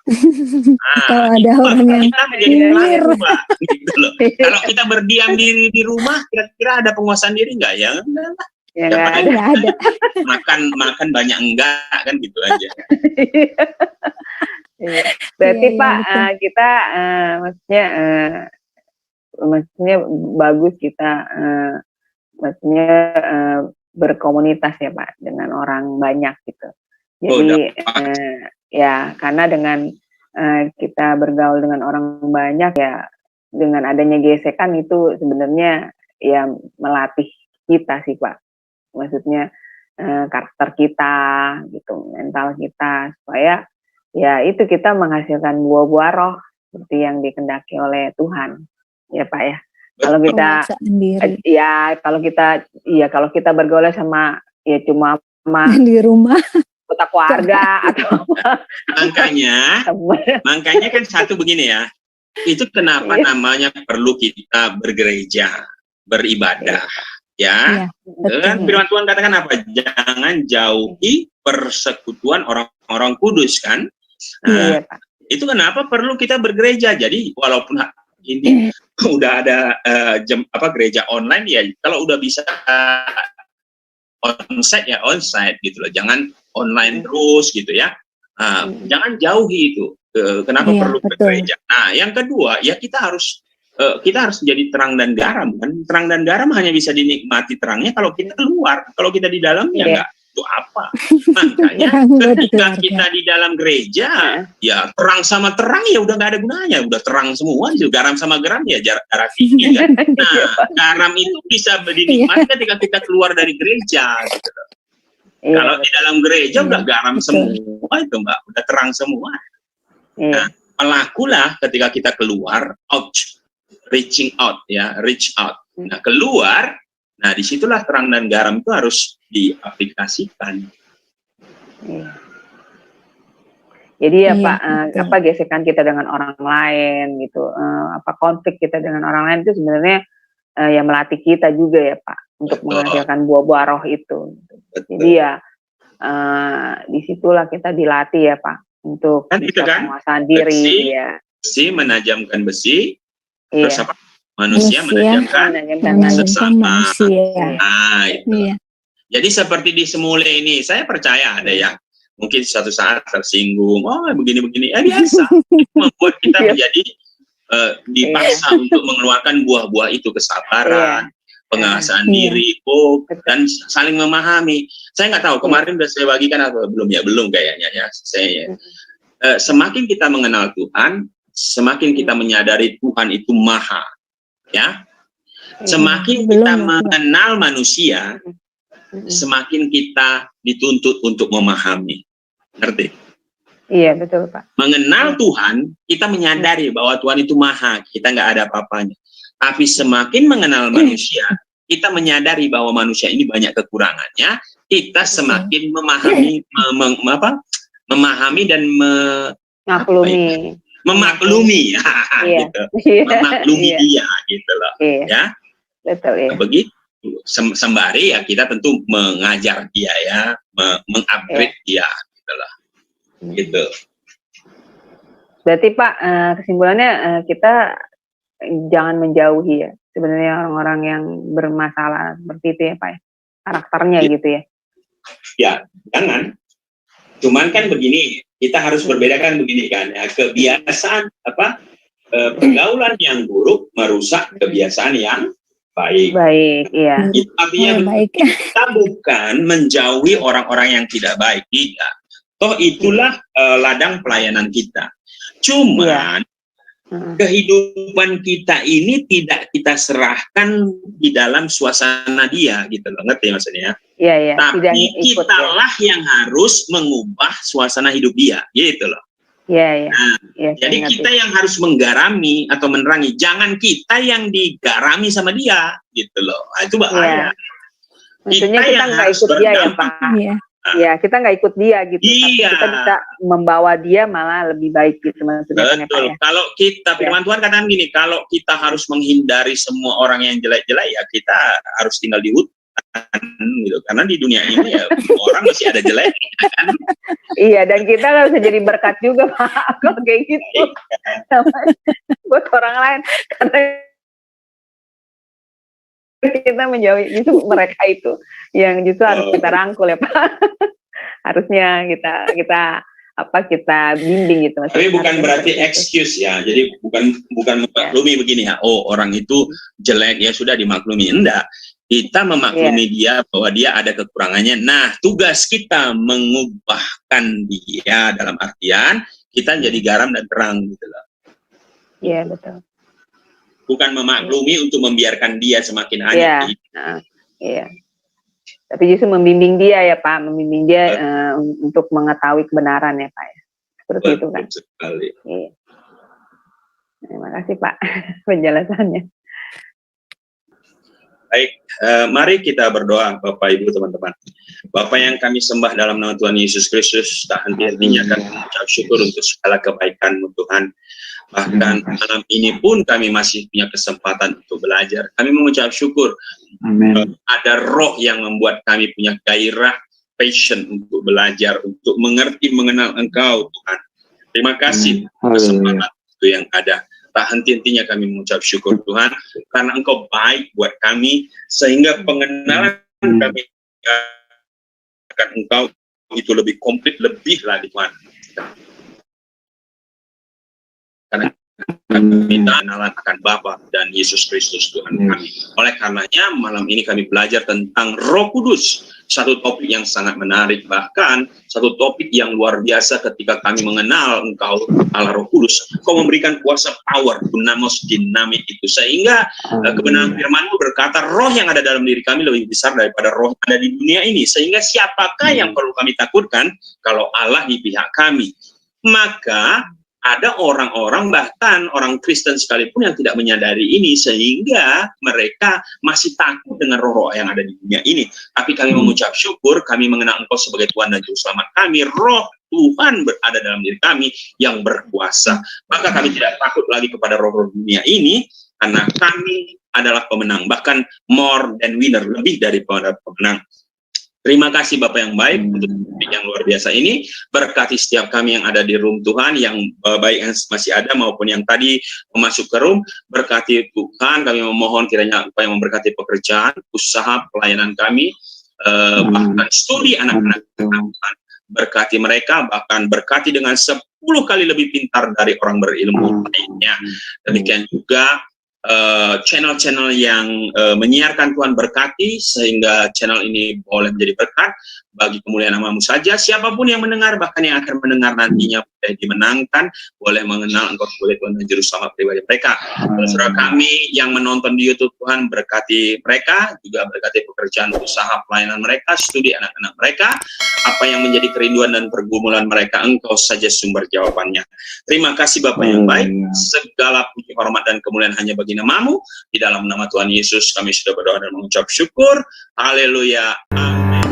Kalau ada orang yang kita menjadi pelaku, Mbak. Gitu loh. Kalau kita berdiam diri di rumah, kira-kira ada penguasaan diri nggak? Ya enggak lah. Ya, nggak ada. Makan banyak enggak, kan gitu aja. Berarti Iya, Pak, betul. kita maksudnya bagus kita maksudnya berkomunitas ya Pak dengan orang banyak gitu. Jadi ya karena dengan kita bergaul dengan orang banyak, ya dengan adanya gesekan itu sebenarnya ya melatih kita sih Pak. Maksudnya karakter kita gitu, mental kita, supaya ya itu kita menghasilkan buah-buah roh seperti yang dikehendaki oleh Tuhan, ya Pak ya. Kalau kita kalau kita bergaul sama ya cuma di rumah, kota keluarga atau apa. Makanya kan satu begini ya. Itu kenapa namanya perlu kita bergereja, beribadah. Ya, Iya, kan betul. firman Tuhan katakan apa? Jangan jauhi persekutuan orang-orang kudus kan? Iya, Pak. Itu kenapa perlu kita bergereja. Jadi walaupun ini udah ada gereja online ya, kalau udah bisa onsite ya onsite gitu loh. Jangan online terus gitu ya. Jangan jauhi itu. Kenapa Iya, perlu betul. bergereja? Nah, yang kedua ya kita harus menjadi terang dan garam kan. Terang dan garam hanya bisa dinikmati terangnya kalau kita keluar. Kalau kita di dalamnya enggak, itu apa? Makanya ketika kita di dalam gereja, ya terang sama terang ya udah nggak ada gunanya, udah terang semua. Garam sama garam ya darah tinggi kan. Nah, garam itu bisa dinikmati ketika kita keluar dari gereja. Gitu. Kalau di dalam gereja udah garam semua itu Mbak, udah terang semua. Nah, pelakulah ketika kita keluar, reaching out ya, reach out. Nah, keluar, nah disitulah terang dan garam itu harus diaplikasikan. Jadi ya Pak, apa gesekan kita dengan orang lain gitu, apa konflik kita dengan orang lain itu sebenarnya ya melatih kita juga ya Pak untuk menghasilkan buah-buah roh itu. Jadi ya disitulah kita dilatih ya Pak untuk kan bisa itu kan? penguasaan diri. Besi menajamkan besi. Iya. Terus apa? Manusia menajamkan sesama. Nah, itu. Iya. Jadi seperti di Semule ini, saya percaya ada yang mungkin suatu saat tersinggung, oh begini-begini, biasa. Membuat kita menjadi dipaksa untuk mengeluarkan buah-buah itu, kesabaran, pengawasan diri, dan saling memahami. Saya nggak tahu kemarin sudah saya bagikan atau belum ya, belum kayaknya ya. Semakin kita mengenal Tuhan, semakin kita menyadari Tuhan itu maha, ya. Semakin kita mengenal manusia, semakin kita dituntut untuk memahami. Ngerti? Iya, betul Pak. Mengenal Tuhan, kita menyadari bahwa Tuhan itu maha, kita nggak ada apa-apanya. Tapi semakin mengenal manusia, kita menyadari bahwa manusia ini banyak kekurangannya, kita semakin memahami, memahami dan memaklumi, gitu. Memaklumi dia, gitu loh. Ya, betul ya. Begitu. Sembari ya kita tentu mengajar dia ya, mengupgrade dia, gitu loh. Gitu. Berarti Pak, kesimpulannya kita jangan menjauhi ya sebenarnya orang-orang yang bermasalah seperti itu ya Pak, karakternya gitu ya. Ya, jangan. Cuman kan begini, kita harus membedakan begini kan, ya, kebiasaan pergaulan yang buruk merusak kebiasaan yang baik. Baik, iya. Itu artinya kita bukan menjauhi orang-orang yang tidak baik, tidak. Toh itulah ladang pelayanan kita. Cuman kehidupan kita ini tidak kita serahkan di dalam suasana dia, gitu loh, ngerti maksudnya? Iya, iya. Tapi kitalah yang harus mengubah suasana hidup dia, gitu loh. Iya, iya. Nah, jadi kita yang harus menggarami atau menerangi, jangan kita yang digarami sama dia, gitu loh. Nah, itu bahaya. Maksudnya kita nggak ikut dia ya Pak. Ya, kita nggak ikut dia gitu. Iya. Kita bisa membawa dia malah lebih baik gitu maksudnya. Betul. Ya? Kalau kita, firman Tuhan katakan gini, kalau kita harus menghindari semua orang yang jelek-jelek, ya kita harus tinggal di hutan, gitu. Karena di dunia ini ya orang masih ada jelek. Kan? Iya, dan kita harus jadi berkat juga Pak, kalau kayak gitu. Buat orang lain, karena kita menjauhi itu mereka itu yang justru harus kita rangkul ya Pak. Harusnya kita bimbing gitu. Tapi bukan berarti excuse ya. Jadi bukan memaklumi begini ya. Oh, orang itu jelek ya sudah dimaklumi. Enggak. Kita memaklumi dia bahwa dia ada kekurangannya. Nah, tugas kita mengubahkan dia dalam artian kita jadi garam dan terang gitu loh. Iya, betul. Bukan memaklumi untuk membiarkan dia semakin hanyut. Iya. Tapi justru membimbing dia ya Pak, membimbing dia untuk mengetahui kebenaran ya Pak ya. Seperti itu kan. Sekali. Iya. Terima kasih Pak penjelasannya. Baik, mari kita berdoa Bapak Ibu teman-teman. Bapak yang kami sembah dalam nama Tuhan Yesus Kristus, tak henti-hentinya kami mengucap syukur untuk segala kebaikan-Mu Tuhan. Bahkan malam ini pun kami masih punya kesempatan untuk belajar. Kami mengucap syukur. Ada roh yang membuat kami punya gairah, passion untuk belajar, untuk mengerti, mengenal Engkau, Tuhan. Terima kasih kesempatan itu yang ada. Tak henti-hentinya kami mengucap syukur, Tuhan, karena Engkau baik buat kami, sehingga pengenalan kami akan Engkau itu lebih komplit, lebih lagi, Tuhan. Karena kami minta kenalan akan Bapa dan Yesus Kristus Tuhan kami. Oleh karenanya malam ini kami belajar tentang Roh Kudus, satu topik yang sangat menarik, bahkan satu topik yang luar biasa ketika kami mengenal Engkau Allah Roh Kudus. Kau memberikan kuasa, power, dunamos, dinamik itu, sehingga kebenaran firman-Mu berkata roh yang ada dalam diri kami lebih besar daripada roh yang ada di dunia ini, sehingga siapakah yang perlu kami takutkan kalau Allah di pihak kami? Maka ada orang-orang, bahkan orang Kristen sekalipun, yang tidak menyadari ini, sehingga mereka masih takut dengan roh-roh yang ada di dunia ini. Tapi kami mengucap syukur, kami mengenal Engkau sebagai Tuhan dan Juru Selamat kami. Roh Tuhan berada dalam diri kami yang berkuasa. Maka kami tidak takut lagi kepada roh-roh dunia ini, karena kami adalah pemenang, bahkan more than winner, lebih daripada pemenang. Terima kasih Bapak yang baik untuk topik yang luar biasa ini. Berkati setiap kami yang ada di room Tuhan, yang baik yang masih ada maupun yang tadi masuk ke room. Berkati Tuhan, kami memohon kiranya Engkau yang memberkati pekerjaan, usaha, pelayanan kami, bahkan studi anak-anak Tuhan. Berkati mereka, bahkan berkati dengan 10 kali lebih pintar dari orang berilmu lainnya. Demikian juga channel-channel yang menyiarkan, Tuhan berkati, sehingga channel ini boleh menjadi berkat bagi kemuliaan nama-Mu saja. Siapapun yang mendengar, bahkan yang akan mendengar nantinya, boleh dimenangkan, boleh mengenal Engkau sebagai Tuhan dan Juru Selamat pribadi mereka. Saudara kami yang menonton di YouTube, Tuhan berkati mereka, juga berkati pekerjaan, usaha, pelayanan mereka, studi anak-anak mereka, apa yang menjadi kerinduan dan pergumulan mereka, Engkau saja sumber jawabannya. Terima kasih Bapak yang baik, segala puji, hormat, dan kemuliaan hanya bagi nama-Mu. Di dalam nama Tuhan Yesus kami sudah berdoa dan mengucap syukur. Haleluya. Amin.